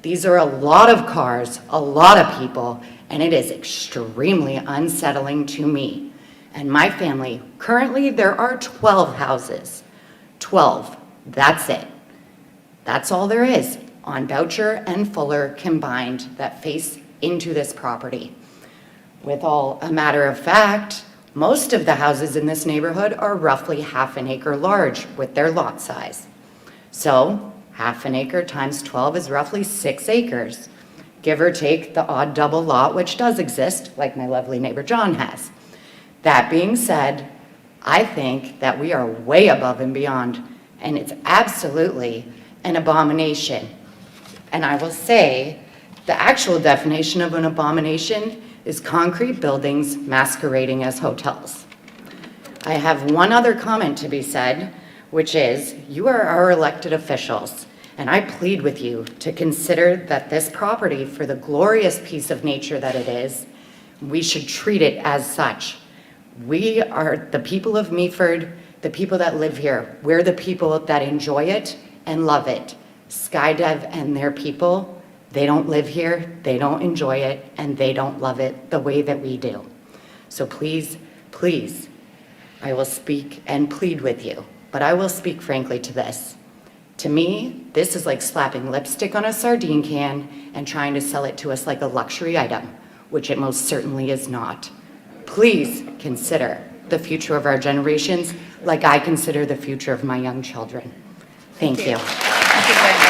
These are a lot of cars, a lot of people, and it is extremely unsettling to me and my family. Currently, there are 12 houses. 12, that's it. That's all there is on Boucher and Fuller combined that face into this property. With all a matter of fact, most of the houses in this neighborhood are roughly half an acre large with their lot size. So half an acre times 12 is roughly 6 acres, give or take the odd double lot, which does exist, like my lovely neighbor John has. That being said, I think that we are way above and beyond, and it's absolutely an abomination. And I will say, the actual definition of an abomination is concrete buildings masquerading as hotels. I have one other comment to be said, which is, you are our elected officials, and I plead with you to consider that this property, for the glorious piece of nature that it is, we should treat it as such. We are the people of Mayford, the people that live here. We're the people that enjoy it and love it. SkyDev and their people, they don't live here, they don't enjoy it, and they don't love it the way that we do. So please, please, I will speak and plead with you, but I will speak frankly to this. To me, this is like slapping lipstick on a sardine can and trying to sell it to us like a luxury item, which it most certainly is not. Please consider the future of our generations like I consider the future of my young children. Thank you. Thank you very much.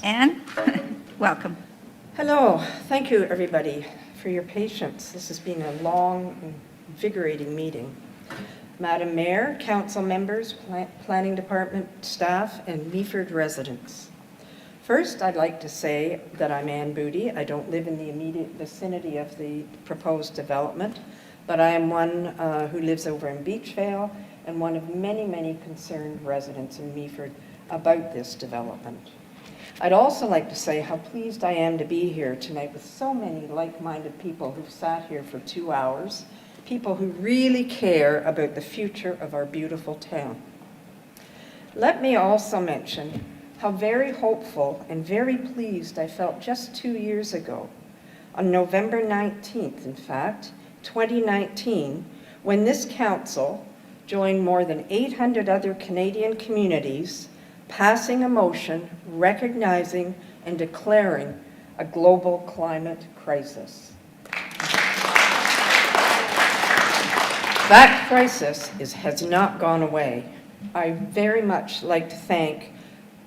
Anne, welcome. Hello. Thank you, everybody, for your patience. This has been a long and invigorating meeting. Madam Mayor, council members, planning department staff, and Mayford residents. First, I'd like to say that I'm Ann Booty. I don't live in the immediate vicinity of the proposed development, but I am one who lives over in Beachvale and one of many, many concerned residents in Mayford about this development. I'd also like to say how pleased I am to be here tonight with so many like-minded people who've sat here for 2 hours, people who really care about the future of our beautiful town. Let me also mention how very hopeful and very pleased I felt just 2 years ago On November 19th, in fact, 2019, when this council joined more than 800 other Canadian communities, passing a motion recognizing and declaring a global climate crisis. That crisis has not gone away. I very much like to thank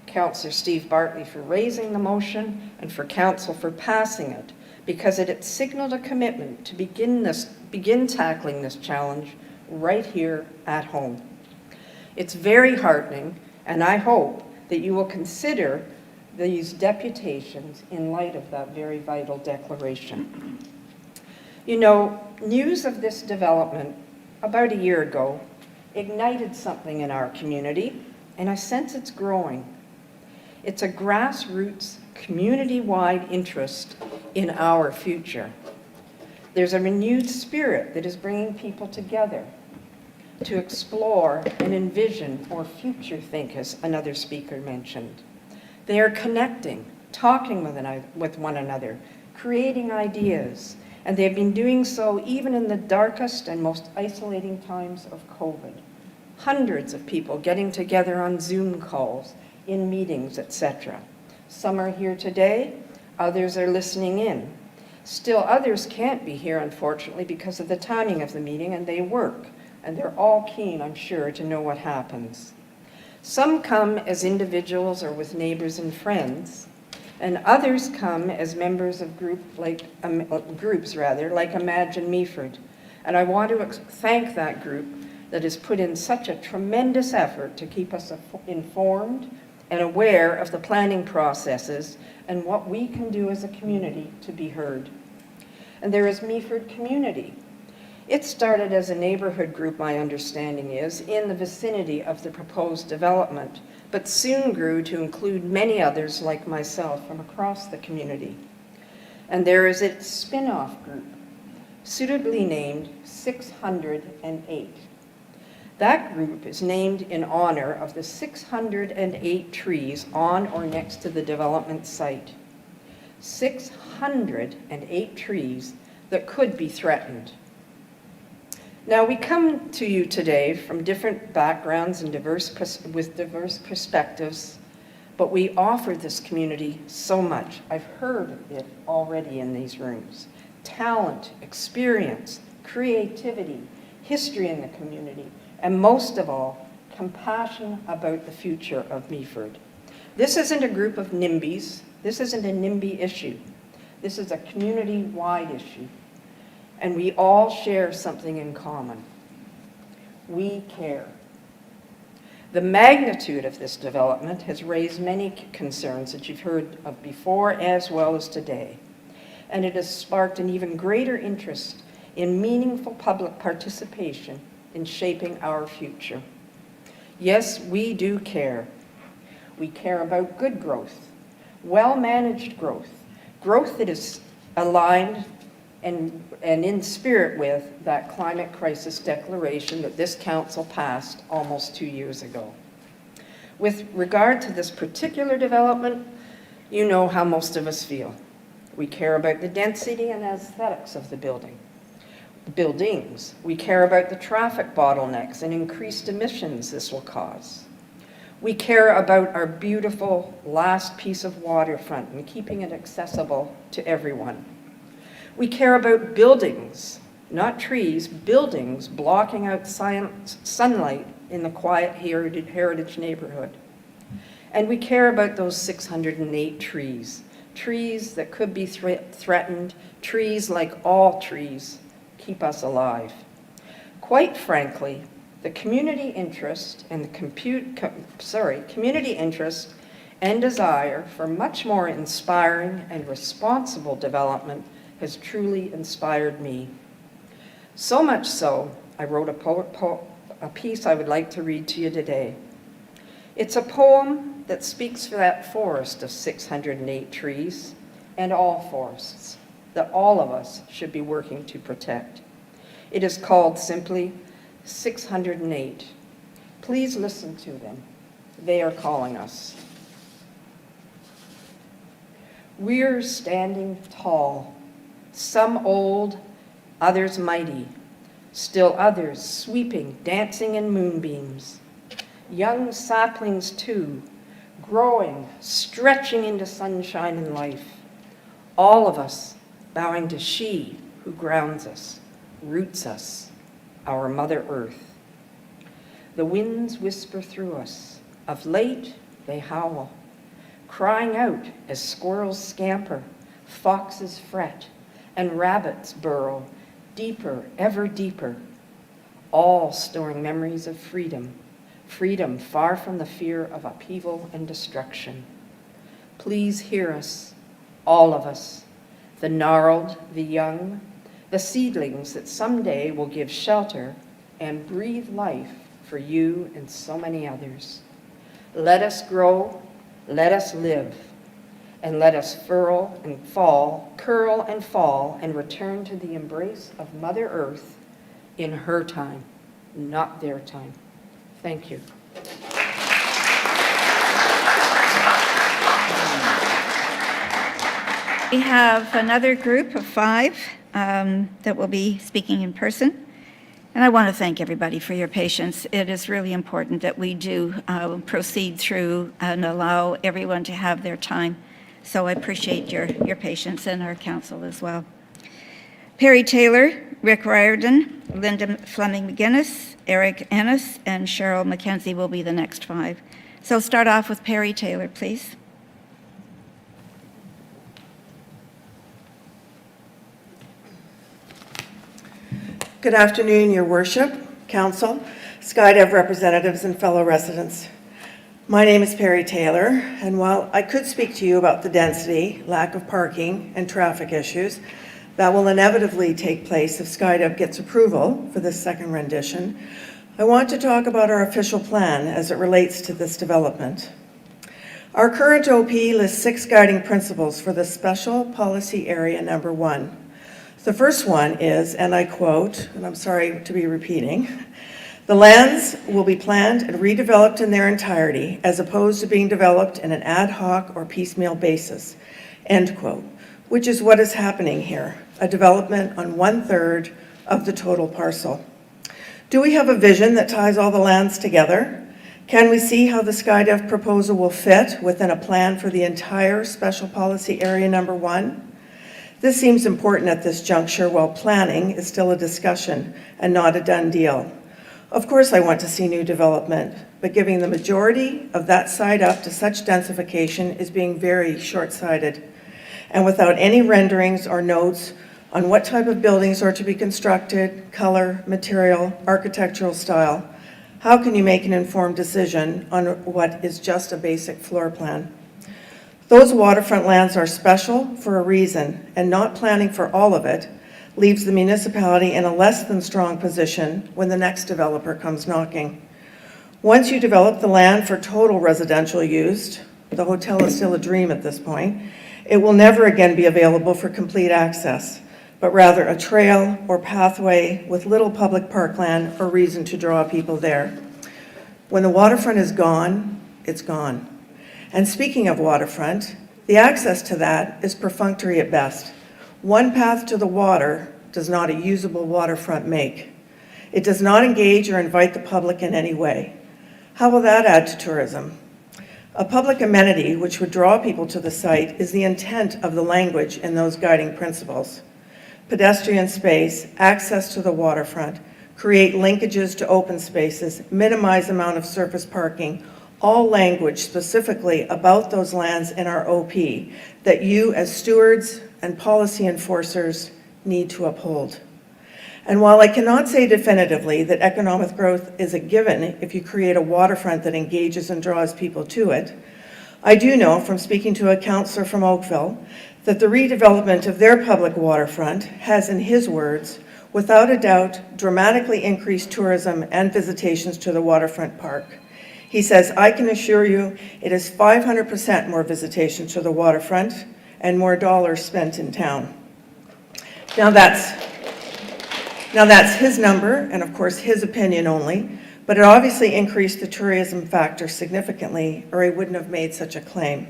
Councillor Steve Bartley for raising the motion and for Council for passing it, because it signaled a commitment to begin tackling this challenge right here at home. It's very heartening, and I hope that you will consider these deputations in light of that very vital declaration. You know, news of this development about a year ago ignited something in our community, and I sense it's growing. It's a grassroots, community-wide interest in our future. There's a renewed spirit that is bringing people together to explore and envision or future think, as another speaker mentioned. They are connecting, talking with one another, creating ideas, and they have been doing so even in the darkest and most isolating times of COVID. Hundreds of people getting together on Zoom calls, in meetings, etc. Some are here today, others are listening in. Still others can't be here, unfortunately, because of the timing of the meeting, and they work, and they're all keen, I'm sure, to know what happens. Some come as individuals or with neighbors and friends, and others come as members of groups like Imagine Meaford. And I want to thank that group that has put in such a tremendous effort to keep us informed and aware of the planning processes and what we can do as a community to be heard. And there is Meaford Community. It started as a neighborhood group, my understanding is, in the vicinity of the proposed development, but soon grew to include many others like myself from across the community. And there is its spin-off group, suitably named 608. That group is named in honor of the 608 trees on or next to the development site. 608 trees that could be threatened. Now, we come to you today from different backgrounds and with diverse perspectives, but we offer this community so much. I've heard it already in these rooms. Talent, experience, creativity, history in the community, and most of all, compassion about the future of Meaford. This isn't a group of NIMBYs. This isn't a NIMBY issue. This is a community-wide issue. And we all share something in common. We care. The magnitude of this development has raised many concerns that you've heard of before as well as today. And it has sparked an even greater interest in meaningful public participation in shaping our future. Yes, we do care. We care about good growth, well-managed growth, growth that is aligned and in spirit with that climate crisis declaration that this council passed almost 2 years ago. With regard to this particular development, you know how most of us feel. We care about the density and aesthetics of the buildings. We care about the traffic bottlenecks and increased emissions this will cause. We care about our beautiful last piece of waterfront and keeping it accessible to everyone. We care about buildings, not trees, buildings blocking out sunlight in the quiet heritage neighborhood. And we care about those 608 trees, trees that could be threatened, trees like all trees keep us alive. Quite frankly, the community interest and community interest and desire for much more inspiring and responsible development has truly inspired me. So much so, I wrote a piece I would like to read to you today. It's a poem that speaks for that forest of 608 trees and all forests that all of us should be working to protect. It is called simply 608. Please listen to them. They are calling us. We're standing tall, some old, others mighty, still others sweeping, dancing in moonbeams. Young saplings too, growing, stretching into sunshine and life. All of us bowing to she who grounds us, roots us, our Mother Earth. The winds whisper through us. Of late, they howl, crying out as squirrels scamper, foxes fret, and rabbits burrow deeper, ever deeper, all storing memories of freedom, freedom far from the fear of upheaval and destruction. Please hear us, all of us, the gnarled, the young, the seedlings that someday will give shelter and breathe life for you and so many others. Let us grow, let us live, and let us curl and fall, and return to the embrace of Mother Earth in her time, not their time. Thank you. We have another group of 5 that will be speaking in person. And I want to thank everybody for your patience. It is really important that we do proceed through and allow everyone to have their time. So I appreciate your patience and our council as well. Perry Taylor, Rick Riordan, Linda Fleming McGinnis, Eric Ennis, and Cheryl McKenzie will be the next 5. So start off with Perry Taylor, please. Good afternoon, Your Worship, Council, SkyDev representatives, and fellow residents. My name is Perry Taylor, and while I could speak to you about the density, lack of parking, and traffic issues that will inevitably take place if SkyDev gets approval for this second rendition, I want to talk about our official plan as it relates to this development. Our current OP lists 6 guiding principles for the Special Policy Area Number 1. The first one is, and I quote, and I'm sorry to be repeating, the lands will be planned and redeveloped in their entirety as opposed to being developed in an ad hoc or piecemeal basis, end quote, which is what is happening here, a development on 1/3 of the total parcel. Do we have a vision that ties all the lands together? Can we see how the SkyDev proposal will fit within a plan for the entire Special Policy Area Number 1? This seems important at this juncture while planning is still a discussion and not a done deal. Of course I want to see new development, but giving the majority of that site up to such densification is being very short-sighted. And without any renderings or notes on what type of buildings are to be constructed, color, material, architectural style, how can you make an informed decision on what is just a basic floor plan? Those waterfront lands are special for a reason, and not planning for all of it leaves the municipality in a less than strong position when the next developer comes knocking. Once you develop the land for total residential use, the hotel is still a dream at this point, it will never again be available for complete access, but rather a trail or pathway with little public parkland or reason to draw people there. When the waterfront is gone, it's gone. And speaking of waterfront, the access to that is perfunctory at best. One path to the water does not a usable waterfront make. It does not engage or invite the public in any way. How will that add to tourism? A public amenity which would draw people to the site is the intent of the language in those guiding principles. Pedestrian space, access to the waterfront, create linkages to open spaces, minimize amount of surface parking, all language specifically about those lands in our OP that you as stewards and policy enforcers need to uphold. And while I cannot say definitively that economic growth is a given if you create a waterfront that engages and draws people to it, I do know from speaking to a councillor from Oakville that the redevelopment of their public waterfront has, in his words, without a doubt, dramatically increased tourism and visitations to the waterfront park. He says, I can assure you it is 500% more visitation to the waterfront and more dollars spent in town. Now that's his number and of course his opinion only, but it obviously increased the tourism factor significantly or he wouldn't have made such a claim.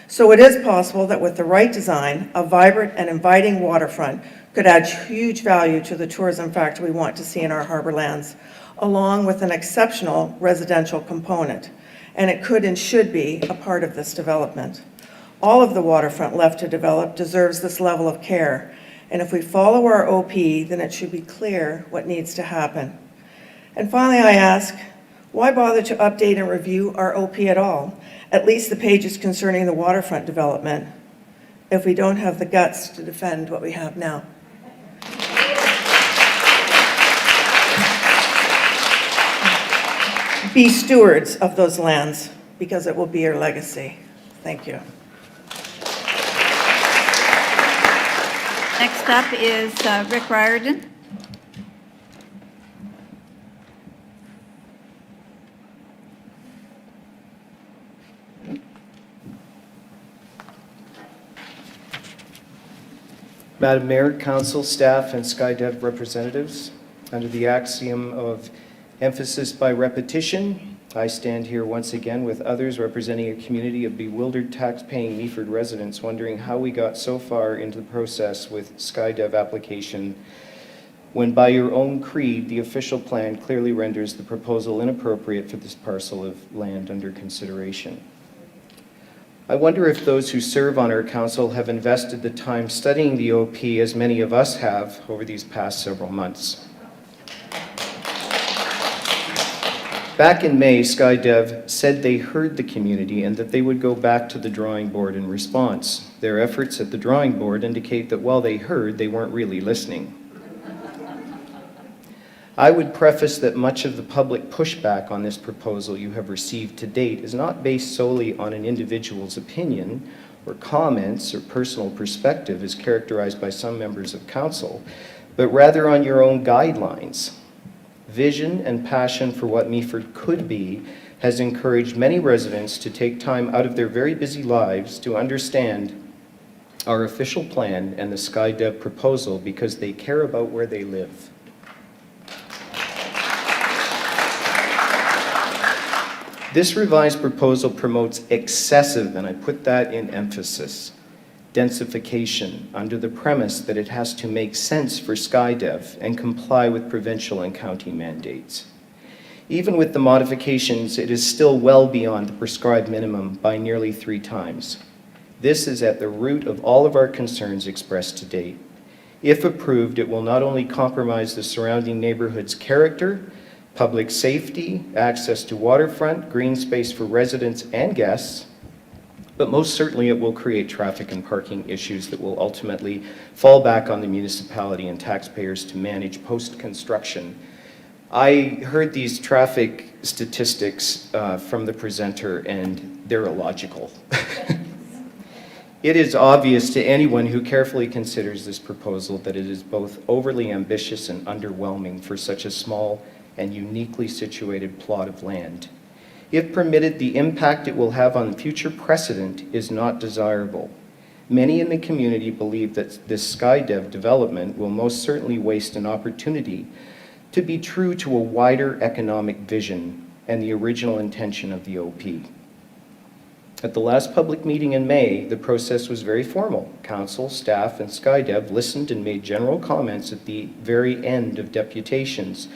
So it is possible that with the right design, a vibrant and inviting waterfront could add huge value to the tourism factor we want to see in our harbor lands, along with an exceptional residential component. And it could and should be a part of this development. All of the waterfront left to develop deserves this level of care. And if we follow our OP, then it should be clear what needs to happen. And finally, I ask, why bother to update and review our OP at all? At least the pages concerning the waterfront development, if we don't have the guts to defend what we have now. Be stewards of those lands, because it will be your legacy. Thank you. Next up is Rick Riordan. Madam Mayor, Council, staff, and SkyDev representatives, under the axiom of emphasis by repetition, I stand here once again with others representing a community of bewildered tax-paying Meaford residents wondering how we got so far into the process with SkyDev application when by your own creed, the official plan clearly renders the proposal inappropriate for this parcel of land under consideration. I wonder if those who serve on our council have invested the time studying the OP as many of us have over these past several months. Back in May, SkyDev said they heard the community and that they would go back to the drawing board in response. Their efforts at the drawing board indicate that while they heard, they weren't really listening. I would preface that much of the public pushback on this proposal you have received to date is not based solely on an individual's opinion or comments or personal perspective as characterized by some members of council, but rather on your own guidelines. Vision and passion for what Meaford could be has encouraged many residents to take time out of their very busy lives to understand our official plan and the SkyDev proposal because they care about where they live. This revised proposal promotes excessive, and I put that in emphasis, densification under the premise that it has to make sense for SkyDev and comply with provincial and county mandates. Even with the modifications, it is still well beyond the prescribed minimum by nearly 3 times. This is at the root of all of our concerns expressed to date. If approved, it will not only compromise the surrounding neighborhood's character, public safety, access to waterfront, green space for residents and guests, but most certainly it will create traffic and parking issues that will ultimately fall back on the municipality and taxpayers to manage post-construction. I heard these traffic statistics from the presenter and they're illogical. It is obvious to anyone who carefully considers this proposal that it is both overly ambitious and underwhelming for such a small and uniquely situated plot of land. If permitted, the impact it will have on future precedent is not desirable. Many in the community believe that this SkyDev development will most certainly waste an opportunity to be true to a wider economic vision and the original intention of the OP. At the last public meeting in May, the process was very formal. Council, staff, and SkyDev listened and made general comments at the very end of deputations,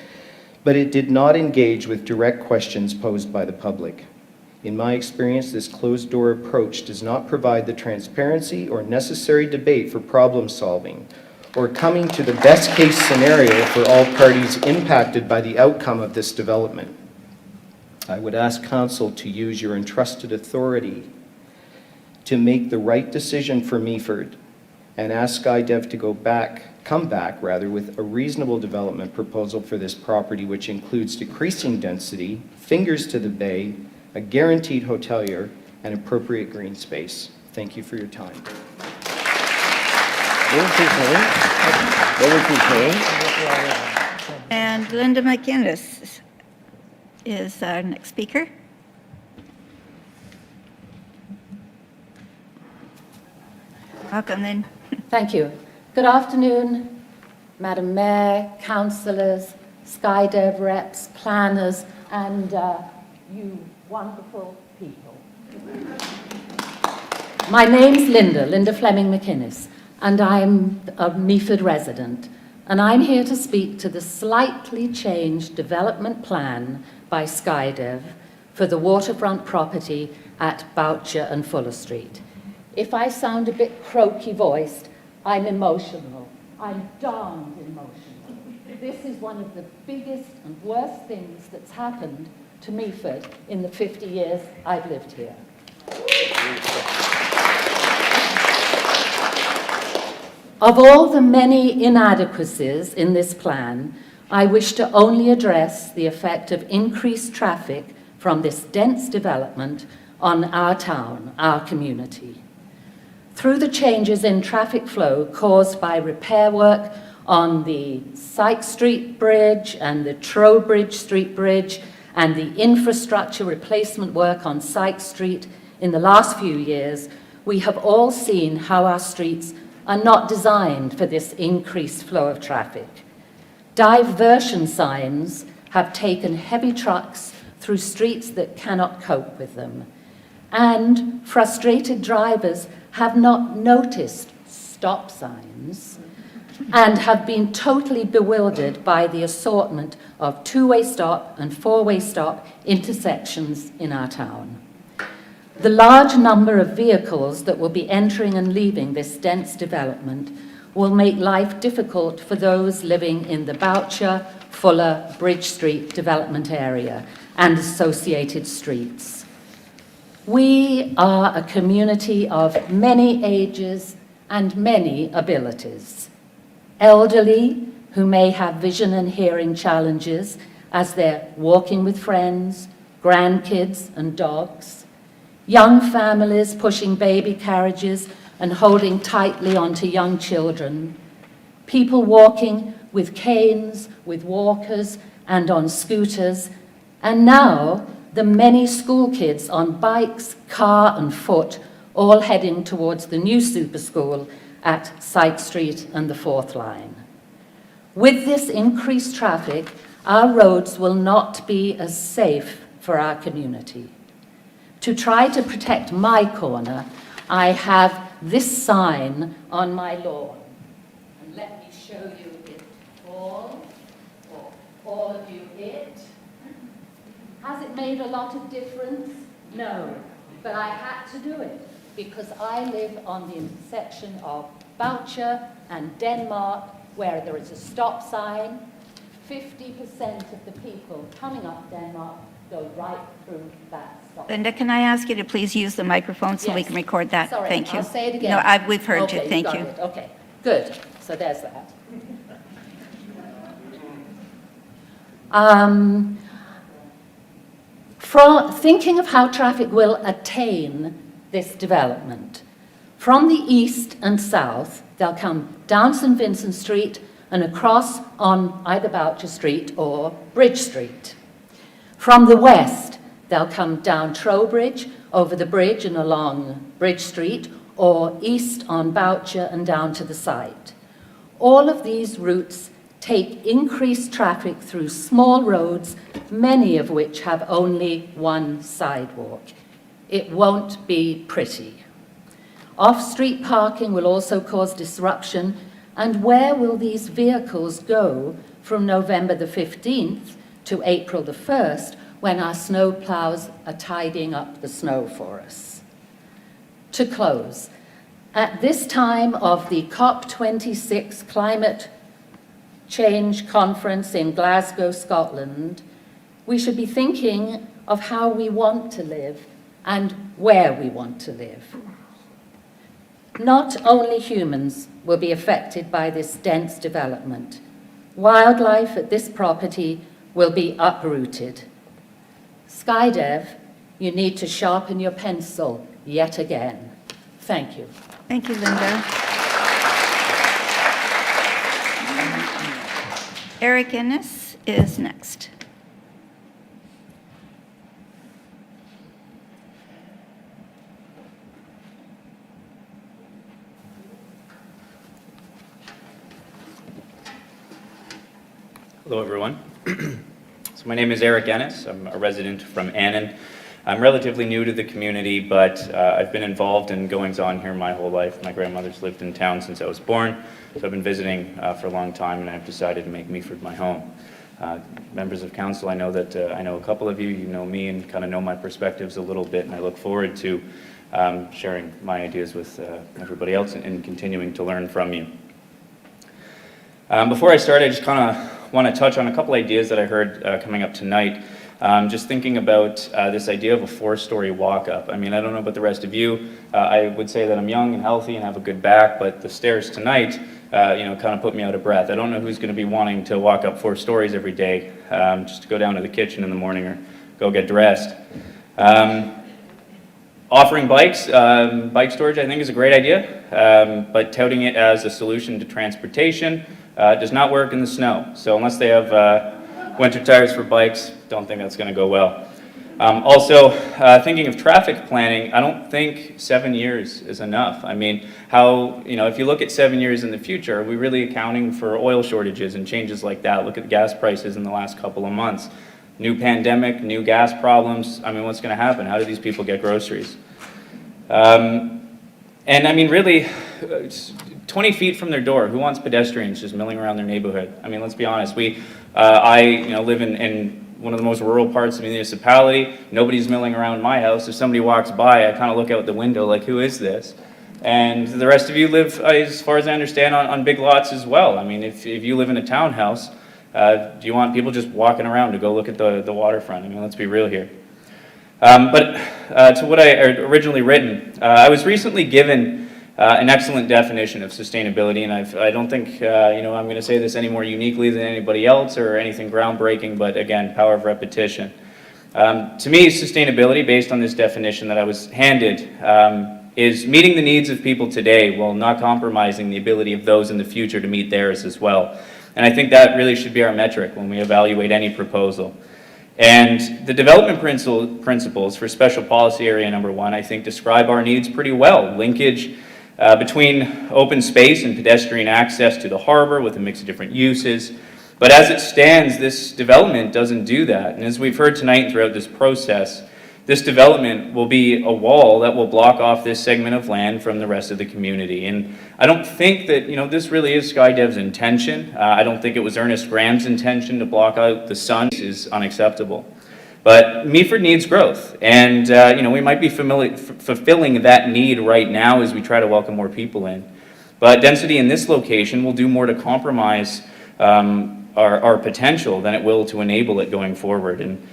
but it did not engage with direct questions posed by the public. In my experience, this closed-door approach does not provide the transparency or necessary debate for problem solving or coming to the best-case scenario for all parties impacted by the outcome of this development. I would ask Council to use your entrusted authority to make the right decision for Meaford and ask SkyDev to come back with a reasonable development proposal for this property, which includes decreasing density, fingers to the bay, a guaranteed hotelier, and appropriate green space. Thank you for your time. And Linda McInnes is our next speaker. Welcome then. Thank you. Good afternoon, Madam Mayor, councillors, SkyDev reps, planners, and you wonderful people. My name's Linda Fleming McInnes, and I'm a Meaford resident, and I'm here to speak to the slightly changed development plan by Skydev for the waterfront property at Boucher and Fuller Street. If I sound a bit croaky-voiced, I'm emotional. I'm darned emotional. This is one of the biggest and worst things that's happened to Meaford in the 50 years I've lived here. Of all the many inadequacies in this plan, I wish to only address the effect of increased traffic from this dense development on our town, our community. Through the changes in traffic flow caused by repair work on the Sykes Street Bridge and the Trowbridge Street Bridge and the infrastructure replacement work on Sykes Street in the last few years, we have all seen how our streets are not designed for this increased flow of traffic. Diversion signs have taken heavy trucks through streets that cannot cope with them. And frustrated drivers have not noticed stop signs and have been totally bewildered by the assortment of two-way stop and four-way stop intersections in our town. The large number of vehicles that will be entering and leaving this dense development will make life difficult for those living in the Boucher, Fuller, Bridge Street development area and associated streets. We are a community of many ages and many abilities. Elderly who may have vision and hearing challenges as they're walking with friends, grandkids and dogs. Young families pushing baby carriages and holding tightly onto young children. People walking with canes, with walkers and on scooters. And now the many school kids on bikes, car and foot, all heading towards the new super school at Sykes Street and the Fourth Line. With this increased traffic, our roads will not be as safe for our community. To try to protect my corner, I have this sign on my lawn. And let me show you it all, or all of you it. Has it made a lot of difference? No, but I had to do it because I live on the intersection of Boucher and Denmark, where there is a stop sign. 50% of the people coming up Denmark go right through that stop. Linda, can I ask you to please use the microphone so we can record that? Sorry, Thank you. I'll say it again. No, we've heard Okay, you. Thank got you. it. Okay, good. So there's that. From thinking of how traffic will attain this development, from the east and south, they'll come down St. Vincent Street and across on either Boucher Street or Bridge Street. From the west, they'll come down Trowbridge, over the bridge and along Bridge Street, or east on Boucher and down to the site. All of these routes take increased traffic through small roads, many of which have only one sidewalk. It won't be pretty. Off-street parking will also cause disruption, and where will these vehicles go from November the 15th to April the 1st, when our snow plows are tidying up the snow for us? To close, at this time of the COP26 climate change conference in Glasgow, Scotland, we should be thinking of how we want to live and where we want to live. Not only humans will be affected by this dense development. Wildlife at this property will be uprooted. Skydev, you need to sharpen your pencil yet again. Thank you. Thank you, Linda. Eric Innes is next. Hello, everyone. So my name is Eric Ennis. I'm a resident from Annan. I'm relatively new to the community, but I've been involved in goings-on here my whole life. My grandmother's lived in town since I was born, so I've been visiting for a long time, and I've decided to make Meaford my home. Members of council, I know that I know a couple of you, you know me and kind of know my perspectives a little bit, and I look forward to sharing my ideas with everybody else and continuing to learn from you. Before I start, I just kind of want to touch on a couple ideas that I heard coming up tonight. Just thinking about this idea of a 4-story walk-up. I mean, I don't know about the rest of you. I would say that I'm young and healthy and have a good back, but the stairs tonight, you know, kind of put me out of breath. I don't know who's going to be wanting to walk up 4 stories every day just to go down to the kitchen in the morning or go get dressed. Offering bikes, bike storage, I think is a great idea, but touting it as a solution to transportation does not work in the snow. So unless they have winter tires for bikes, don't think that's going to go well. Also, thinking of traffic planning, I don't think 7 years is enough. I mean, if you look at 7 years in the future, are we really accounting for oil shortages and changes like that? Look at the gas prices in the last couple of months. New pandemic, new gas problems. I mean, what's going to happen? How do these people get groceries? And I mean, really, 20 feet from their door, who wants pedestrians just milling around their neighborhood? I mean, let's be honest. I live in one of the most rural parts of the municipality. Nobody's milling around my house. If somebody walks by, I kind of look out the window like, who is this? And the rest of you live, as far as I understand, on big lots as well. I mean, if you live in a townhouse, do you want people just walking around to go look at the waterfront? I mean, let's be real here. But to what I had originally written, I was recently given an excellent definition of sustainability, and I don't think I'm going to say this any more uniquely than anybody else or anything groundbreaking, but again, power of repetition. To me, sustainability, based on this definition that I was handed, is meeting the needs of people today while not compromising the ability of those in the future to meet theirs as well. And I think that really should be our metric when we evaluate any proposal. And the development principles for Special Policy Area Number 1, I think, describe our needs pretty well. Linkage between open space and pedestrian access to the harbor with a mix of different uses. But as it stands, this development doesn't do that. And as we've heard tonight throughout this process, this development will be a wall that will block off this segment of land from the rest of the community. And I don't think that, this really is SkyDev's intention. I don't think it was Ernest Graham's intention to block out the sun. This is unacceptable. But Meaford needs growth. And, we might be fulfilling that need right now as we try to welcome more people in. But density in this location will do more to compromise our potential than it will to enable it going forward. And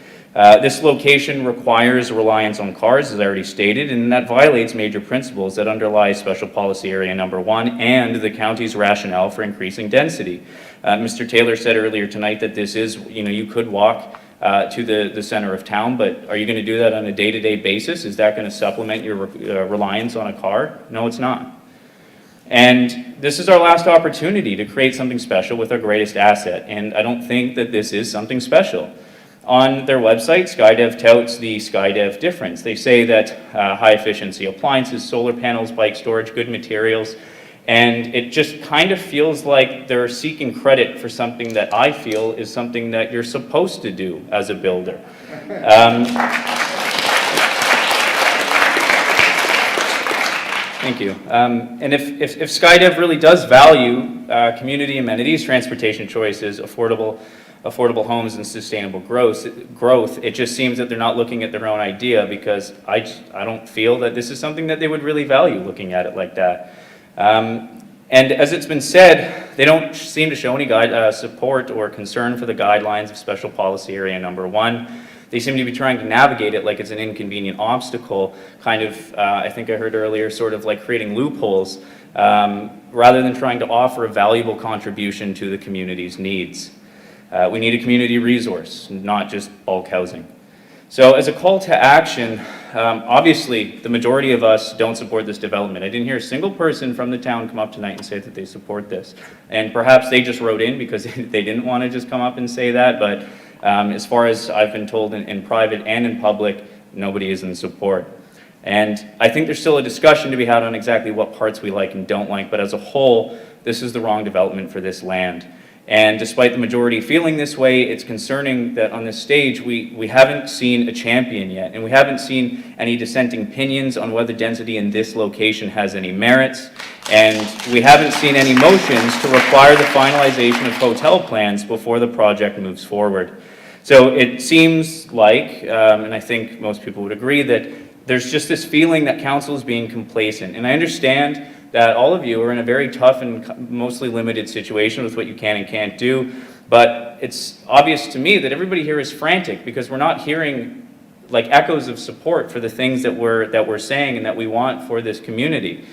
this location requires reliance on cars, as I already stated, and that violates major principles that underlie Special Policy Area Number 1 and the county's rationale for increasing density. Mr. Taylor said earlier tonight that this is, you could walk to the center of town, but are you going to do that on a day-to-day basis? Is that going to supplement your reliance on a car? No, it's not. And this is our last opportunity to create something special with our greatest asset, and I don't think that this is something special. On their website, SkyDev touts the SkyDev difference. They say that high-efficiency appliances, solar panels, bike storage, good materials, and it just kind of feels like they're seeking credit for something that I feel is something that you're supposed to do as a builder. Thank you. And if SkyDev really does value community amenities, transportation choices, affordable homes and sustainable growth, it just seems that they're not looking at their own idea, because I don't feel that this is something that they would really value looking at it like that. And as it's been said, they don't seem to show any support or concern for the guidelines of Special Policy Area Number 1. They seem to be trying to navigate it like it's an inconvenient obstacle, kind of, I think I heard earlier, sort of like creating loopholes, rather than trying to offer a valuable contribution to the community's needs. We need a community resource, not just bulk housing. So as a call to action, obviously the majority of us don't support this development. I didn't hear a single person from the town come up tonight and say that they support this. And perhaps they just wrote in because they didn't want to just come up and say that, but as far as I've been told in private and in public, nobody is in support. And I think there's still a discussion to be had on exactly what parts we like and don't like, but as a whole, this is the wrong development for this land. And despite the majority feeling this way, it's concerning that on this stage, we haven't seen a champion yet, and we haven't seen any dissenting opinions on whether density in this location has any merits, and we haven't seen any motions to require the finalization of hotel plans before the project moves forward. So it seems like, and I think most people would agree, that there's just this feeling that council is being complacent. And I understand that all of you are in a very tough and mostly limited situation with what you can and can't do, but it's obvious to me that everybody here is frantic because we're not hearing like echoes of support for the things that we're saying and that we want for this community.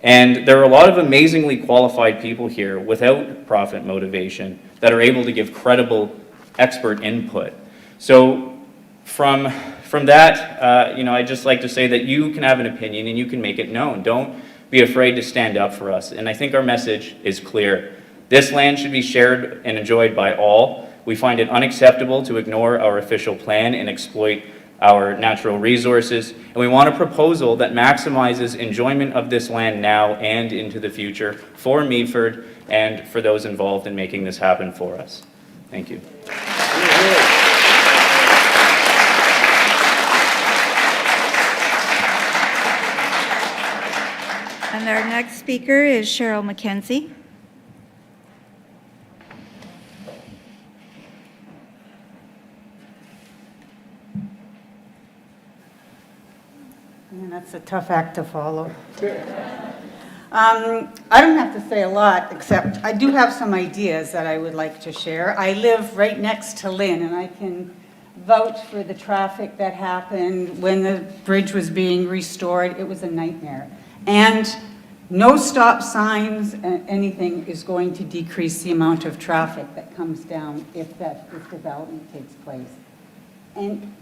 And there are a lot of amazingly qualified people here without profit motivation that are able to give credible expert input. So from that, I'd just like to say that you can have an opinion and you can make it known. Don't be afraid to stand up for us. And I think our message is clear. This land should be shared and enjoyed by all. We find it unacceptable to ignore our official plan and exploit our natural resources. And we want a proposal that maximizes enjoyment of this land now and into the future for Meaford and for those involved in making this happen for us. Thank you. And our next speaker is Cheryl McKenzie. And that's a tough act to follow. I don't have to say a lot, except I do have some ideas that I would like to share. I live right next to Lynn, and I can vouch for the traffic that happened when the bridge was being restored. It was a nightmare. And no stop signs, anything is going to decrease the amount of traffic that comes down if development takes place. And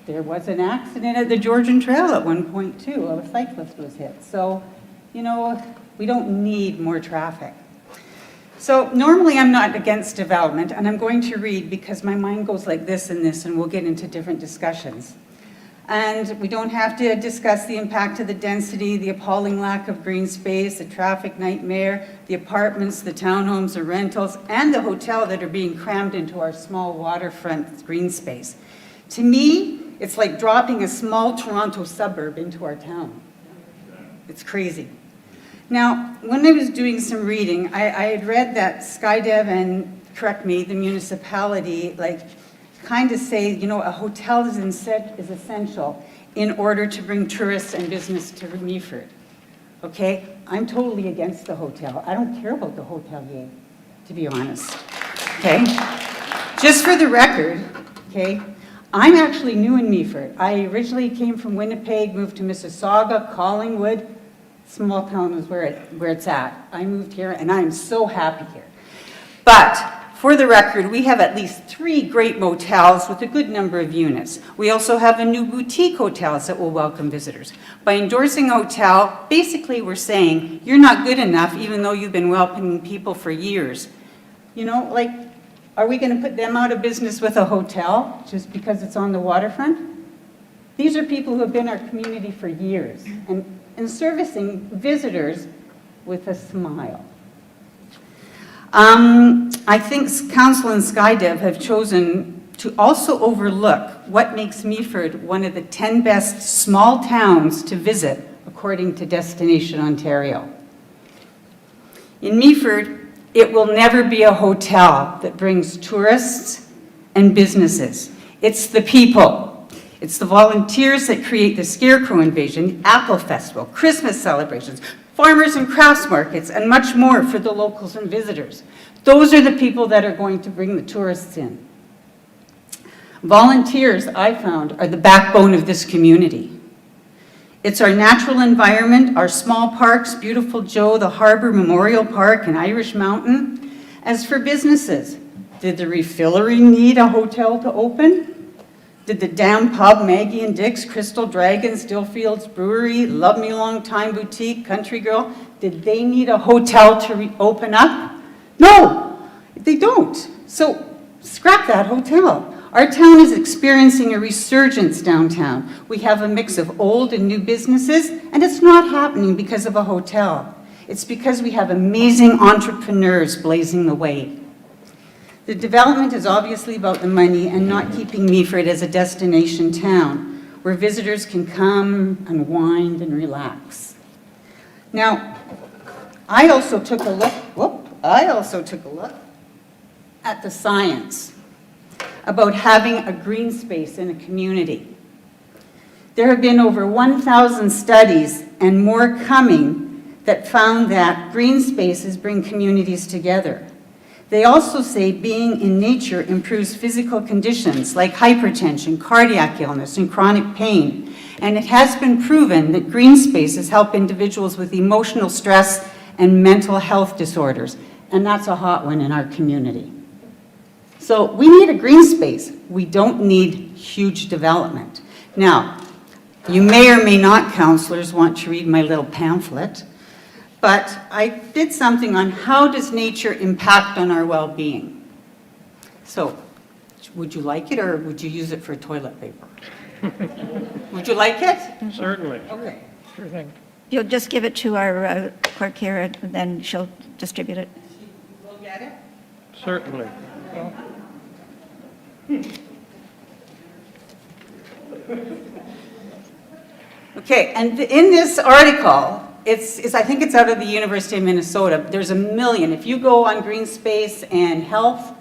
there was an accident at the Georgian Trail at one point too. A cyclist was hit. So, we don't need more traffic. So normally I'm not against development, and I'm going to read because my mind goes like this and this, and we'll get into different discussions. And we don't have to discuss the impact of the density, the appalling lack of green space, the traffic nightmare, the apartments, the townhomes, the rentals, and the hotel that are being crammed into our small waterfront green space. To me, it's like dropping a small Toronto suburb into our town. It's crazy. Now, when I was doing some reading, I had read that Skydev and, correct me, the municipality, kind of say, a hotel is essential in order to bring tourists and business to Meaford. Okay? I'm totally against the hotel. I don't care about the hotelier, to be honest. Okay? Just for the record, okay, I'm actually new in Meaford. I originally came from Winnipeg, moved to Mississauga, Collingwood. Small town is where it's at. I moved here, and I'm so happy here. But for the record, we have at least 3 great motels with a good number of units. We also have a new boutique hotels that will welcome visitors. By endorsing a hotel, basically we're saying you're not good enough even though you've been welcoming people for years. Are we going to put them out of business with a hotel just because it's on the waterfront? These are people who have been in our community for years and servicing visitors with a smile. I think Council and Skydev have chosen to also overlook what makes Meaford one of the 10 best small towns to visit, according to Destination Ontario. In Meaford, it will never be a hotel that brings tourists and businesses. It's the people. It's the volunteers that create the Scarecrow Invasion, Apple Festival, Christmas celebrations, farmers and crafts markets, and much more for the locals and visitors. Those are the people that are going to bring the tourists in. Volunteers, I found, are the backbone of this community. It's our natural environment, our small parks, Beautiful Joe, the Harbour Memorial Park, and Irish Mountain. As for businesses, did the Refillery need a hotel to open? Did the Dam Pub, Maggie and Dick's, Crystal Dragon, Stillfields Brewery, Love Me Long Time Boutique, Country Girl, did they need a hotel to open up? No, they don't. So scrap that hotel. Our town is experiencing a resurgence downtown. We have a mix of old and new businesses, and it's not happening because of a hotel. It's because we have amazing entrepreneurs blazing the way. The development is obviously about the money and not keeping Meaford as a destination town where visitors can come, unwind, and relax. Now, I also took a look at the science about having a green space in a community. There have been over 1,000 studies and more coming that found that green spaces bring communities together. They also say being in nature improves physical conditions like hypertension, cardiac illness, and chronic pain. And it has been proven that green spaces help individuals with emotional stress and mental health disorders. And that's a hot one in our community. So we need a green space. We don't need huge development. Now, you may or may not, councillors, want to read my little pamphlet, but I did something on how does nature impact on our well-being. So, would you like it or would you use it for toilet paper? Would you like it? Certainly. Okay. Sure thing. You'll just give it to our clerk here, and then she'll distribute it. We'll get it? Certainly. Well, Okay, and in this article, I think it's out of the University of Minnesota, there's 1 million. If you go on green space and health,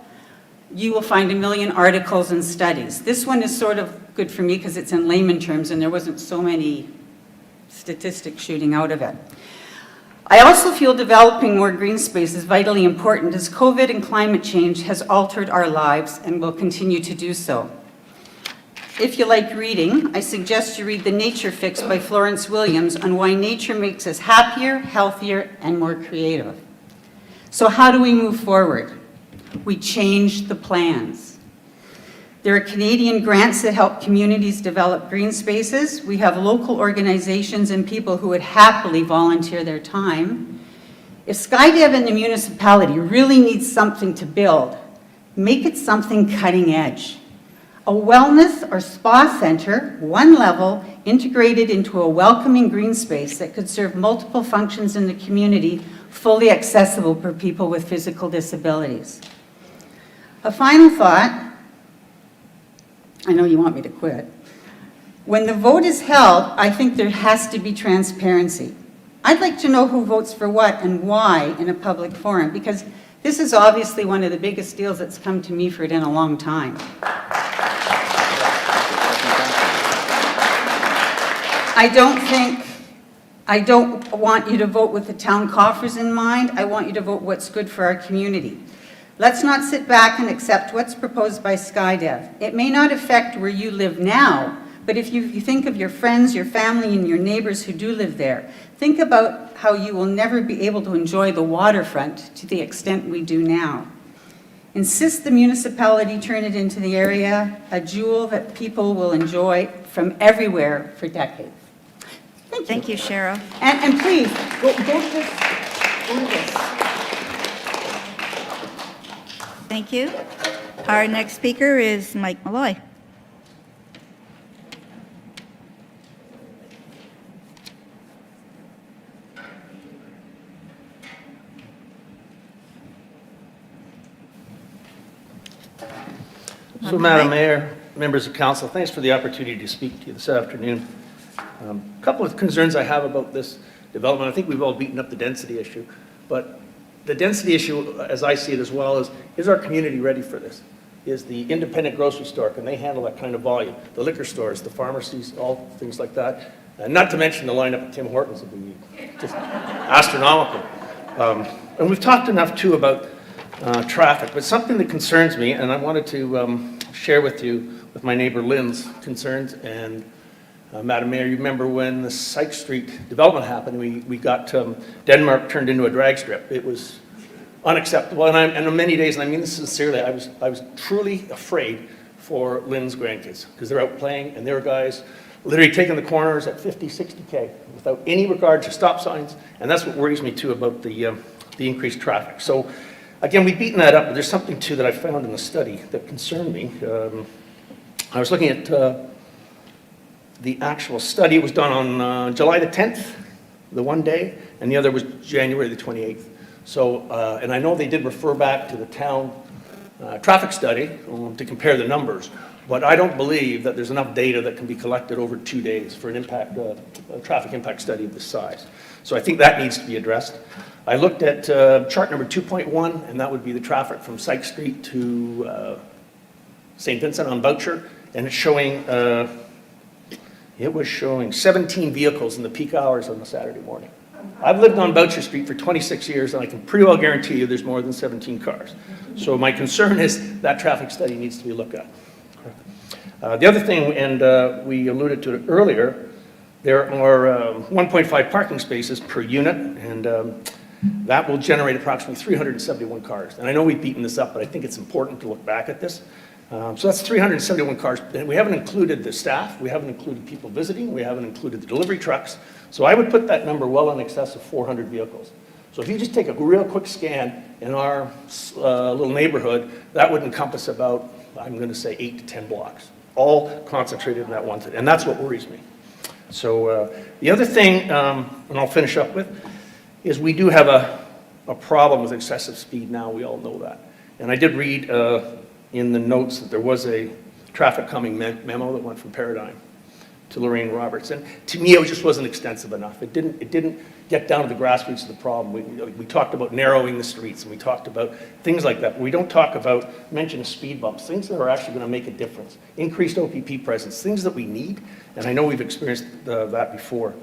you will find 1 million articles and studies. This one is sort of good for me because it's in layman terms and there wasn't so many statistics shooting out of it. I also feel developing more green space is vitally important as COVID and climate change has altered our lives and will continue to do so. If you like reading, I suggest you read The Nature Fix by Florence Williams on why nature makes us happier, healthier, and more creative. So how do we move forward? We change the plans. There are Canadian grants that help communities develop green spaces. We have local organizations and people who would happily volunteer their time. If Skydev and the municipality really need something to build, make it something cutting edge. A wellness or spa center, one level, integrated into a welcoming green space that could serve multiple functions in the community, fully accessible for people with physical disabilities. A final thought, I know you want me to quit. When the vote is held, I think there has to be transparency. I'd like to know who votes for what and why in a public forum, because this is obviously one of the biggest deals that's come to Meaford in a long time. I don't want you to vote with the town coffers in mind. I want you to vote what's good for our community. Let's not sit back and accept what's proposed by Skydev. It may not affect where you live now, but if you think of your friends, your family, and your neighbors who do live there, think about how you will never be able to enjoy the waterfront to the extent we do now. Insist the municipality turn it into the area, a jewel that people will enjoy from everywhere for decades. Thank you, Cheryl. And please, go to this. Thank you. Our next speaker is Mike Malloy. So, Madam Mayor, members of council, thanks for the opportunity to speak to you this afternoon. A couple of concerns I have about this development. I think we've all beaten up the density issue, but the density issue, as I see it as well, is our community ready for this? Is the independent grocery store, can they handle that kind of volume? The liquor stores, the pharmacies, all things like that. And not to mention the lineup at Tim Hortons would be just astronomical. And we've talked enough too about traffic, but something that concerns me, and I wanted to share with you, with my neighbor Lynn's concerns, and Madam Mayor, you remember when the Sykes Street development happened, we got Denmark turned into a drag strip. It was unacceptable, and on many days, and I mean this sincerely, I was truly afraid for Lynn's grandkids, because they're out playing, and there were guys literally taking the corners at 50, 60K without any regard to stop signs, and that's what worries me too about the increased traffic. So again, we've beaten that up, but there's something too that I found in the study that concerned me. I was looking at the actual study. It was done on July the 10th, the one day, and the other was January the 28th. So, and I know they did refer back to the town traffic study to compare the numbers, but I don't believe that there's enough data that can be collected over 2 days for a traffic impact study of this size. So I think that needs to be addressed. I looked at chart number 2.1, and that would be the traffic from Sykes Street to St. Vincent on Boucher, and it's showing, it was showing 17 vehicles in the peak hours on a Saturday morning. I've lived on Boucher Street for 26 years, and I can pretty well guarantee you there's more than 17 cars. So my concern is that traffic study needs to be looked at. The other thing, and we alluded to it earlier, there are 1.5 parking spaces per unit, and that will generate approximately 371 cars. And I know we've beaten this up, but I think it's important to look back at this. So that's 371 cars. And we haven't included the staff, we haven't included people visiting, we haven't included the delivery trucks. So I would put that number well in excess of 400 vehicles. So if you just take a real quick scan in our little neighborhood, that would encompass about, I'm going to say, 8 to 10 blocks, all concentrated in that one thing. And that's what worries me. So the other thing, and I'll finish up with, is we do have a problem with excessive speed now. We all know that. And I did read in the notes that there was a traffic calming memo that went from Paradigm to Lorraine Roberts. And to me, it just wasn't extensive enough. It didn't get down to the grassroots of the problem. We talked about narrowing the streets, and we talked about things like that. But we don't talk about, mention speed bumps, things that are actually going to make a difference. Increased OPP presence, things that we need. And I know we've experienced that before.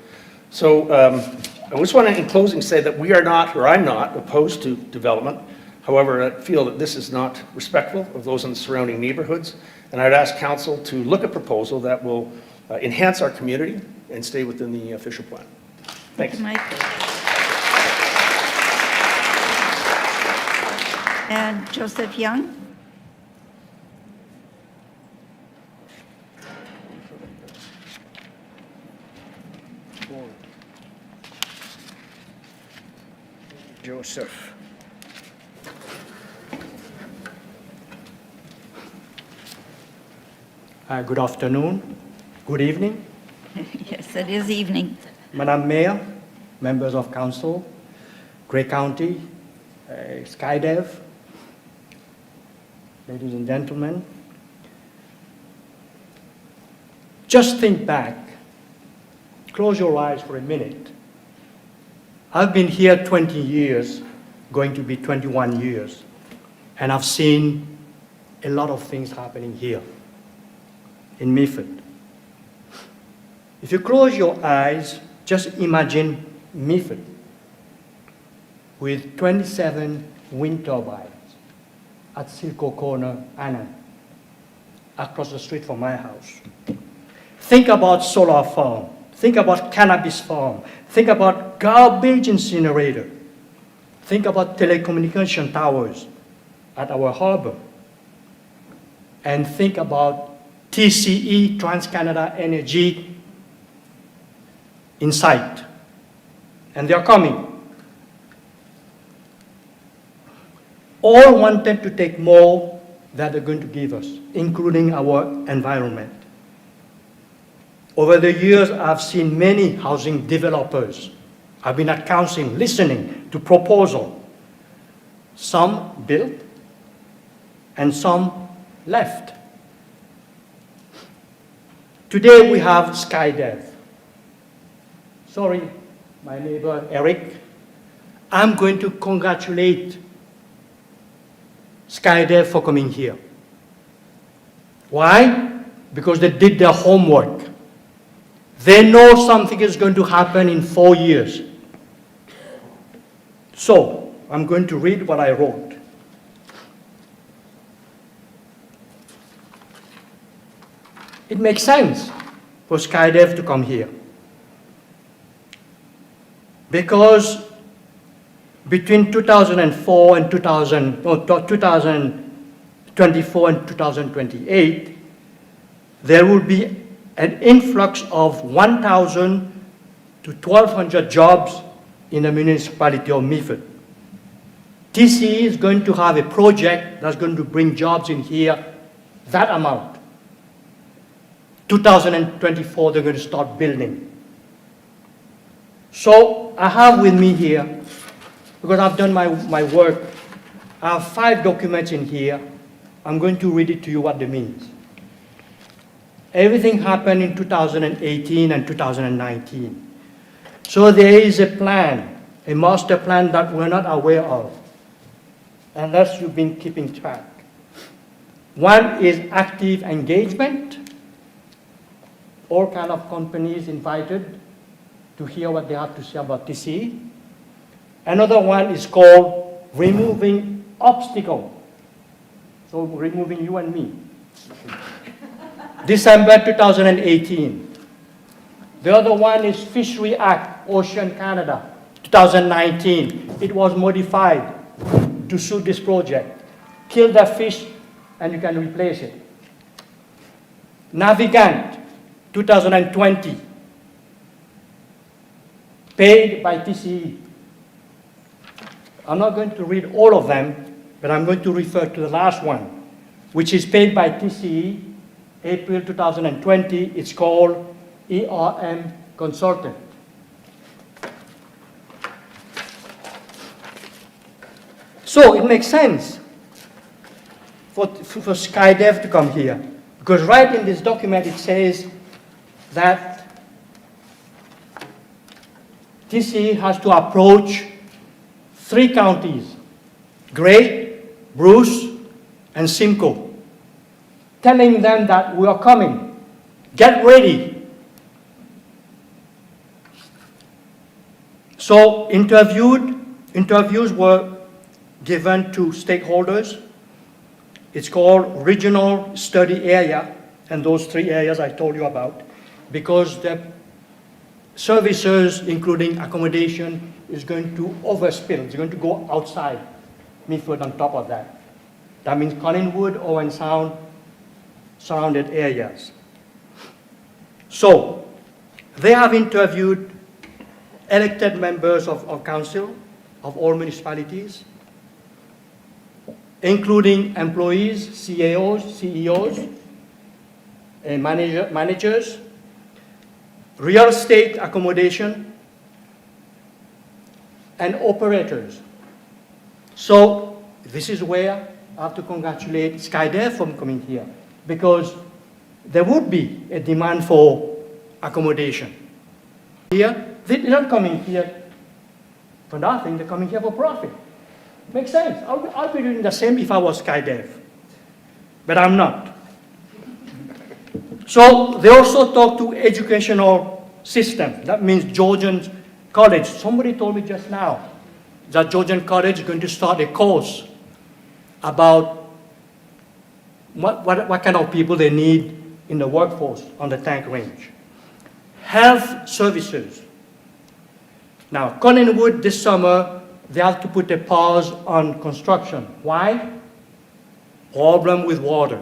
So I just want to, in closing, say that we are not, or I'm not, opposed to development. However, I feel that this is not respectful of those in the surrounding neighborhoods. And I'd ask council to look at a proposal that will enhance our community and stay within the official plan. Thanks. Thank you, Mike. And Joseph Young? Joseph. Good afternoon, good evening. Yes, it is evening. Madam Mayor, members of council, Grey County, SkyDev, ladies and gentlemen. Just think back, close your eyes for a minute. I've been here 20 years, going to be 21 years, and I've seen a lot of things happening here in Meaford. If you close your eyes, just imagine Meaford with 27 wind turbines at Silco Corner, Annan, across the street from my house. Think about solar farm. Think about cannabis farm. Think about garbage incinerator. Think about telecommunication towers at our harbor. And think about TCE, TransCanada Energy, in sight. And they're coming. All wanted to take more than they're going to give us, including our environment. Over the years, I've seen many housing developers. I've been at council listening to proposals. Some built and some left. Today we have SkyDev. Sorry, my neighbor Eric. I'm going to congratulate SkyDev for coming here. Why? Because they did their homework. They know something is going to happen in 4 years. So, I'm going to read what I wrote. It makes sense for SkyDev to come here. Because between 2004 and 2024 and 2028, there will be an influx of 1,000 to 1,200 jobs in the municipality of Meaford. TCE is going to have a project that's going to bring jobs in here, that amount. 2024, they're going to start building. So I have with me here, because I've done my work, I have 5 documents in here I'm going to read it to you what it means. Everything happened in 2018 and 2019. So there is a plan, a master plan that we're not aware of, unless you've been keeping track. One is active engagement, all kind of companies invited to hear what they have to say about TCE. Another one is called removing obstacle. So removing you and me. December 2018. The other one is Fishery Act, Ocean Canada, 2019. It was modified to suit this project. Kill the fish and you can replace it. Navigant, 2020. Paid by TCE. I'm not going to read all of them, but I'm going to refer to the last one, which is paid by TCE, April 2020. It's called ERM Consultant. So it makes sense for SkyDev to come here, because right in this document it says that TCE has to approach 3 counties, Gray, Bruce, and Simcoe, telling them that we are coming, get ready. So interviews were given to stakeholders. It's called regional study area, and those 3 areas I told you about, because the services, including accommodation, is going to overspill. It's going to go outside Meaford on top of that. That means Collingwood, Owen Sound, surrounded areas. So they have interviewed elected members of council of all municipalities, including employees, CEOs, and managers, real estate accommodation, and operators. So this is where I have to congratulate SkyDev for coming here, because there would be a demand for accommodation. Here, they're not coming here for nothing, they're coming here for profit. Makes sense. I'll be doing the same if I was SkyDev, but I'm not. So they also talk to educational system. That means Georgian College. Somebody told me just now that Georgian College is going to start a course about what kind of people they need in the workforce on the tank range. Health services. Now, Collingwood this summer, they have to put a pause on construction. Why? Problem with water.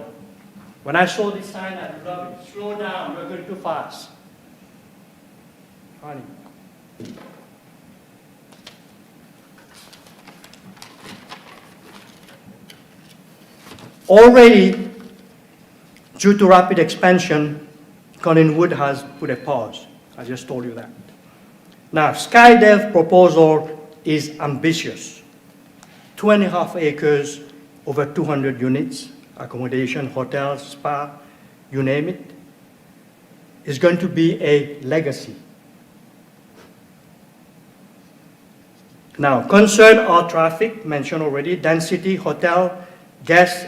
When I saw this sign, I love it. Slow down, we're going too fast. Honey. Already, due to rapid expansion, Collingwood has put a pause. I just told you that. Now, SkyDev proposal is ambitious. 2.5 acres, over 200 units, accommodation, hotels, spa, you name it. It's going to be a legacy. Now, concern are traffic, mentioned already, density, hotel, guests,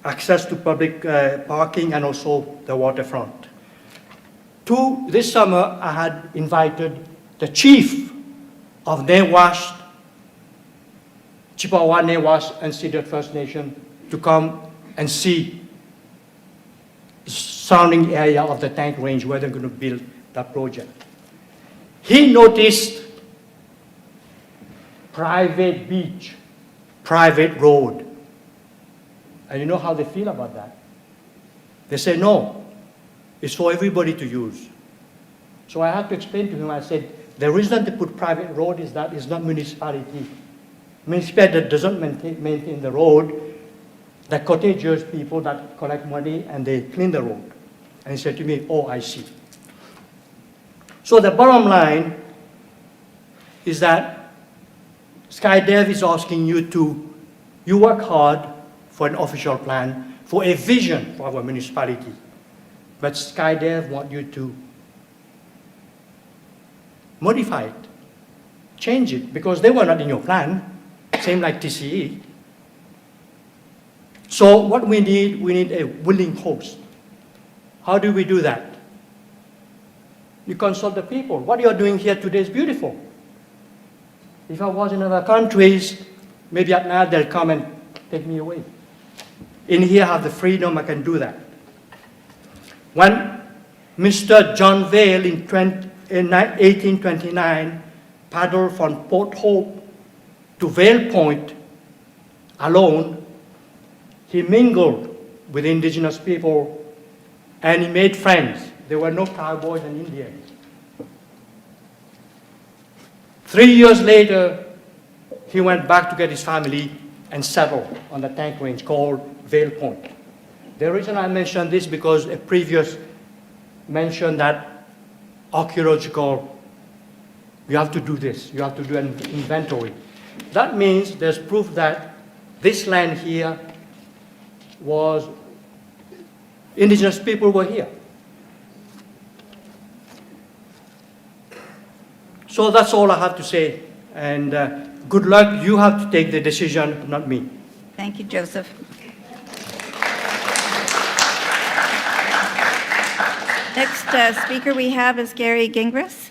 access to public parking, and also the waterfront. This summer, I had invited the chief of Chippewa, Newash, and Cedar First Nation to come and see the surrounding area of the tank range where they're going to build that project. He noticed private beach, private road. And you know how they feel about that? They say, no, it's for everybody to use. So I had to explain to him, I said, the reason they put private road is that it's not municipality. Municipality that doesn't maintain the road, the cottagers, people that collect money and they clean the road. And he said to me, oh, I see. So the bottom line is that SkyDev is asking you to, you work hard for an official plan, for a vision for our municipality. But SkyDev want you to modify it, change it, because they were not in your plan, same like TCE. So what we need a willing host. How do we do that? You consult the people. What you are doing here today is beautiful. If I was in other countries, maybe at night they'll come and take me away. In here, I have the freedom, I can do that. When Mr. John Vale in 1829 paddled from Port Hope to Vale Point alone, he mingled with indigenous people and he made friends. There were no cowboys and Indians. 3 years later, he went back to get his family and settled on the tank range called Vale Point. The reason I mention this because a previous mentioned that archaeological, you have to do this, you have to do an inventory. That means there's proof that this land here was, indigenous people were here. So that's all I have to say. And good luck. You have to take the decision, not me. Thank you, Joseph. Next speaker we have is Gary Gingras.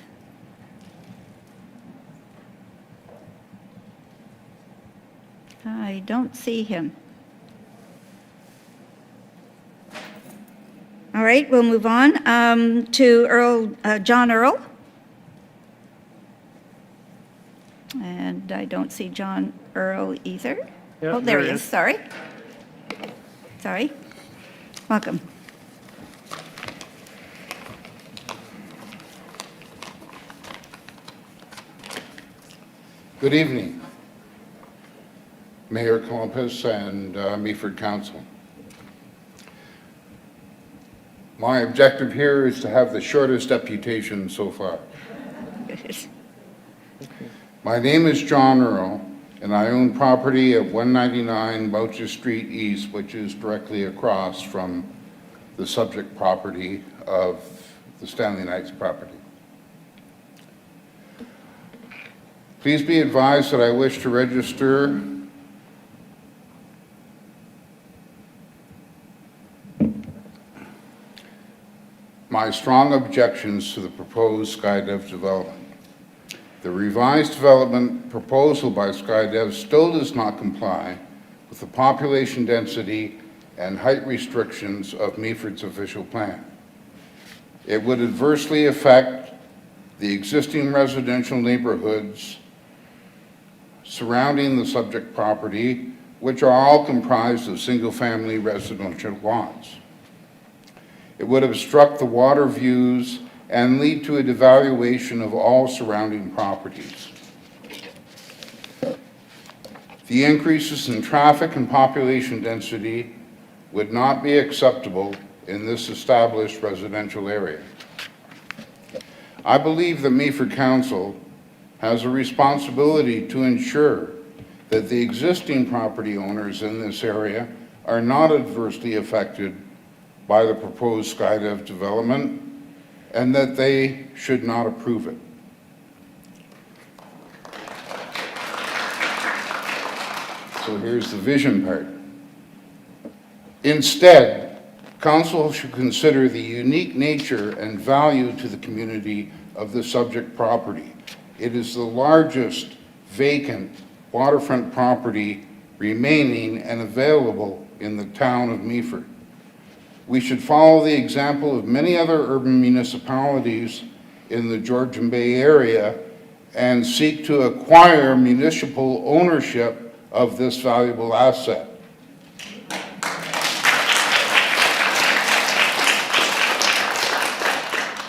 I don't see him. All right, we'll move on to John Earl. And I don't see John Earl either. Yeah, Oh, there he he is, is. sorry. Sorry. Welcome. Good evening, Mayor Columbus and Meaford Council. My objective here is to have the shortest deputation so far. My name is John Earl, and I own property at 199 Boucher Street East, which is directly across from the subject property of the Stanley Knights property. Please be advised that I wish to register my strong objections to the proposed SkyDev development. The revised development proposal by SkyDev still does not comply with the population density and height restrictions of Meaford's official plan. It would adversely affect the existing residential neighborhoods surrounding the subject property, which are all comprised of single-family residential lots. It would obstruct the water views and lead to a devaluation of all surrounding properties. The increases in traffic and population density would not be acceptable in this established residential area. I believe that Meaford Council has a responsibility to ensure that the existing property owners in this area are not adversely affected by the proposed SkyDev development and that they should not approve it. So here's the vision part. Instead, Council should consider the unique nature and value to the community of the subject property. It is the largest vacant waterfront property remaining and available in the town of Meaford. We should follow the example of many other urban municipalities in the Georgian Bay area and seek to acquire municipal ownership of this valuable asset.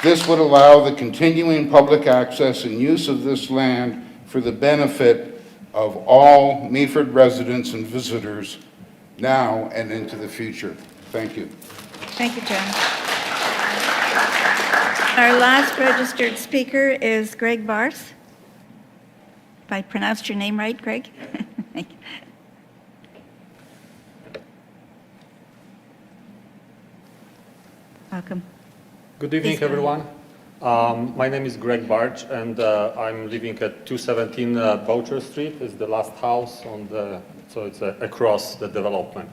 This would allow the continuing public access and use of this land for the benefit of all Meaford residents and visitors now and into the future. Thank you. Thank you, John. Our last registered speaker is Greg Bars. If I pronounced your name right, Greg? Thank you. Welcome. Good evening, Please go ahead. everyone. My name is Greg Barch, and I'm living at 217 Boucher Street. It's the last house on the, so it's across the development.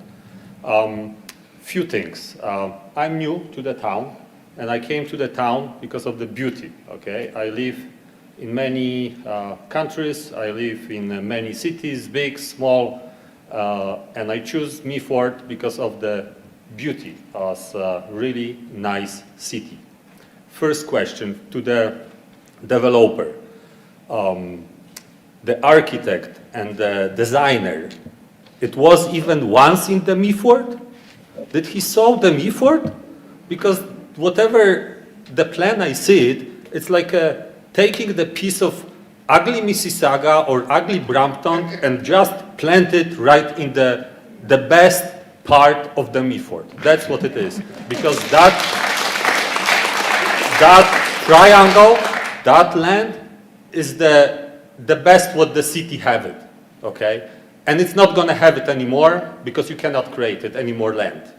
Few things. I'm new to the town, and I came to the town because of the beauty, okay? I live in many countries. I live in many cities, big, small, and I choose Meaford because of the beauty as a really nice city. First question to the developer. The architect and the designer, it was even once in the Meaford? Did he saw the Meaford? Because whatever the plan I see it, it's like taking the piece of ugly Mississauga or ugly Brampton and just plant it right in the best part of the Meaford. That's what it is. Because that triangle, that land is the best what the city have it, okay? And it's not gonna have it anymore because you cannot create it any more land.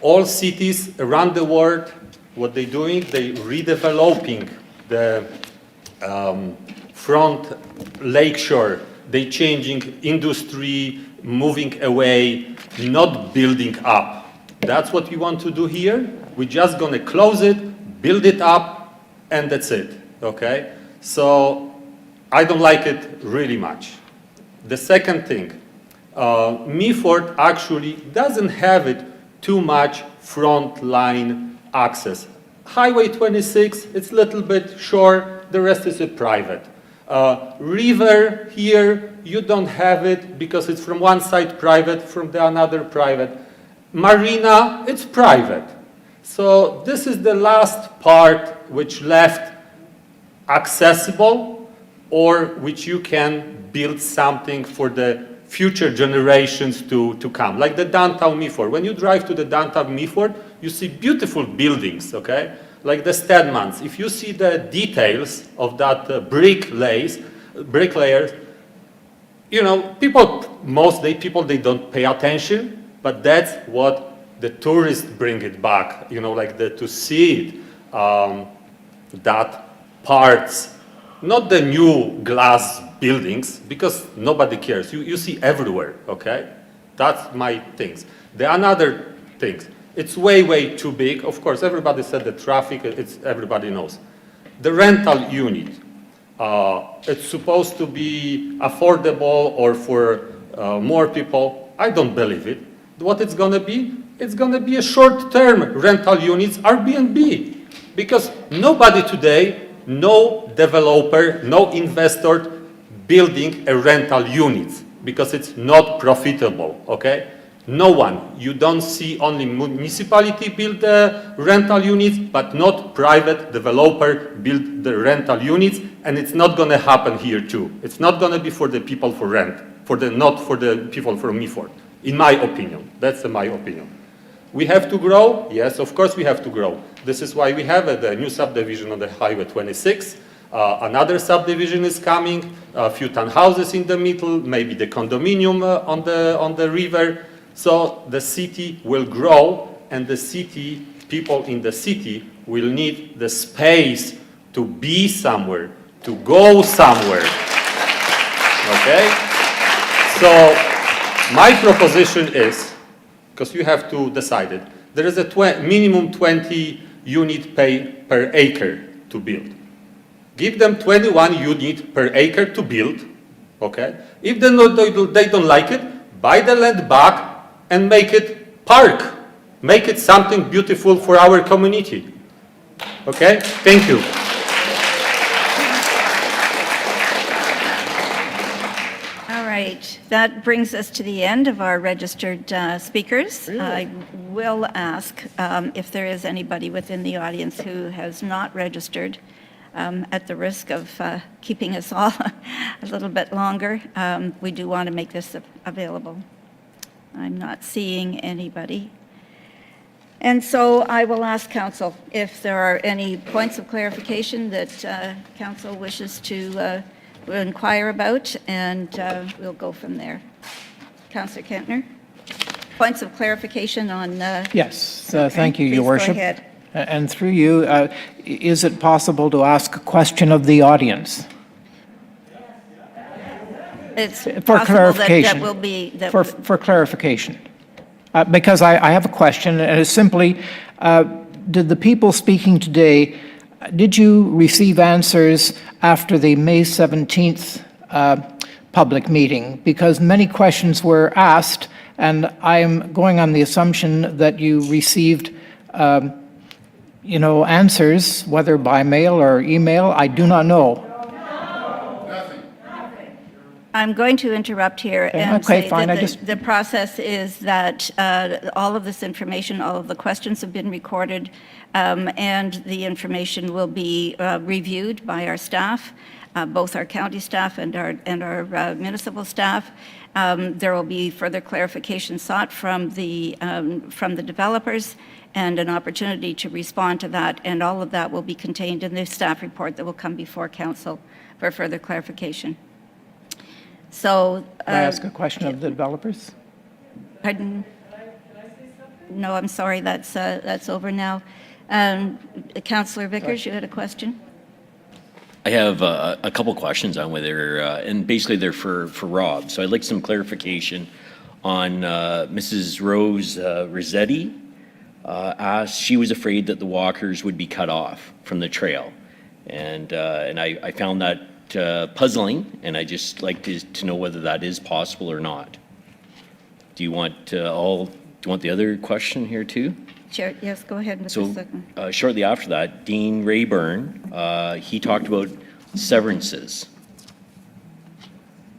All cities around the world, what they're doing, they redeveloping the front lakeshore. They changing industry, moving away, not building up. That's what we want to do here. We're just gonna close it, build it up, and that's it, okay? So I don't like it really much. The second thing, Meaford actually doesn't have it too much front line access. Highway 26, it's a little bit short, the rest is a private. River here, you don't have it because it's from one side private, from the another private. Marina, it's private. So this is the last part which left accessible or which you can build something for the future generations to come, like the downtown Meaford. When you drive to the downtown Meaford, you see beautiful buildings, okay? Like the Stedmans. If you see the details of that bricklayers, you know, most people, they don't pay attention, but that's what the tourists bring it back, you know, like to see it, that parts, not the new glass buildings, because nobody cares. You see everywhere, okay? That's my things. The another things, it's way, way too big. Of course, everybody said the traffic, everybody knows. The rental unit, it's supposed to be affordable or for more people. I don't believe it. What it's gonna be? It's gonna be a short-term rental units, Airbnb. Because nobody today, no developer, no investor building a rental units because it's not profitable, okay? No one. You don't see only municipality build the rental units, but not private developer build the rental units, and it's not gonna happen here too. It's not gonna be for the people for rent, not for the people from Meaford, in my opinion. That's my opinion. We have to grow? Yes, of course we have to grow. This is why we have the new subdivision on the Highway 26. Another subdivision is coming, a few townhouses in the middle, maybe the condominium on the river. So the city will grow, and the city, people in the city will need the space to be somewhere, to go somewhere. Okay? So my proposition is, because you have to decide it, there is a minimum 20 unit pay per acre to build. Give them 21 unit per acre to build, okay? If they don't like it, buy the land back and make it park. Make it something beautiful for our community. Okay? Thank you. All right, that brings us to the end of our registered speakers. I will ask if there is anybody within the audience who has not registered, at the risk of keeping us all a little bit longer. We do want to make this available. I'm not seeing anybody. And so I will ask council if there are any points of clarification that council wishes to inquire about, and we'll go from there. Councillor Kentner? Points of clarification on... Yes, okay, thank you, Your please Worship. go ahead. And through you, is it possible to ask a question of the audience? It's For possible clarification. that will be... That For clarification. Because I have a question, and it's simply, did the people speaking today, did you receive answers after the May 17th public meeting? Because many questions were asked, and I am going on the assumption that you received answers, whether by mail or email. I do not know. I'm going to interrupt here and Okay, say fine, that the process is that all of this information, all of the questions have been recorded, and the information will be reviewed by our staff, both our county staff and our municipal staff. There will be further clarification sought from the developers and an opportunity to respond to that, and all of that will be contained in the staff report that will come before council for further clarification. So... Can I ask a question of the developers? Pardon? No, I'm sorry, that's over now. Councillor Vickers, you had a question? I have a couple questions on whether, and basically they're for Rob. So I'd like some clarification on Mrs. Rose Rossetti. Asked, she was afraid that the walkers would be cut off from the trail. And I found that puzzling, and I just like to know whether that is possible or not. Do you want do you want the other question here too? Chair, yes, go ahead, Mr. So Secretary. shortly after that, Dean Rayburn, he talked about severances.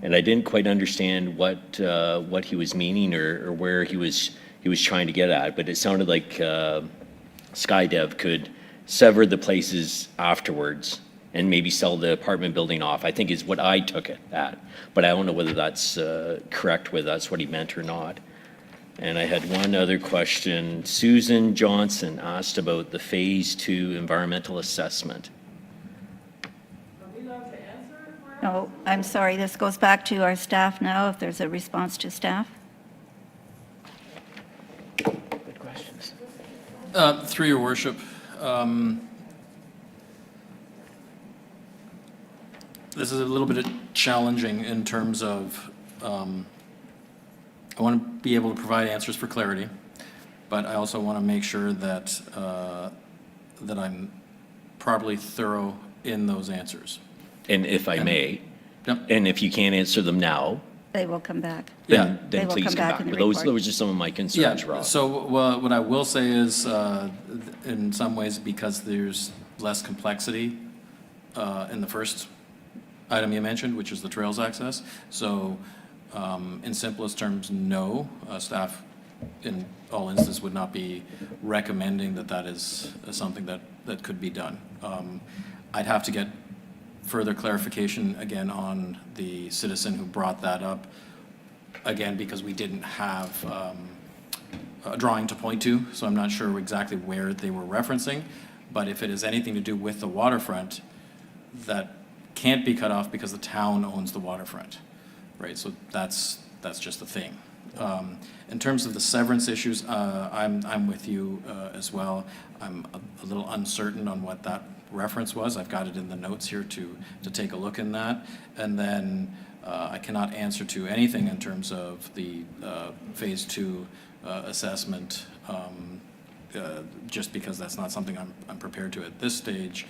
And I didn't quite understand what he was meaning or where he was trying to get at, but it sounded like SkyDev could sever the places afterwards and maybe sell the apartment building off, I think is what I took it at. But I don't know whether that's correct, whether that's what he meant or not. And I had one other question. Susan Johnson asked about the Phase 2 environmental assessment. No, I'm sorry, this goes back to our staff now, if there's a response to staff. Good questions. Through your worship, this is a little bit challenging in terms of, I want to be able to provide answers for clarity, but I also want to make sure that, that I'm properly thorough in those answers. And if I may, Yep. and if you can't answer them now, They will come back. then They will please come back. in the Those report. were just some of my concerns, Rob. So what I will say is, in some ways, because there's less complexity in the first item you mentioned, which is the trails access. So in simplest terms, no, staff in all instances would not be recommending that that is something that could be done. I'd have to get further clarification again on the citizen who brought that up, again, because we didn't have a drawing to point to, so I'm not sure exactly where they were referencing. But if it is anything to do with the waterfront, that can't be cut off because the town owns the waterfront, right? So that's just the thing. In terms of the severance issues, I'm with you as well. I'm a little uncertain on what that reference was. I've got it in the notes here to take a look in that. And then I cannot answer to anything in terms of the Phase 2 assessment, just because that's not something I'm prepared to at this stage.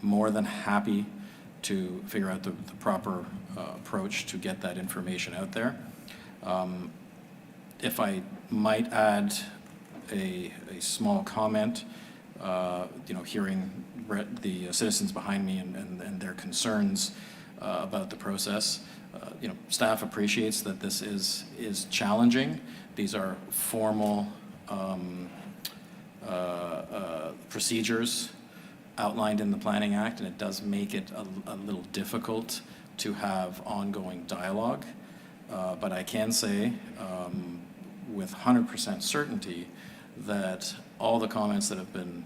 More than happy to figure out the proper approach to get that information out there. If I might add a small comment, hearing the citizens behind me and their concerns about the process, staff appreciates that this is challenging. These are formal procedures outlined in the Planning Act, and it does make it a little difficult to have ongoing dialogue. But I can say with 100% certainty that all the comments that have been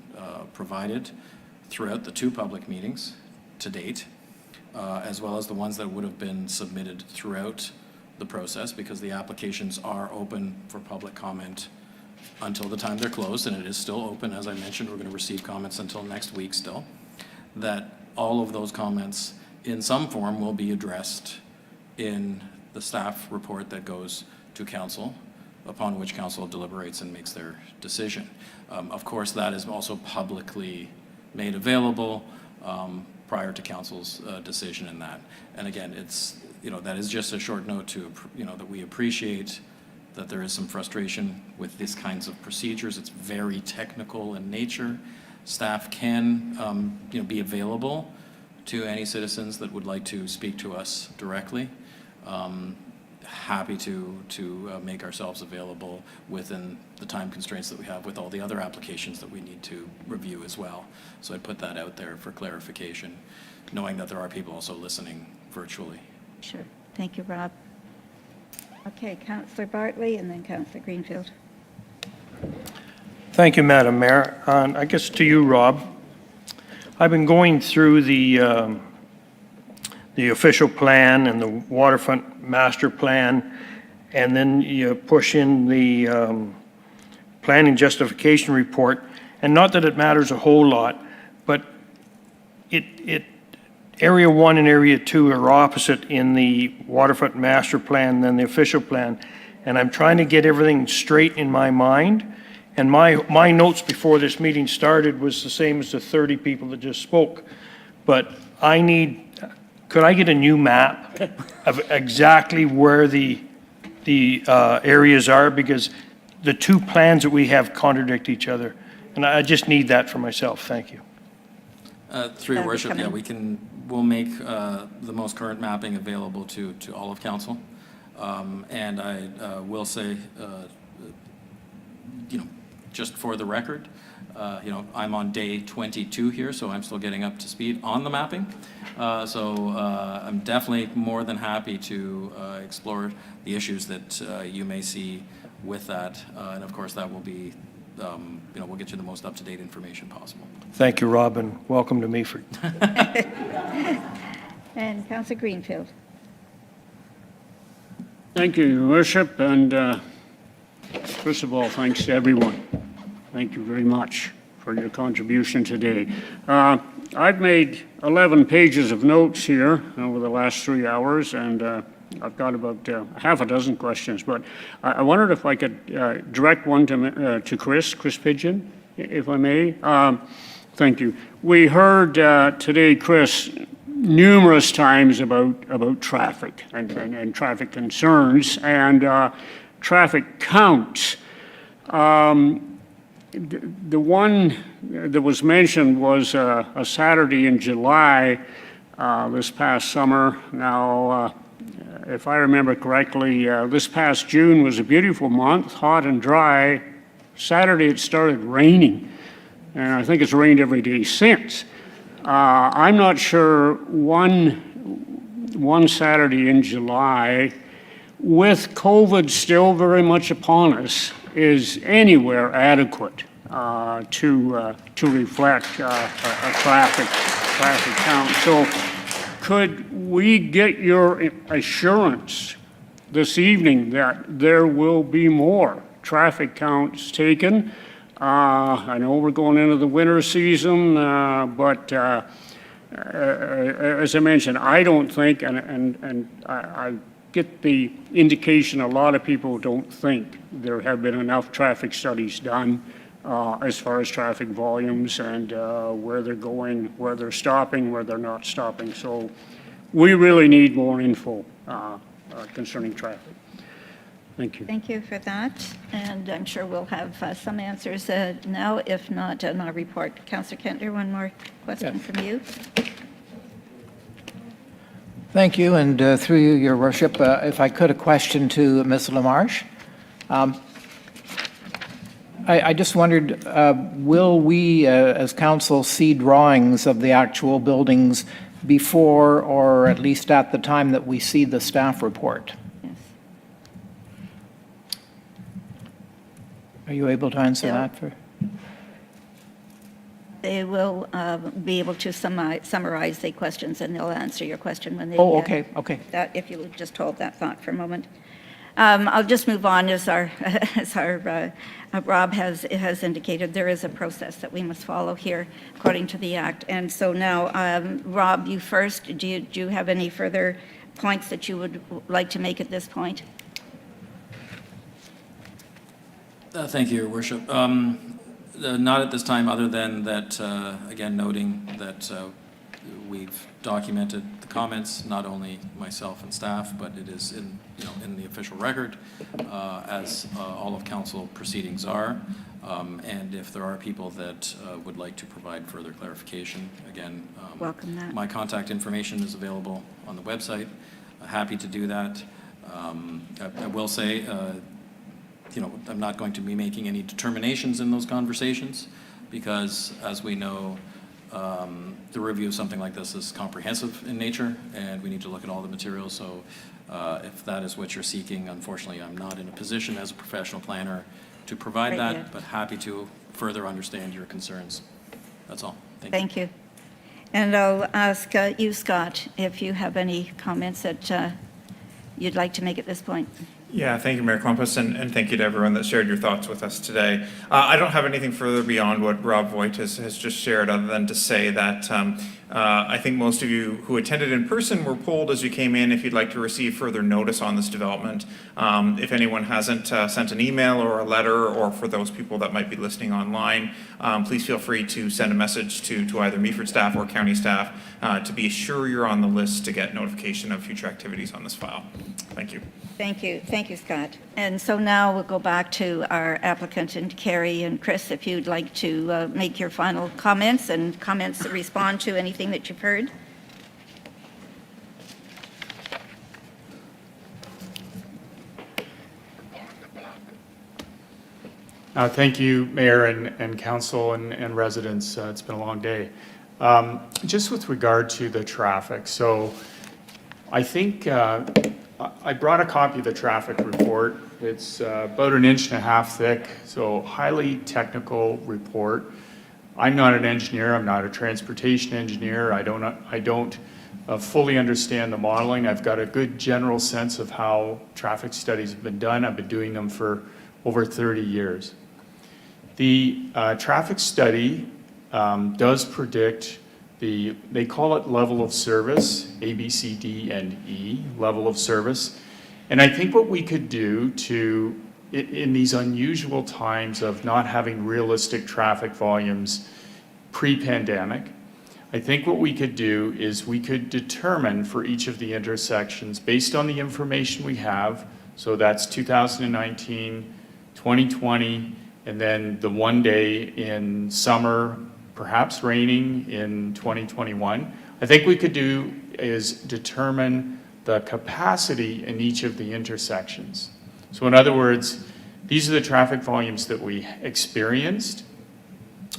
provided throughout the 2 public meetings to date, as well as the ones that would have been submitted throughout the process because the applications are open for public comment until the time they're closed, and it is still open. As I mentioned, we're going to receive comments until next week still, that all of those comments in some form will be addressed in the staff report that goes to council, upon which council deliberates and makes their decision. Of course, that is also publicly made available prior to council's decision in that. And again, it's, that is just a short note to, that we appreciate that there is some frustration with these kinds of procedures. It's very technical in nature. Staff can, be available to any citizens that would like to speak to us directly. Happy to make ourselves available within the time constraints that we have with all the other applications that we need to review as well. So I put that out there for clarification, knowing that there are people also listening virtually. Sure. Thank you, Rob. Okay, Councillor Bartley and then Councillor Greenfield. Thank you, Madam Mayor. I guess to you, Rob. I've been going through the official plan and the waterfront master plan, and then you push in the planning justification report. And not that it matters a whole lot, but Area 1 and Area 2 are opposite in the waterfront master plan than the official plan. And I'm trying to get everything straight in my mind. And my notes before this meeting started was the same as the 30 people that just spoke. But could I get a new map of exactly where the areas are? Because the two plans that we have contradict each other. And I just need that for myself. Thank you. Through your worship, yeah, we'll make the most current mapping available to all of council. And I will say, just for the record, I'm on day 22 here, so I'm still getting up to speed on the mapping. So I'm definitely more than happy to explore the issues that you may see with that. And of course, that will be, we'll get you the most up-to-date information possible. Thank you, Rob, and welcome to Meaford. And Councillor Greenfield. Thank you, Your Worship, and first of all, thanks to everyone. Thank you very much for your contribution today. I've made 11 pages of notes here over the last 3 hours, and I've got about half a dozen questions, but I wondered if I could direct one to Chris Pidgeon, if I may. Thank you. We heard today, Chris, numerous times about traffic and traffic concerns and traffic counts. The one that was mentioned was a Saturday in July this past summer. Now, if I remember correctly, this past June was a beautiful month, hot and dry. Saturday it started raining, and I think it's rained every day since. I'm not sure one Saturday in July, with COVID still very much upon us, is anywhere adequate to reflect a traffic count. So could we get your assurance this evening that there will be more traffic counts taken? I know we're going into the winter season, but as I mentioned, I don't think, and I get the indication a lot of people don't think there have been enough traffic studies done as far as traffic volumes and where they're going, where they're stopping, where they're not stopping. So we really need more info concerning traffic. Thank you. Thank you for that. And I'm sure we'll have some answers now, if not in our report. Councillor Kentner, one more question from you. Thank you, and through you, Your Worship, if I could, a question to Ms. LaMarche. I just wondered, will we, as council, see drawings of the actual buildings before or at least at the time that we see the staff report? Yes. Are you able to answer that? They will be able to summarize the questions, and they'll answer your question when they... Oh, okay, okay. That, if you would just hold that thought for a moment. I'll just move on. As Rob has indicated, there is a process that we must follow here according to the Act. And so now, Rob, you first. Do you have any further points that you would like to make at this point? Thank you, Your Worship. Not at this time, other than that, again, noting that we've documented the comments, not only myself and staff, but it is in the official record, as all of council proceedings are. And if there are people that would like to provide further clarification, again, welcome that. My contact information is available on the website. Happy to do that. I will say, I'm not going to be making any determinations in those conversations because, as we know, the review of something like this is comprehensive in nature, and we need to look at all the materials. So if that is what you're seeking, unfortunately, I'm not in a position as a professional planner to provide Right, that, yeah. but happy to further understand your concerns. That's all. Thank you. And I'll ask you, Scott, if you have any comments that you'd like to make at this point. Yeah, thank you, Mayor Klumpus, and thank you to everyone that shared your thoughts with us today. I don't have anything further beyond what Rob Voigt has just shared, other than to say that I think most of you who attended in person were polled as you came in if you'd like to receive further notice on this development. If anyone hasn't sent an email or a letter, or for those people that might be listening online, please feel free to send a message to either Meaford staff or county staff to be sure you're on the list to get notification of future activities on this file. Thank you. Thank you. Thank you, Scott. And so now we'll go back to our applicant, and Carrie and Chris, if you'd like to make your final comments and comments that respond to anything that you've heard. Thank you, Mayor and Council and residents. It's been a long day. Just with regard to the traffic, so I think I brought a copy of the traffic report. It's about 1.5 inches thick, so highly technical report. I'm not an engineer. I'm not a transportation engineer. I don't fully understand the modeling. I've got a good general sense of how traffic studies have been done. I've been doing them for over 30 years. The traffic study does predict they call it level of service, A, B, C, D, and E, level of service. And I think what we could do in these unusual times of not having realistic traffic volumes pre-pandemic, I think what we could do is we could determine for each of the intersections, based on the information we have, so that's 2019, 2020, and then the one day in summer, perhaps raining in 2021. I think we could do is determine the capacity in each of the intersections. So in other words, these are the traffic volumes that we experienced.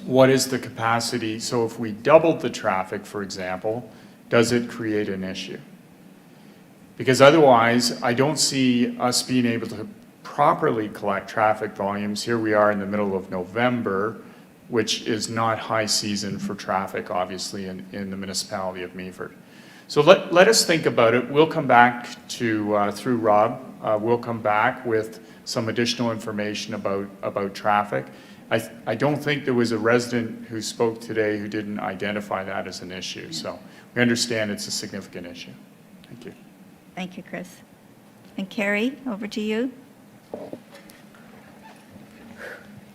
What is the capacity? So if we doubled the traffic, for example, does it create an issue? Because otherwise, I don't see us being able to properly collect traffic volumes. Here we are in the middle of November, which is not high season for traffic, obviously, in the municipality of Meaford. So let us think about it. We'll come back to, through Rob, we'll come back with some additional information about traffic. I don't think there was a resident who spoke today who didn't identify that as an issue. So we understand it's a significant issue. Thank you. Thank you, Chris. And Carrie, over to you.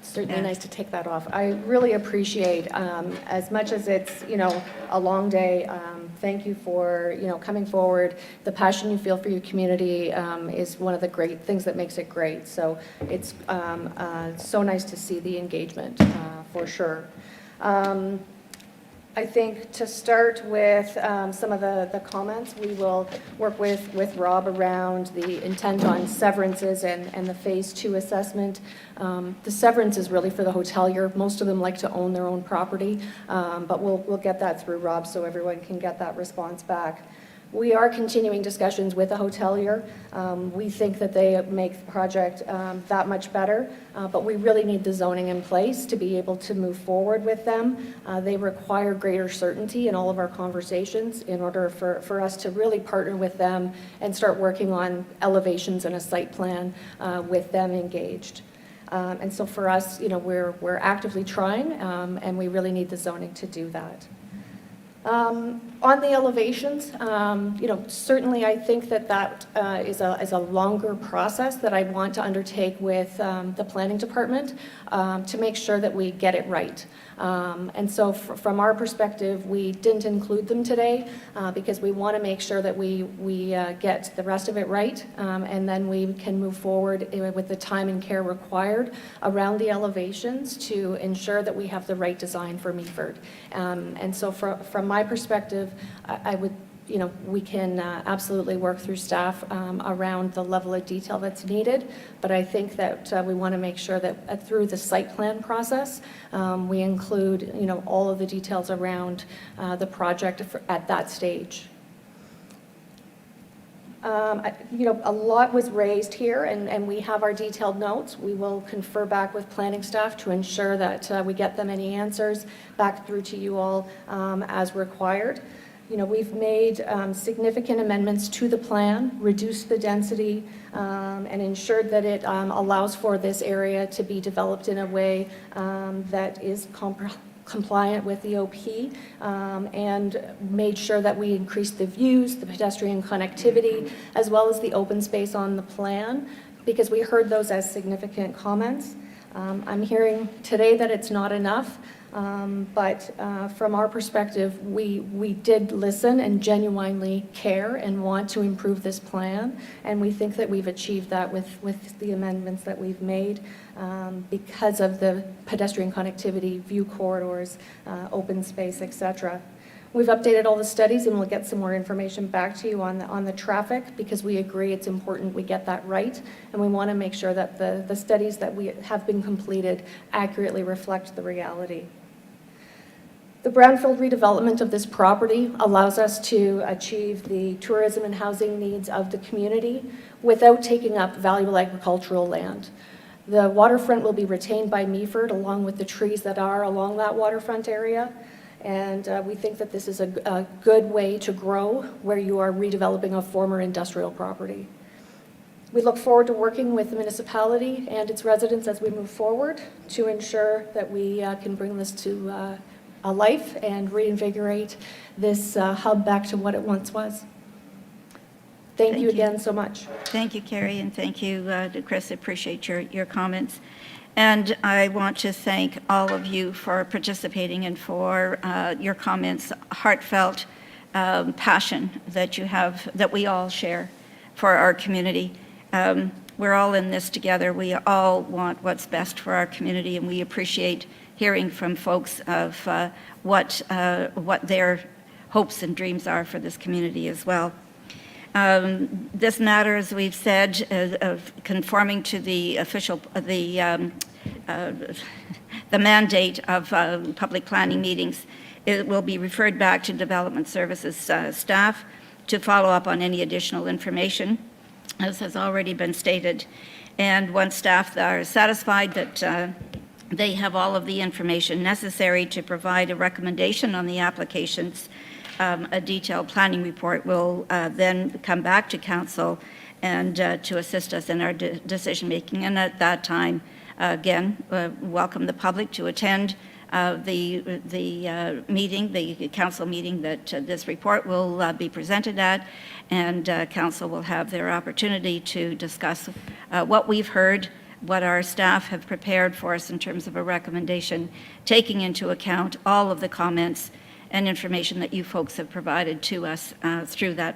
Certainly nice to take that off. I really appreciate, as much as it's, a long day, thank you for, coming forward. The passion you feel for your community is one of the great things that makes it great. So it's so nice to see the engagement, for sure. I think to start with some of the comments, we will work with Rob around the intent on severances and the Phase 2 assessment. The severance is really for the hotelier. Most of them like to own their own property, but we'll get that through Rob so everyone can get that response back. We are continuing discussions with the hotelier. We think that they make the project that much better, but we really need the zoning in place to be able to move forward with them. They require greater certainty in all of our conversations in order for us to really partner with them and start working on elevations and a site plan with them engaged. And so for us, we're actively trying, and we really need the zoning to do that. On the elevations, certainly I think that is a longer process that I want to undertake with the planning department to make sure that we get it right. And so from our perspective, we didn't include them today because we want to make sure that we get the rest of it right, and then we can move forward with the time and care required around the elevations to ensure that we have the right design for Meaford. And so from my perspective, I would, we can absolutely work through staff around the level of detail that's needed, but I think that we want to make sure that through the site plan process, we include, all of the details around the project at that stage. A lot was raised here, and we have our detailed notes. We will confer back with planning staff to ensure that we get them any answers back through to you all as required. We've made significant amendments to the plan, reduced the density, and ensured that it allows for this area to be developed in a way that is compliant with the OP, and made sure that we increased the views, the pedestrian connectivity, as well as the open space on the plan, because we heard those as significant comments. I'm hearing today that it's not enough. But from our perspective, we did listen and genuinely care and want to improve this plan, and we think that we've achieved that with the amendments that we've made because of the pedestrian connectivity, view corridors, open space, etc. We've updated all the studies, and we'll get some more information back to you on the traffic, because we agree it's important we get that right, and we want to make sure that the studies that we have been completed accurately reflect the reality. The brownfield redevelopment of this property allows us to achieve the tourism and housing needs of the community without taking up valuable agricultural land. The waterfront will be retained by Meaford along with the trees that are along that waterfront area. And we think that this is a good way to grow where you are redeveloping a former industrial property. We look forward to working with the municipality and its residents as we move forward to ensure that we can bring this to a life and reinvigorate this hub back to what it once was. Thank you again so much. Thank you, Carrie, and thank you to Chris. I appreciate your comments. And I want to thank all of you for participating and for your comments, heartfelt passion that you have, that we all share for our community. We're all in this together. We all want what's best for our community, and we appreciate hearing from folks of what their hopes and dreams are for this community as well. This matter, as we've said, of conforming to the official, the mandate of public planning meetings, it will be referred back to Development Services staff to follow up on any additional information, as has already been stated. And once staff are satisfied that they have all of the information necessary to provide a recommendation on the applications, a detailed planning report will then come back to council and to assist us in our decision-making. And at that time, again, welcome the public to attend the meeting, the council meeting that this report will be presented at, and council will have their opportunity to discuss what we've heard, what our staff have prepared for us in terms of a recommendation, taking into account all of the comments and information that you folks have provided to us through that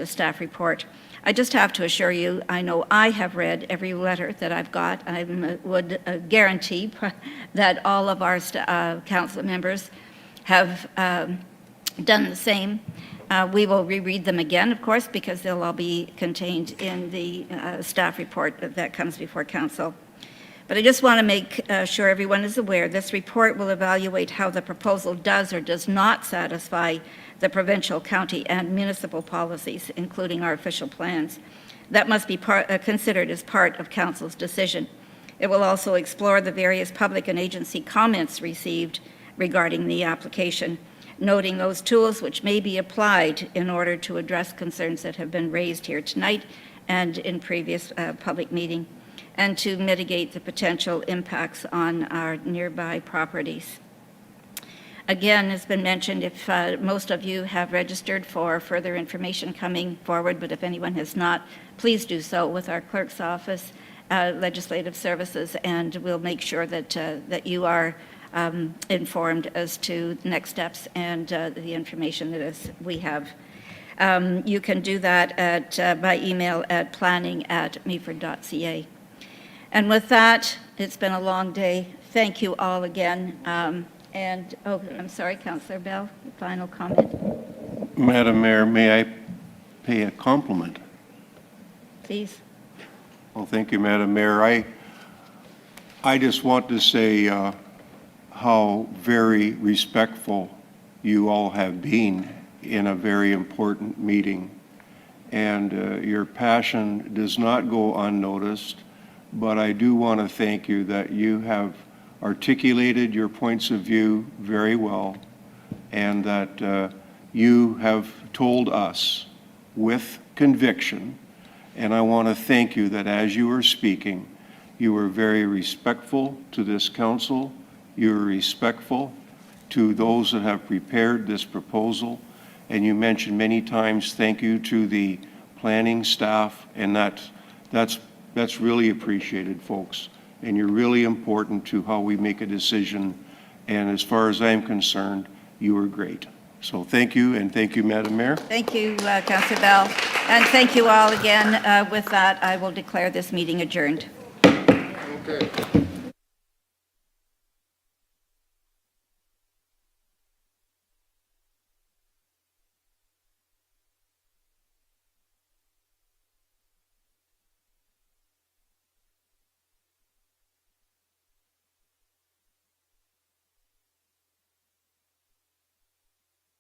staff report. I just have to assure you, I know I have read every letter that I've got. I would guarantee that all of our council members have done the same. We will reread them again, of course, because they'll all be contained in the staff report that comes before council. But I just want to make sure everyone is aware, this report will evaluate how the proposal does or does not satisfy the provincial, county, and municipal policies, including our official plans. That must be considered as part of Council's decision. It will also explore the various public and agency comments received regarding the application, noting those tools which may be applied in order to address concerns that have been raised here tonight and in previous public meeting, and to mitigate the potential impacts on our nearby properties. Again, as been mentioned, if most of you have registered for further information coming forward, but if anyone has not, please do so with our clerk's office, legislative services, and we'll make sure that that you are informed as to next steps and the information that we have. You can do that by email at planning@meaford.ca. And with that, it's been a long day. Thank you all again. I'm sorry, Councillor Bell, final comment. Madam Mayor, may I pay a compliment? Please. Well, thank you, Madam Mayor. I just want to say how very respectful you all have been in a very important meeting. And your passion does not go unnoticed, but I do want to thank you that you have articulated your points of view very well, and that you have told us with conviction. And I want to thank you that as you were speaking, you were very respectful to this council, you were respectful to those that have prepared this proposal, and you mentioned many times thank you to the planning staff, and that's really appreciated, folks. And you're really important to how we make a decision. And as far as I'm concerned, you were great. So thank you, and thank you, Madam Mayor. Thank you, Councillor Bell. And thank you all again. With that, I will declare this meeting adjourned. Okay.